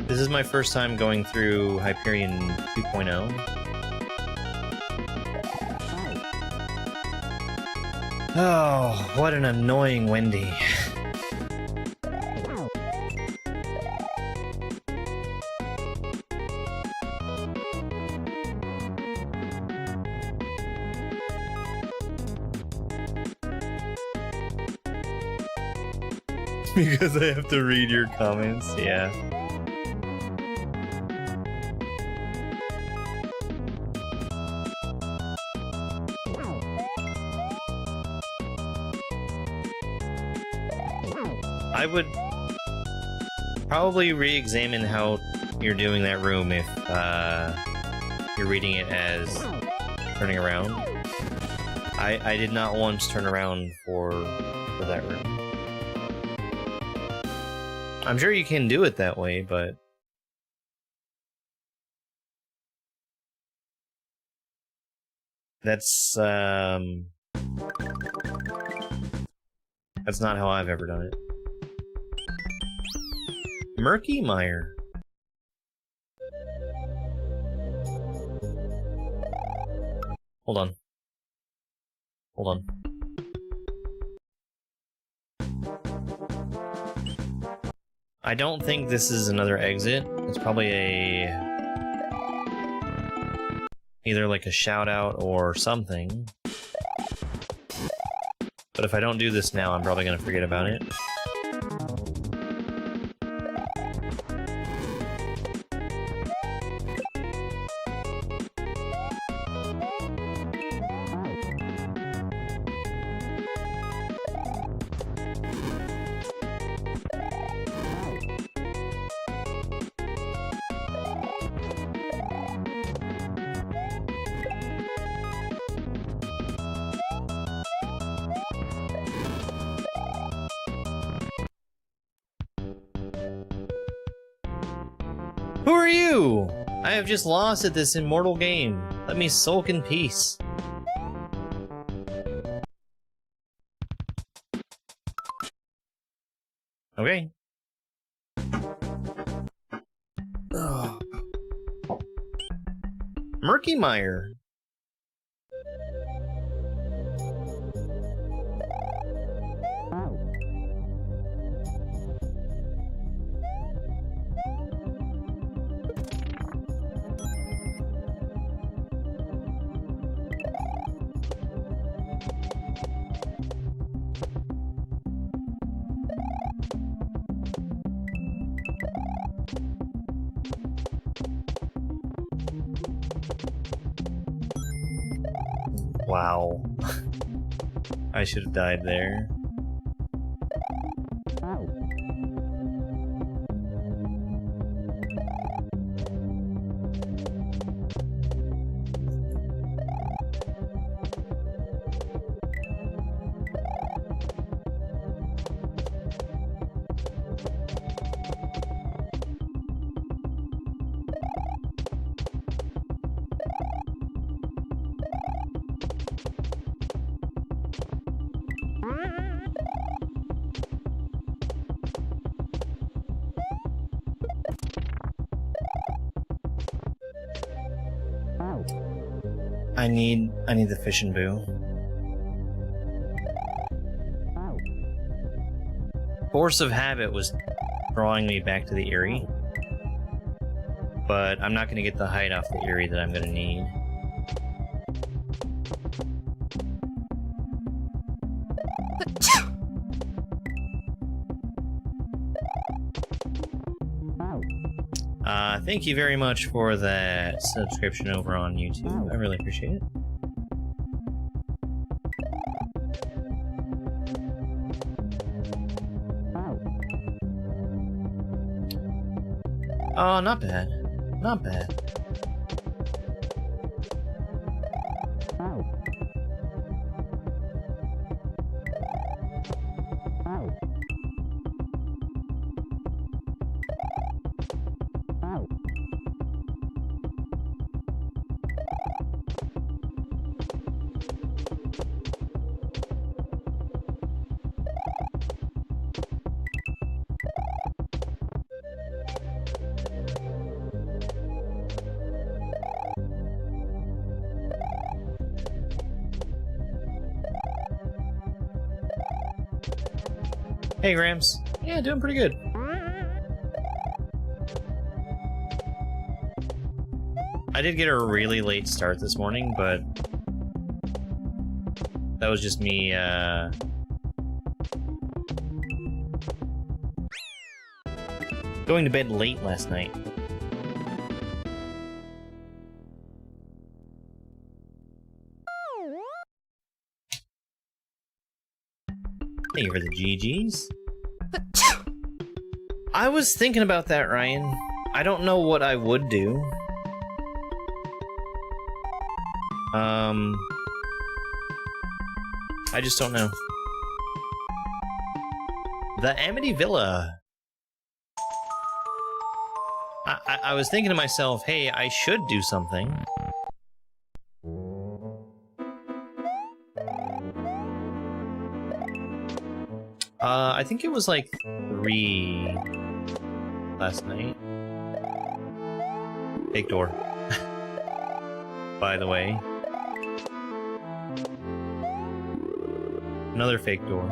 This is my first time going through Hyperion 2.0. Oh, what an annoying Wendy. Because I have to read your comments, yeah. I would probably re-examine how you're doing that room if you're reading it as turning around. I did not once turn around for that room. I'm sure you can do it that way, but that's not how I've ever done it. Murky Mire. Hold on. Hold on. I don't think this is another exit. It's probably either like a shout out or something. But if I don't do this now, I'm probably gonna forget about it. Who are you? I have just lost at this immortal game. Let me sulk in peace. Okay. Ugh. Murky Mire. Wow. I should have died there. I need the fish and boo. Force of habit was drawing me back to the Eyrie, but I'm not going to get the height off the Eyrie that I'm going to need. Thank you very much for that subscription over on YouTube. I really appreciate it. Oh, not bad. Not bad. Hey, Grams. Yeah, doing pretty good. I did get a really late start this morning, but that was just me, going to bed late last night. Thank you for the GGs. I was thinking about that, Ryan. I don't know what I would do. I just don't know. The Amity Villa. I was thinking to myself, hey, I should do something. I think it was like 3 last night. Fake door. By the way. Another fake door.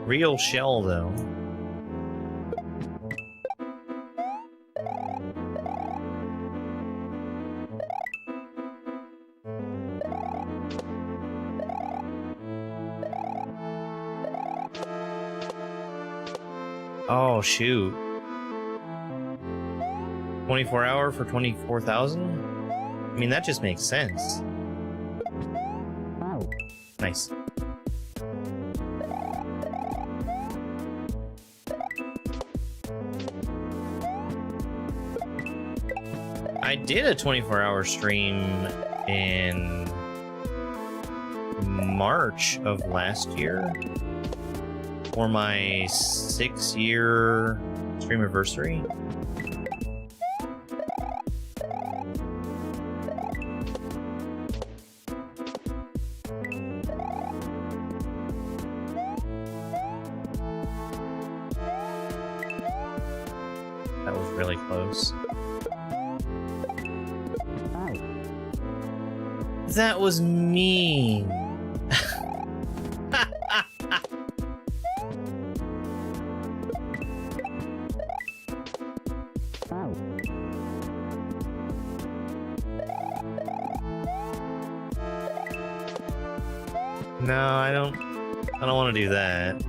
Real shell, though. Oh, shoot. 24 hour for 24,000? I mean, that just makes sense. Nice. I did a 24-hour stream in March of last year for my 6-year stream anniversary. That was really close. That was mean. No, I don't want to do that.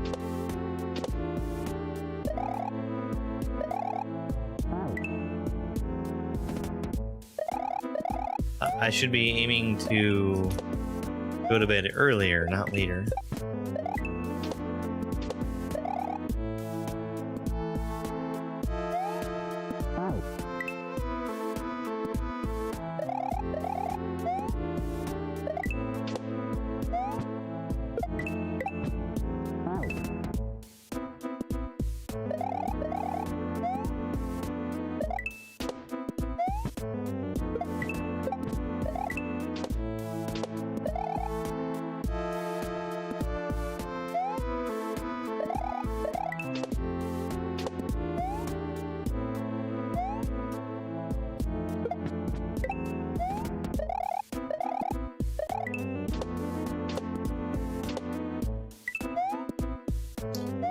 I should be aiming to go to bed earlier, not later.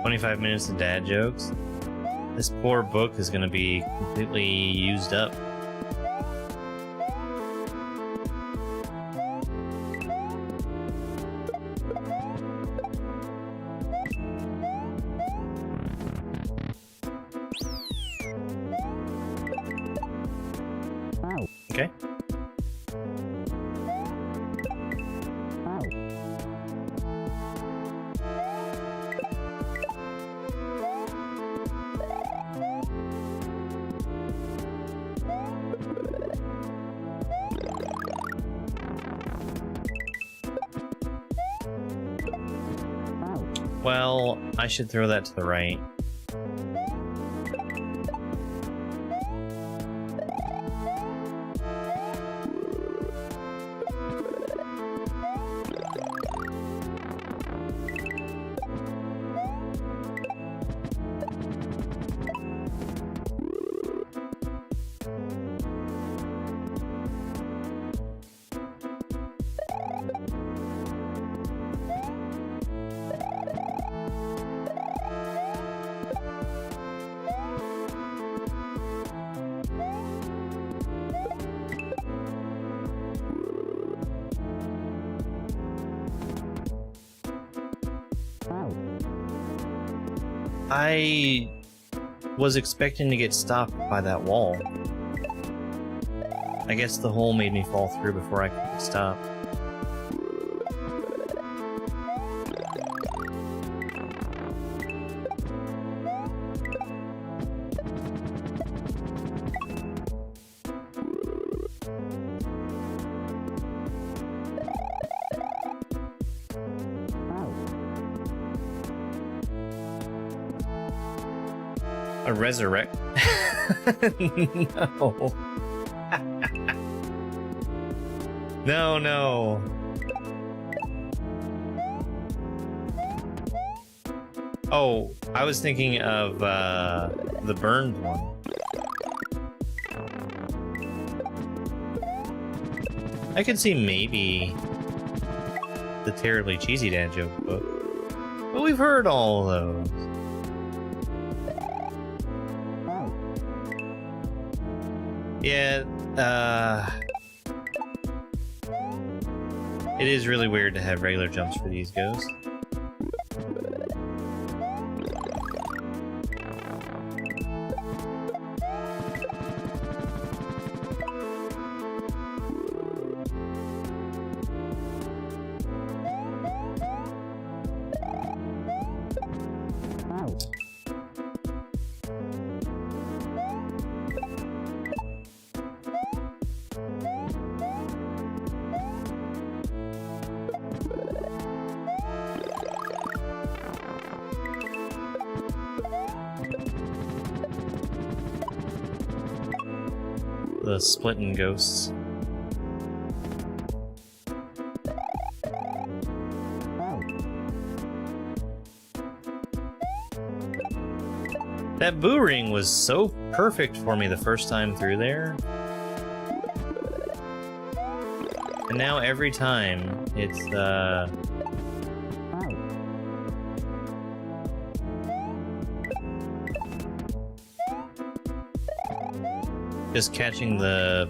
25 minutes of dad jokes. This poor book is gonna be completely used up. Okay. Well, I should throw that to the right. I was expecting to get stopped by that wall. I guess the hole made me fall through before I could get stopped. A resurrect? No. No, no. Oh, I was thinking of the burned one. I could see maybe the terribly cheesy dad joke book, but we've heard all those. Yeah, it is really weird to have regular jumps for these ghosts. The splitting ghosts. That boo ring was so perfect for me the first time through there. And now every time it's just catching the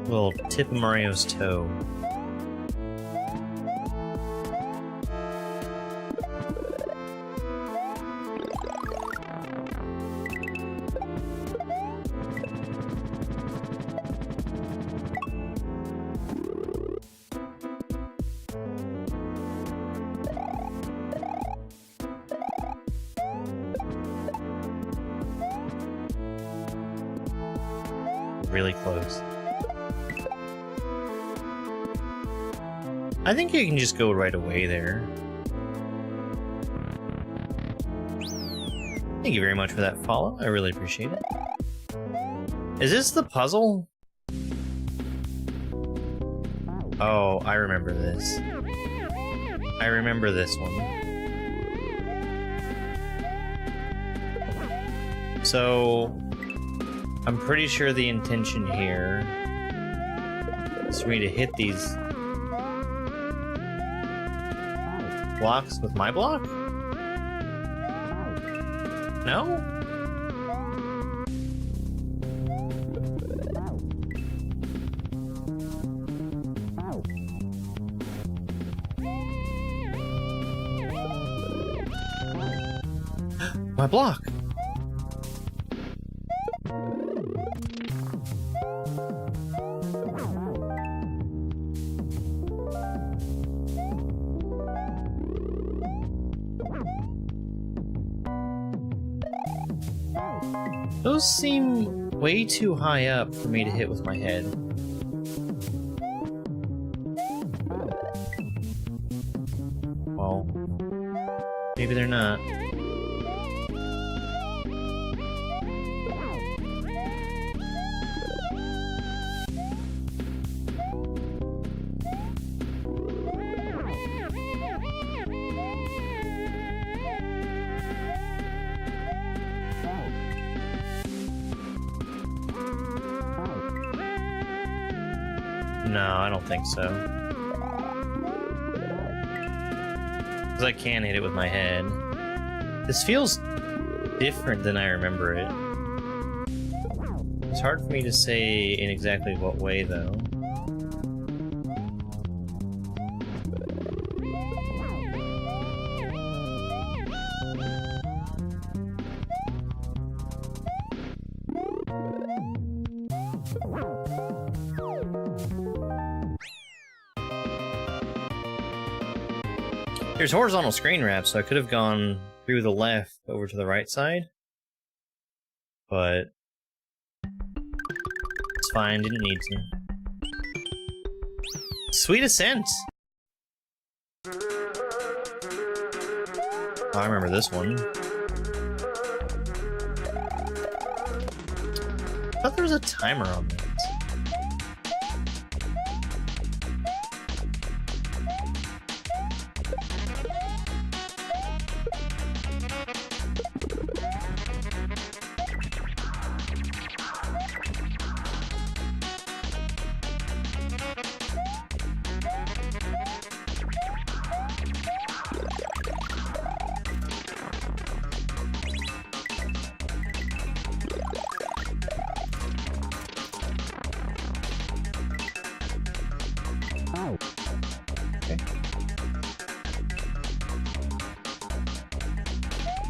little tip of Mario's toe. Really close. I think you can just go right away there. Thank you very much for that follow. I really appreciate it. Is this the puzzle? Oh, I remember this. I remember this one. So I'm pretty sure the intention here is for me to hit these blocks with my block? No? My block! Those seem way too high up for me to hit with my head. Well, maybe they're not. No, I don't think so. Because I can hit it with my head. This feels different than I remember it. It's hard for me to say in exactly what way, though. There's horizontal screen wrap, so I could have gone through the left over to the right side. But it's fine, didn't need to. Sweet Ascent! Oh, I remember this one. I thought there was a timer on this.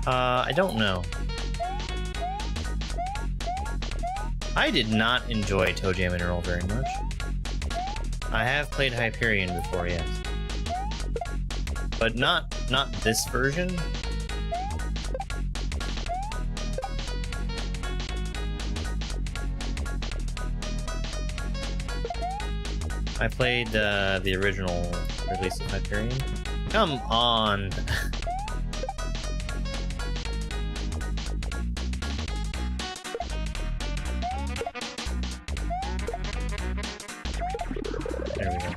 I don't know. I did not enjoy Toe Jam and Earl very much. I have played Hyperion before, yes. But not this version. I played the original release of Hyperion. Come on! There we go.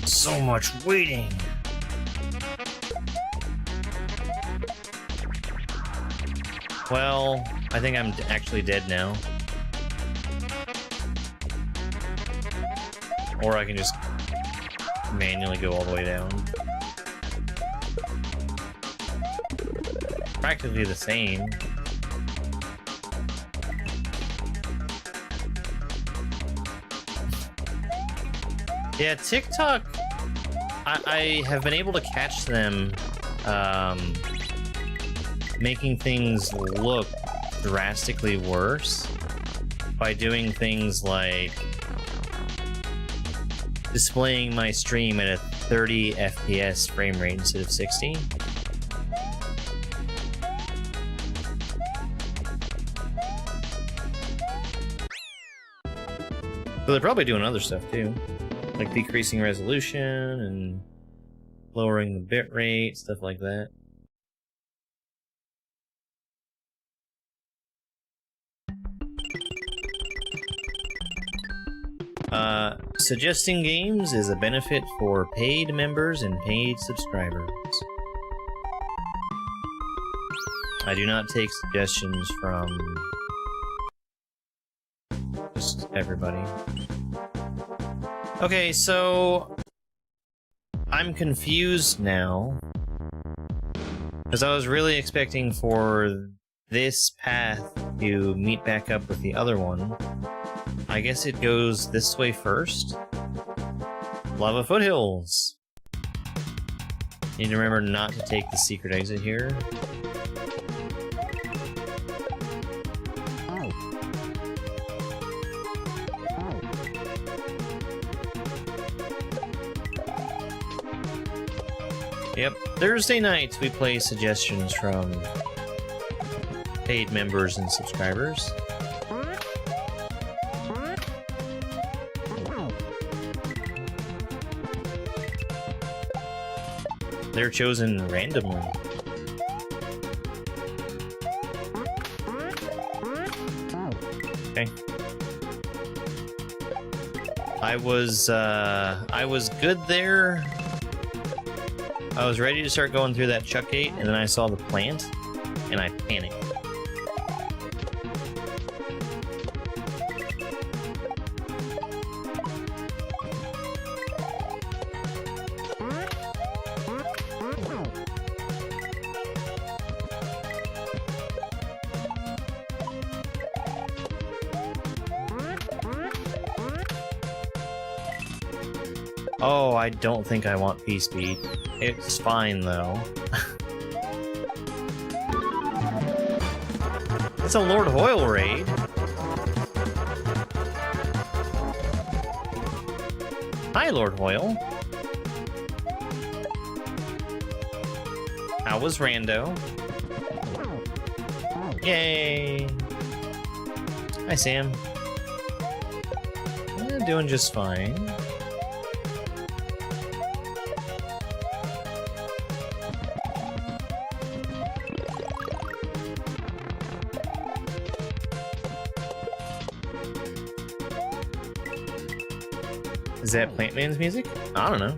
So much waiting. Well, I think I'm actually dead now. Or I can just manually go all the way down. Practically the same. Yeah, TikTok, I have been able to catch them making things look drastically worse by doing things like displaying my stream at a 30 FPS frame rate instead of 60. So they're probably doing other stuff too, like decreasing resolution and lowering the bit rate, stuff like that. Suggesting games is a benefit for paid members and paid subscribers. I do not take suggestions from just everybody. Okay, so I'm confused now, because I was really expecting for this path to meet back up with the other one. I guess it goes this way first. Lava Foothills. Need to remember not to take the secret exit here. Yep, Thursday nights we play suggestions from paid members and subscribers. They're chosen randomly. Okay. I was good there. I was ready to start going through that chuck gate, and then I saw the plant, and I panicked. Oh, I don't think I want P-Speed. It's fine, though. It's a Lord Hoyle raid. Hi, Lord Hoyle. How was Rando? Yay! Hi, Sam. Yeah, doing just fine. Is that Plant Man's music? I don't know.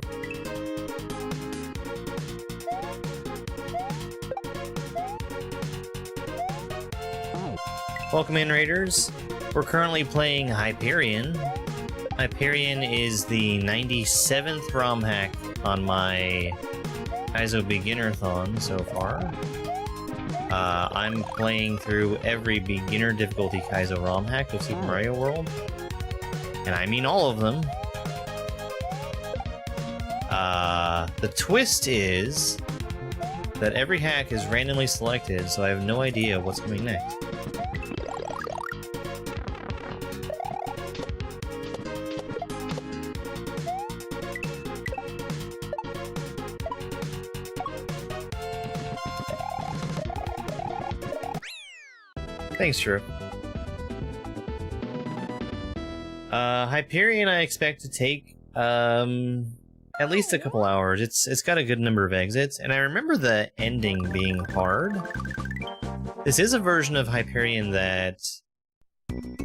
Welcome in, Raiders. We're currently playing Hyperion. Hyperion is the 97th ROM hack on my Kaizo Beginnerthon so far. I'm playing through every beginner difficulty Kaizo ROM hack of Super Mario World. And I mean all of them. The twist is that every hack is randomly selected, so I have no idea what's coming next. Thanks, Drew. Hyperion I expect to take at least a couple hours. It's got a good number of exits, and I remember the ending being hard. This is a version of Hyperion that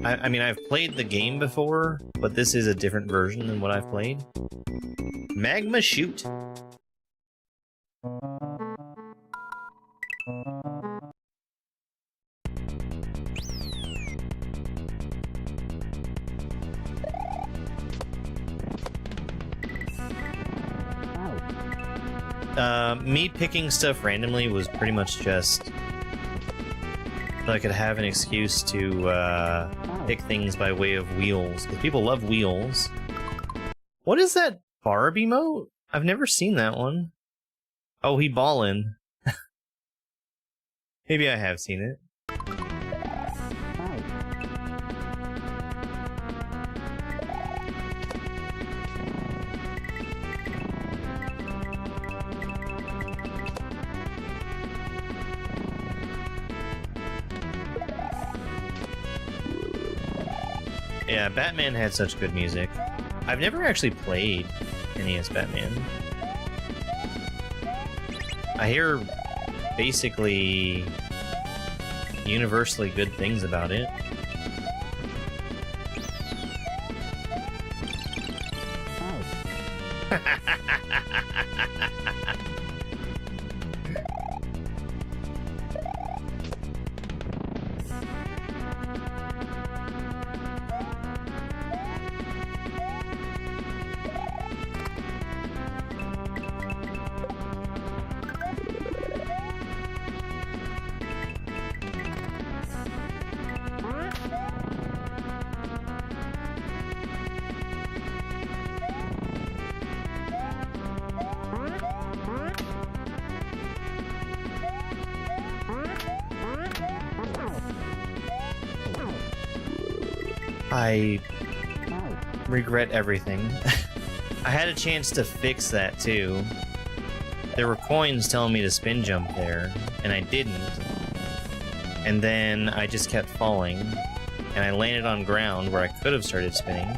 I mean, I've played the game before, but this is a different version than what I've played. Magma Shoot. Me picking stuff randomly was pretty much just so I could have an excuse to pick things by way of wheels, because people love wheels. What is that Barb emote? I've never seen that one. Oh, he ballin'. Maybe I have seen it. Yeah, Batman had such good music. I've never actually played NES Batman. I hear basically universally good things about it. I regret everything. I had a chance to fix that too. There were coins telling me to spin jump there, and I didn't. And then I just kept falling, and I landed on ground where I could have started spinning.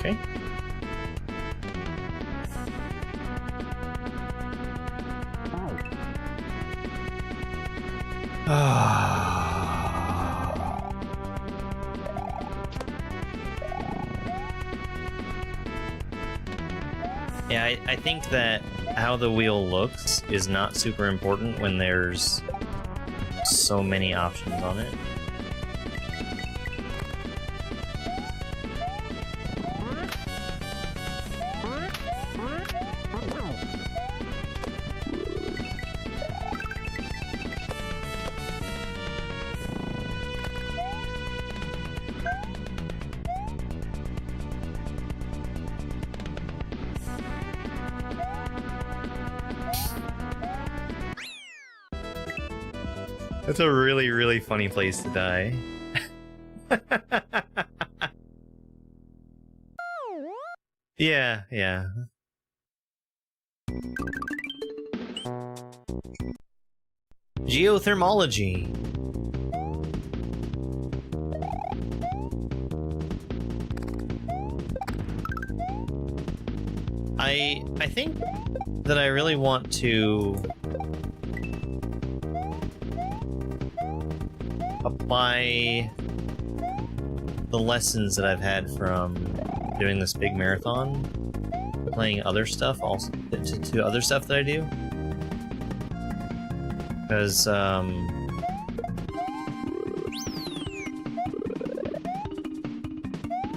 Okay. Yeah, I think that how the wheel looks is not super important when there's so many options on it. That's a really, really funny place to die. Yeah, yeah. Geothermology. I think that I really want to apply the lessons that I've had from doing this big marathon, playing other stuff also to other stuff that I do. Because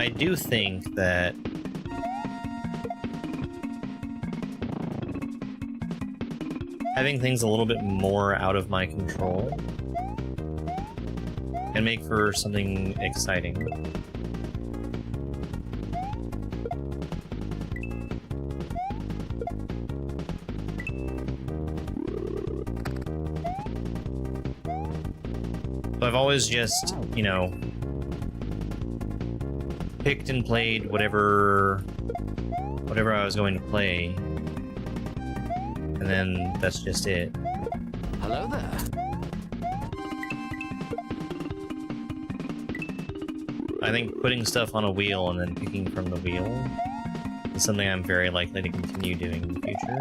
I do think that having things a little bit more out of my control can make for something exciting. So I've always just, you know, picked and played whatever I was going to play, and then that's just it. Hello there. I think putting stuff on a wheel and then picking from the wheel is something I'm very likely to continue doing in the future.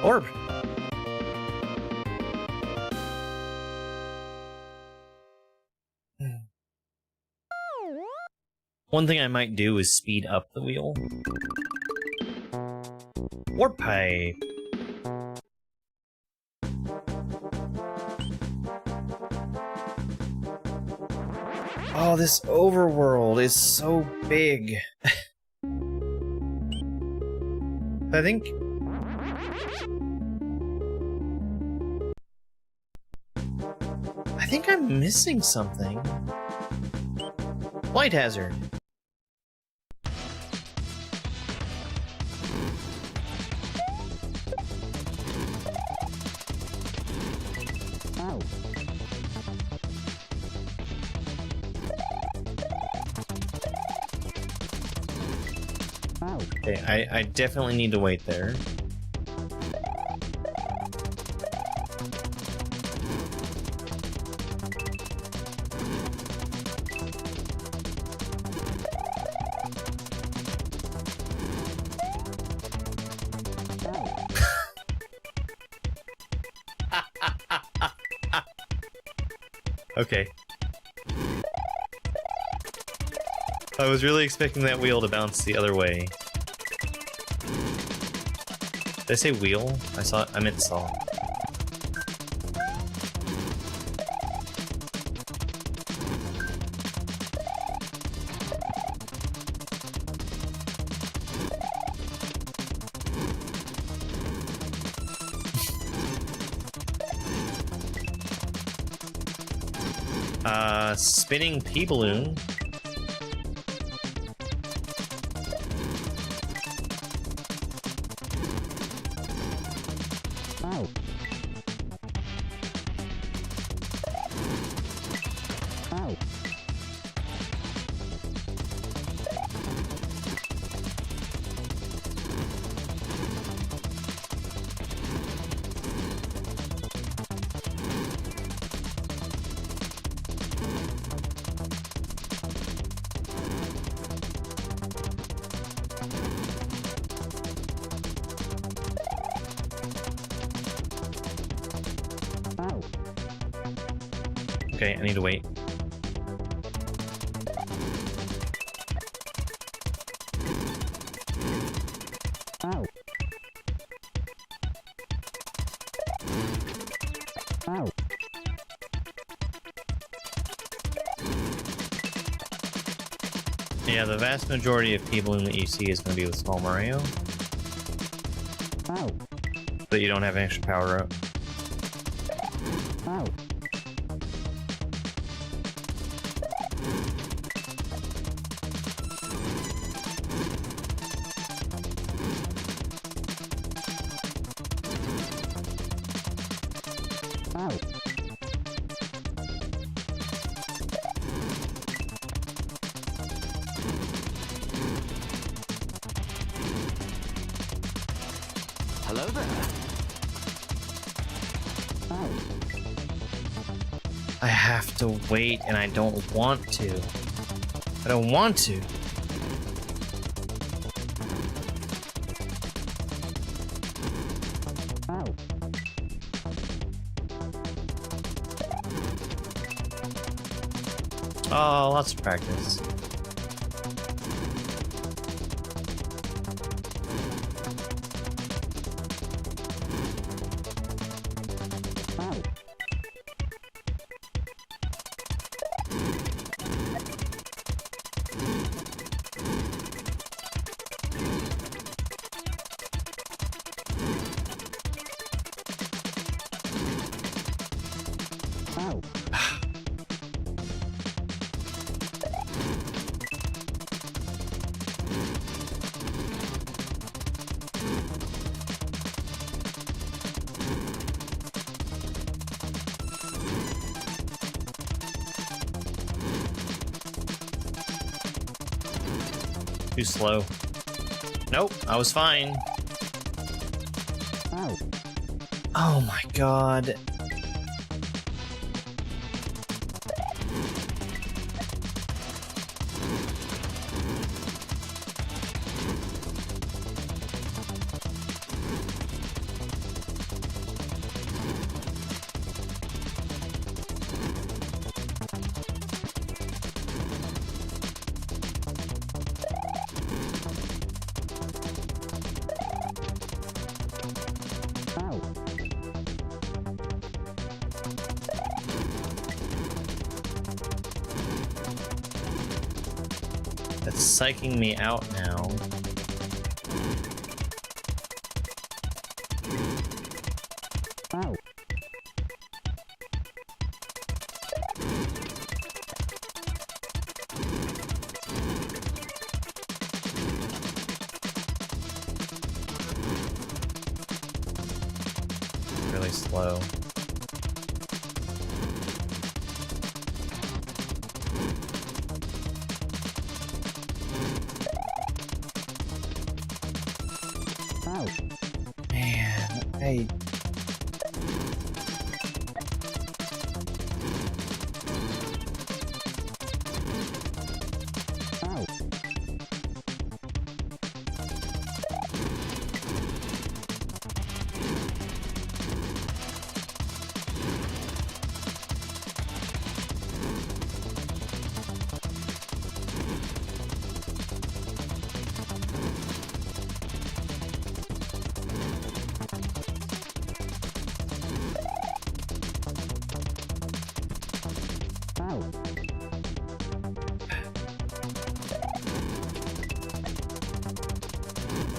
Orb! One thing I might do is speed up the wheel. Warp pipe! Oh, this overworld is so big. I think I'm missing something. Flight hazard. Okay, I definitely need to wait there. Okay. I was really expecting that wheel to bounce the other way. Did I say wheel? I meant saw. Spinning pea balloon. Okay, I need to wait. Yeah, the vast majority of pea balloon that you see is going to be with small Mario. But you don't have an extra power up. Hello there. I have to wait, and I don't want to. I don't want to. Oh, lots of practice. Too slow. Nope, I was fine. Oh my god. That's psyching me out now. Really slow. Man,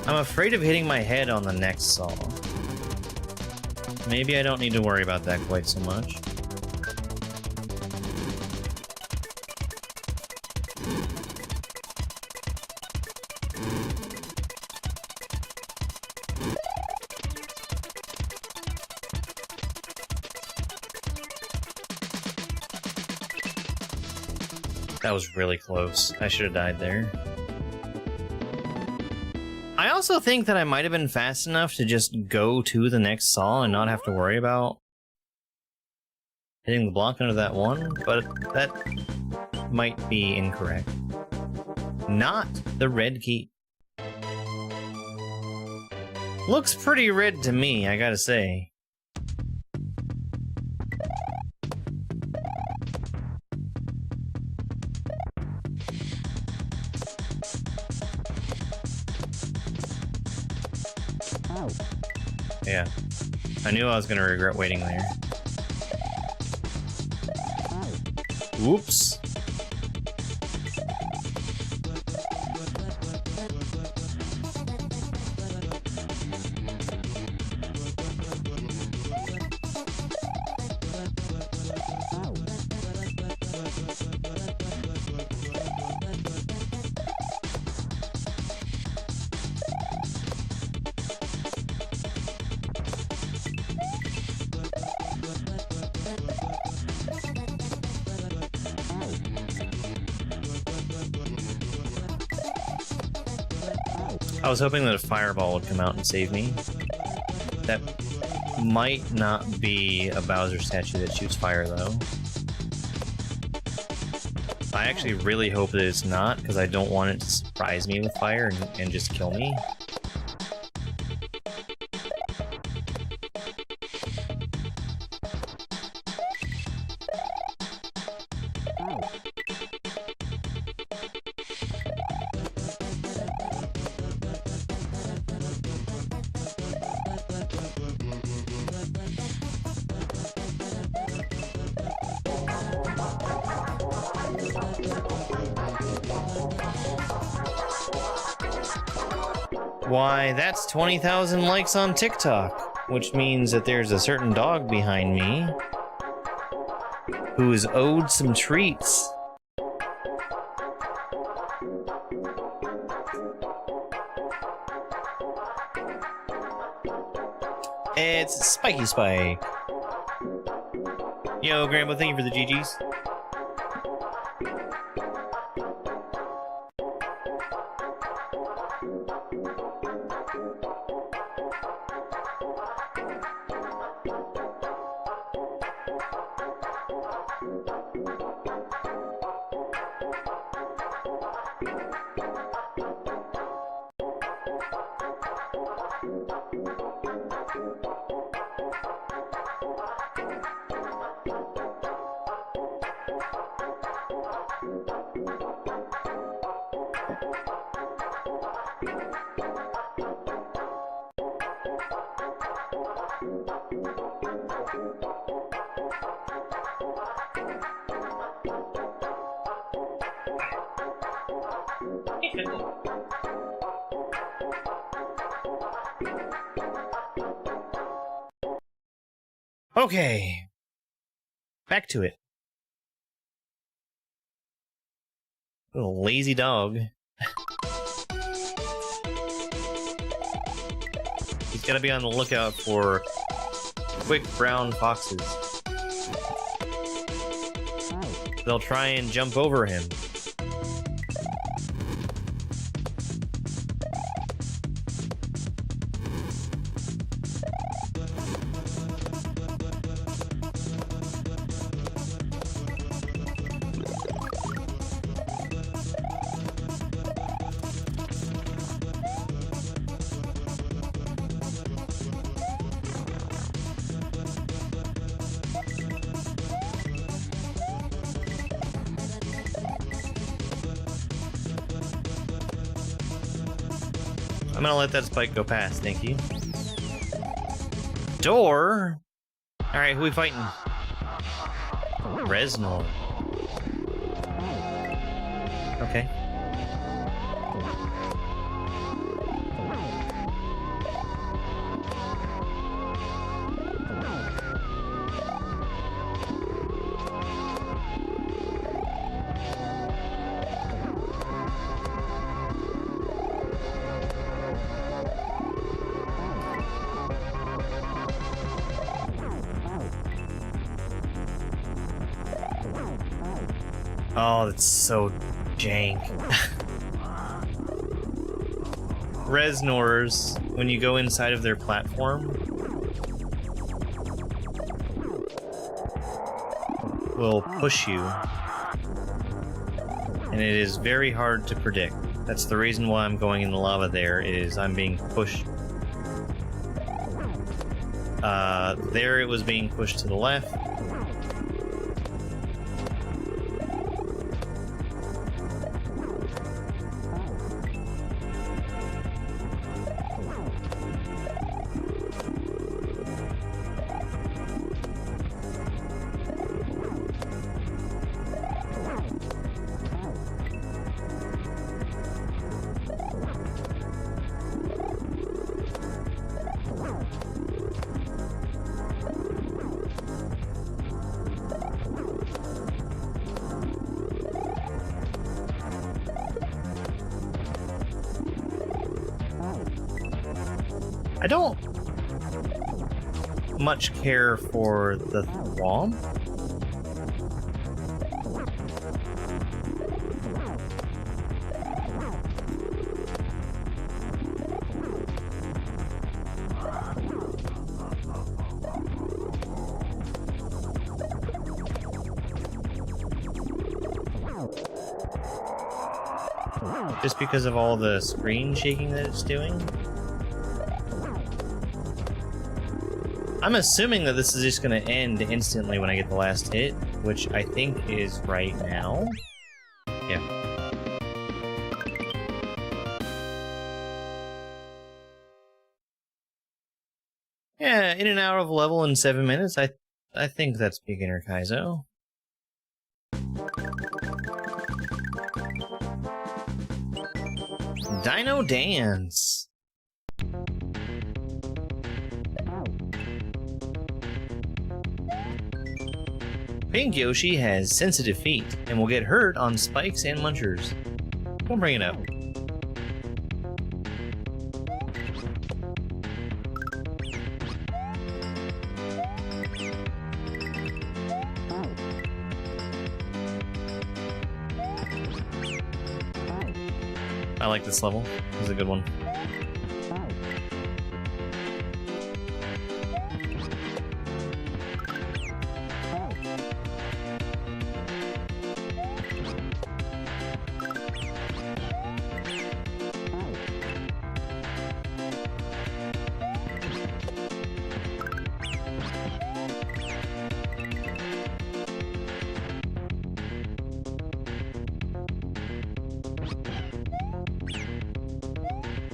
I'm afraid of hitting my head on the next saw. Maybe I don't need to worry about that quite so much. That was really close. I should have died there. I also think that I might have been fast enough to just go to the next saw and not have to worry about hitting the block under that one, but that might be incorrect. Not the red key. Looks pretty red to me, I gotta say. Yeah, I knew I was gonna regret waiting there. Whoops. I was hoping that a fireball would come out and save me. That might not be a Bowser statue that shoots fire, though. I actually really hope that it's not, because I don't want it to surprise me with fire and just kill me. Why, that's 20,000 likes on TikTok, which means that there's a certain dog behind me who is owed some treats. It's Spiky Spike. Yo, Grandpa, thank you for the GGs. Okay. Back to it. Little lazy dog. He's gotta be on the lookout for quick brown foxes. They'll try and jump over him. I'm gonna let that spike go past, thank you. Door? Alright, who we fighting? Resnor. Okay. Oh, that's so jank. Resnors, when you go inside of their platform, will push you. And it is very hard to predict. That's the reason why I'm going in the lava there, is I'm being pushed. There it was being pushed to the left. I don't much care for the Thwomp. Just because of all the screen shaking that it's doing. I'm assuming that this is just going to end instantly when I get the last hit, which I think is right now. Yeah. Yeah, in and out of level in 7 minutes. I think that's beginner Kaizo. Dino Dance. Pink Yoshi has sensitive feet and will get hurt on spikes and munchers. Don't bring it up. I like this level. This is a good one.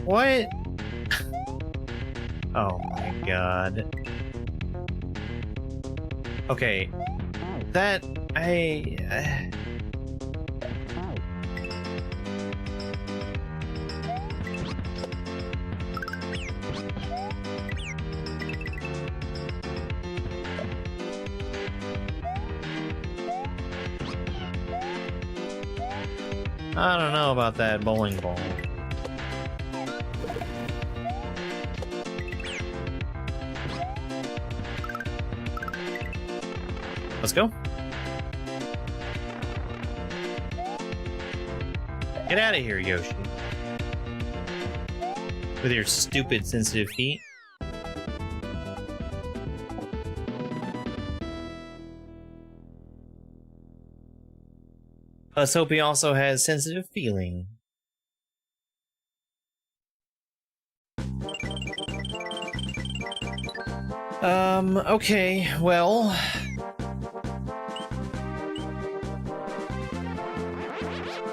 What? Oh my god. Okay. That... I don't know about that bowling ball. Let's go. Get out of here, Yoshi. With your stupid sensitive feet. Let's hope he also has sensitive feeling. Okay, well...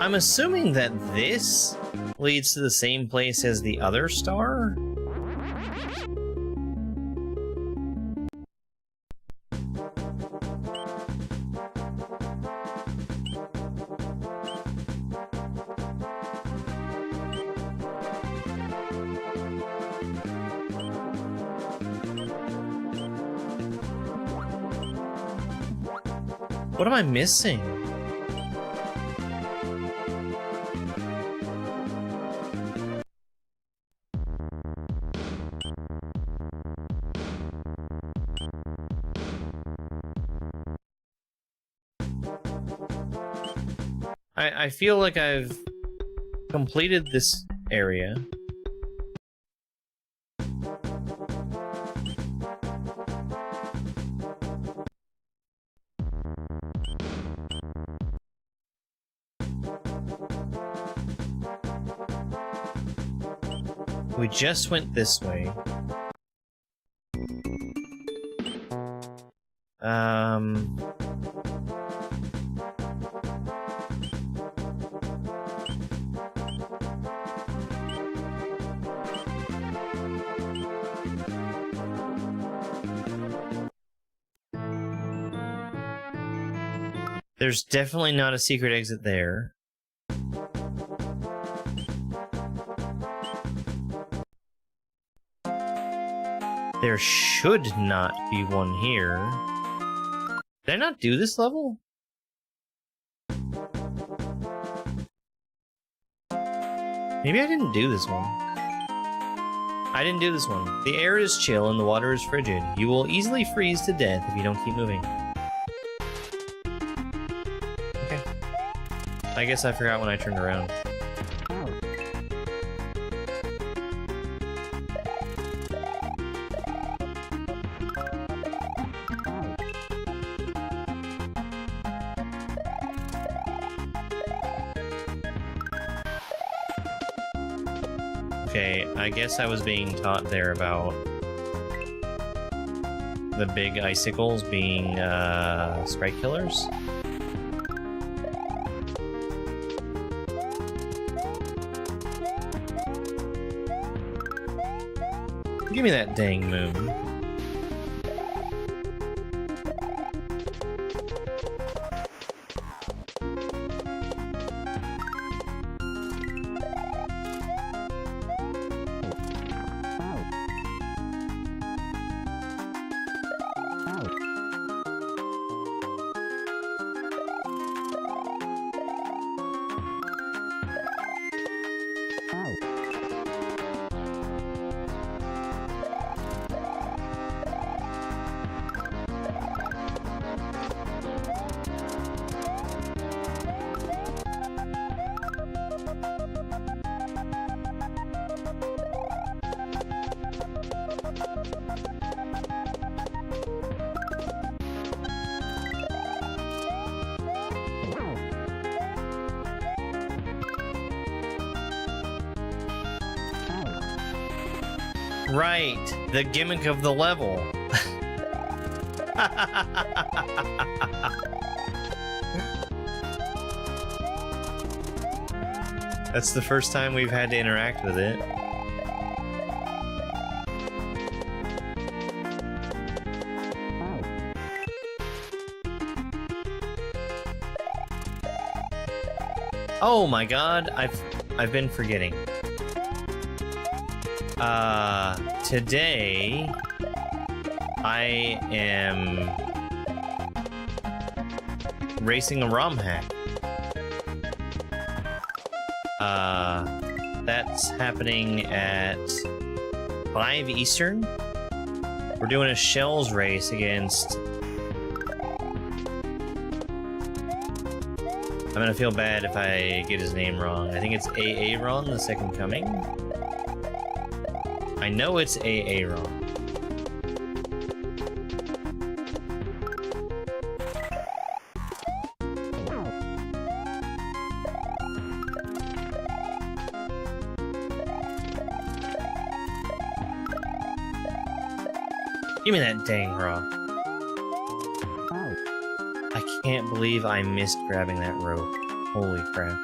I'm assuming that this leads to the same place as the other star? What am I missing? I feel like I've completed this area. We just went this way. There's definitely not a secret exit there. There should not be one here. Did I not do this level? Maybe I didn't do this one. I didn't do this one. The air is chill and the water is frigid. You will easily freeze to death if you don't keep moving. Okay. I guess I forgot when I turned around. Okay, I guess I was being taught there about the big icicles being sprite killers. Give me that dang moon. Right, the gimmick of the level. That's the first time we've had to interact with it. Oh my god, I've been forgetting. Today I am racing a ROM hack. That's happening at 5 Eastern. We're doing a shells race against... I'm gonna feel bad if I get his name wrong. I think it's Aaron, the Second Coming. I know it's Aaron. Give me that dang rock. I can't believe I missed grabbing that rope. Holy crap.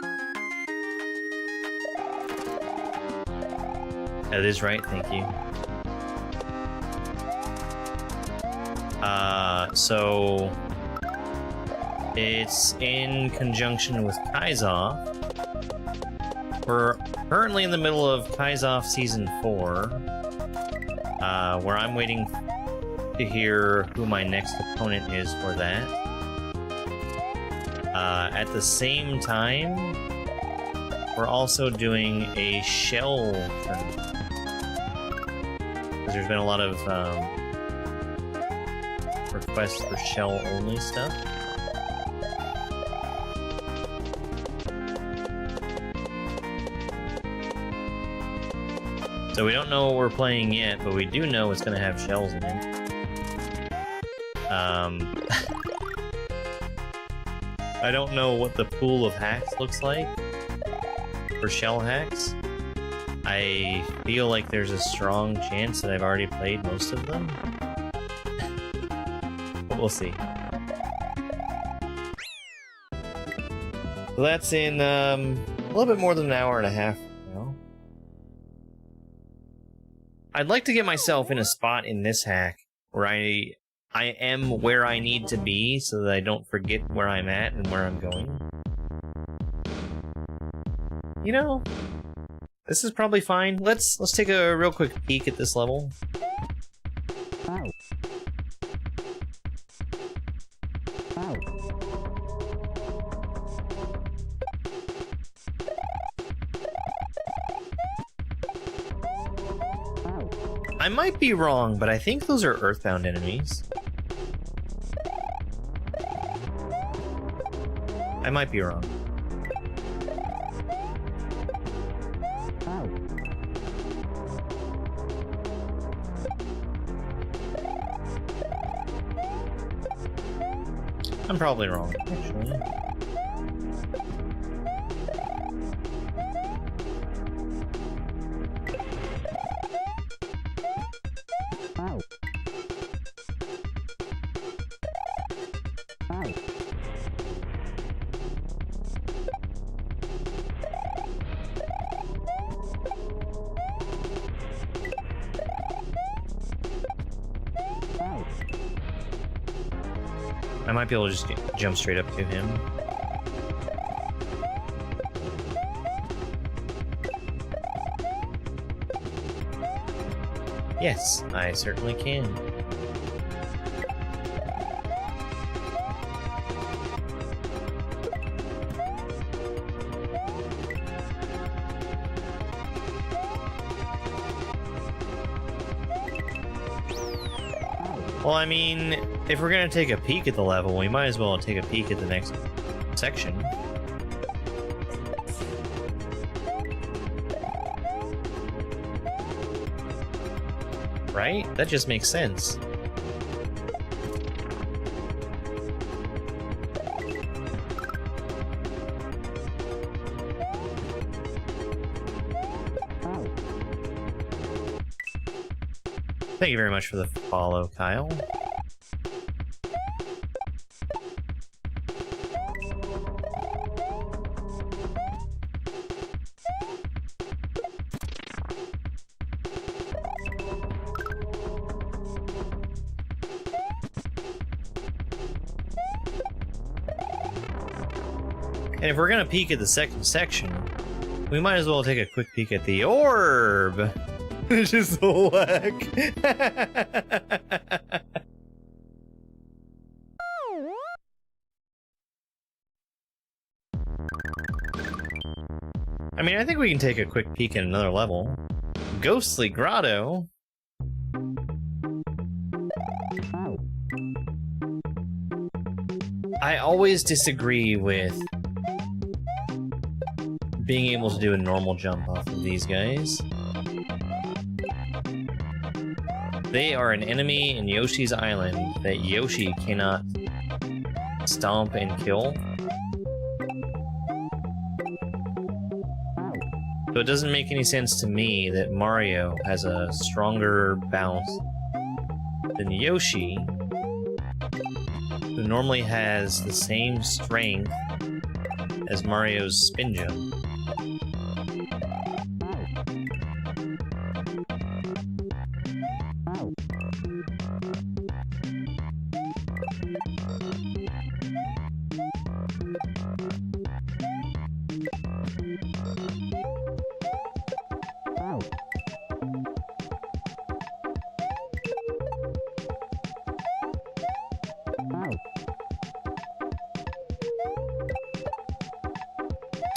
That is right, thank you. So... It's in conjunction with Kaizo. We're currently in the middle of Kaizo Season 4. Where I'm waiting to hear who my next opponent is for that. At the same time, we're also doing a shell tournament. Because there's been a lot of requests for shell-only stuff. So we don't know what we're playing yet, but we do know it's going to have shells in it. I don't know what the pool of hacks looks like for shell hacks. I feel like there's a strong chance that I've already played most of them. But we'll see. So that's in a little bit more than an hour and a half now. I'd like to get myself in a spot in this hack where I am where I need to be so that I don't forget where I'm at and where I'm going. You know, this is probably fine. Let's take a real quick peek at this level. I might be wrong, but I think those are Earthbound enemies. I might be wrong. I'm probably wrong, actually. I might be able to just jump straight up to him. Yes, I certainly can. Well, I mean, if we're gonna take a peek at the level, we might as well take a peek at the next section. Right? That just makes sense. Thank you very much for the follow, Kyle. And if we're gonna peek at the second section, we might as well take a quick peek at the orb. It's just so whack. I mean, I think we can take a quick peek at another level. Ghostly Grotto. I always disagree with being able to do a normal jump off of these guys. They are an enemy in Yoshi's Island that Yoshi cannot stomp and kill. So it doesn't make any sense to me that Mario has a stronger bounce than Yoshi, who normally has the same strength as Mario's spin jump.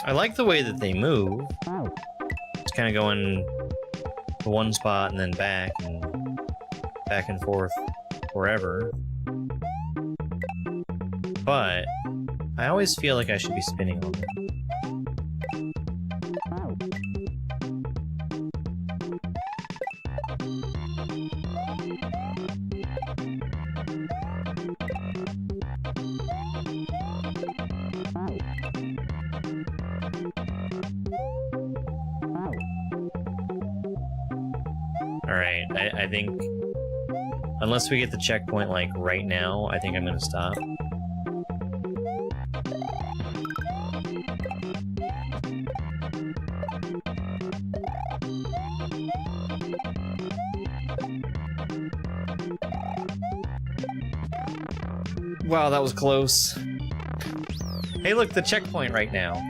I like the way that they move. It's kind of going to one spot and then back and forth forever. But I always feel like I should be spinning on them. Alright, I think, unless we get the checkpoint, like, right now, I think I'm gonna stop. Wow, that was close. Hey, look, the checkpoint right now.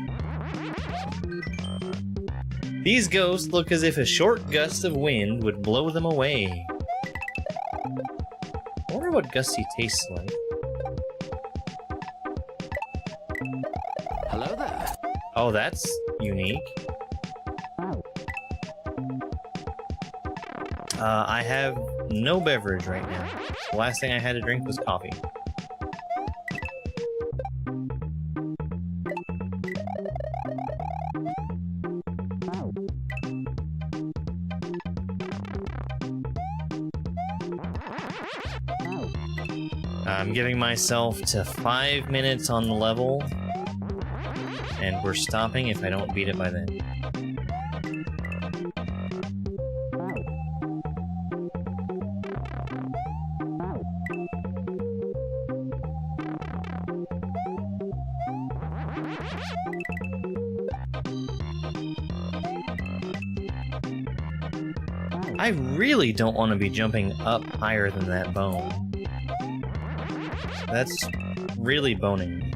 These ghosts look as if a short gust of wind would blow them away. I wonder what gusty tastes like. Hello there. Oh, that's unique. I have no beverage right now. The last thing I had to drink was coffee. I'm giving myself to 5 minutes on the level, and we're stopping if I don't beat it by then. I really don't want to be jumping up higher than that bone. That's really boning me.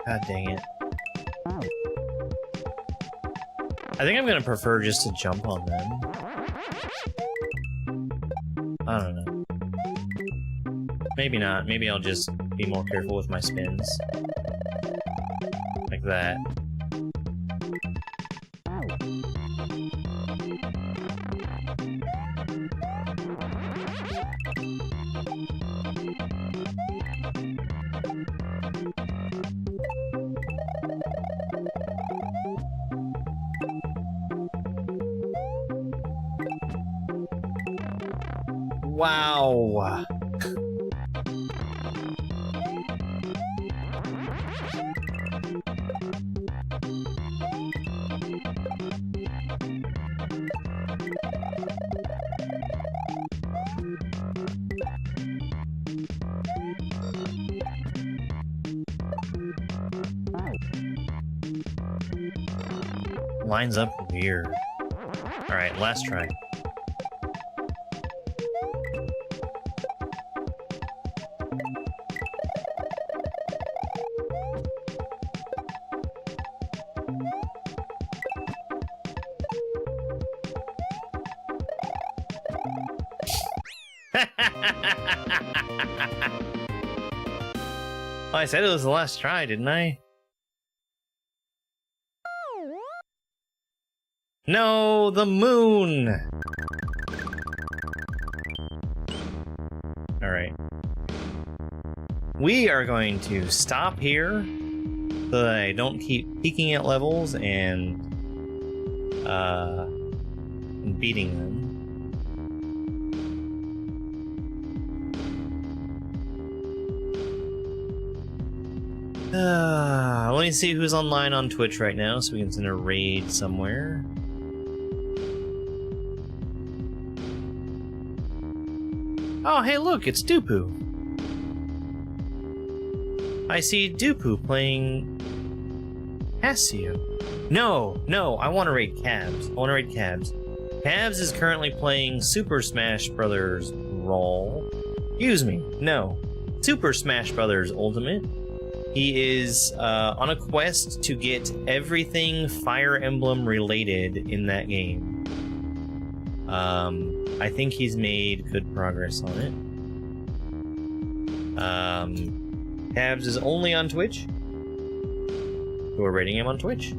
God dang it. I think I'm gonna prefer just to jump on them. I don't know. Maybe not. Maybe I'll just be more careful with my spins. Like that. Wow. Lines up weird. Alright, last try. Well, I said it was the last try, didn't I? No, the moon! Alright. We are going to stop here so that I don't keep peeking at levels and beating them. Let me see who's online on Twitch right now so we can send a raid somewhere. Oh, hey, look, it's Dupu. I see Dupu playing Casio. No, I want to raid Cabs. Cabs is currently playing Super Smash Brothers Roll. Excuse me, no. Super Smash Brothers Ultimate. He is on a quest to get everything Fire Emblem related in that game. I think he's made good progress on it. Cabs is only on Twitch. We're rating him on Twitch.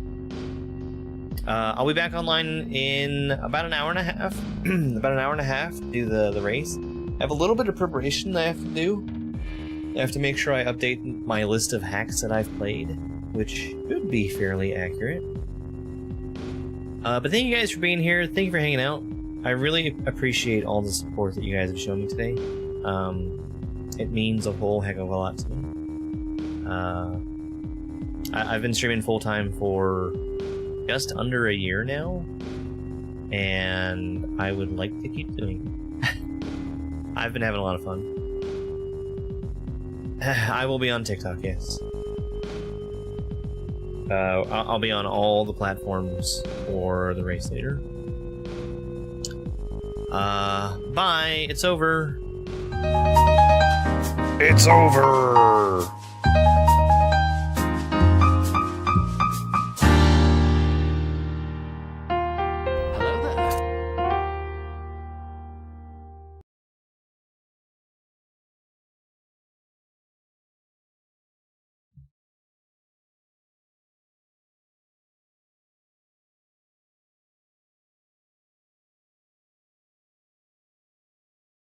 I'll be back online in about an hour and a half. To do the race. I have a little bit of preparation that I have to do. I have to make sure I update my list of hacks that I've played, which should be fairly accurate. But thank you guys for being here. Thank you for hanging out. I really appreciate all the support that you guys have shown me today. It means a whole heck of a lot to me. I've been streaming full-time for just under a year now, and I would like to keep doing it. I've been having a lot of fun. I will be on TikTok, yes. I'll be on all the platforms for the race later. Bye. It's over. It's over.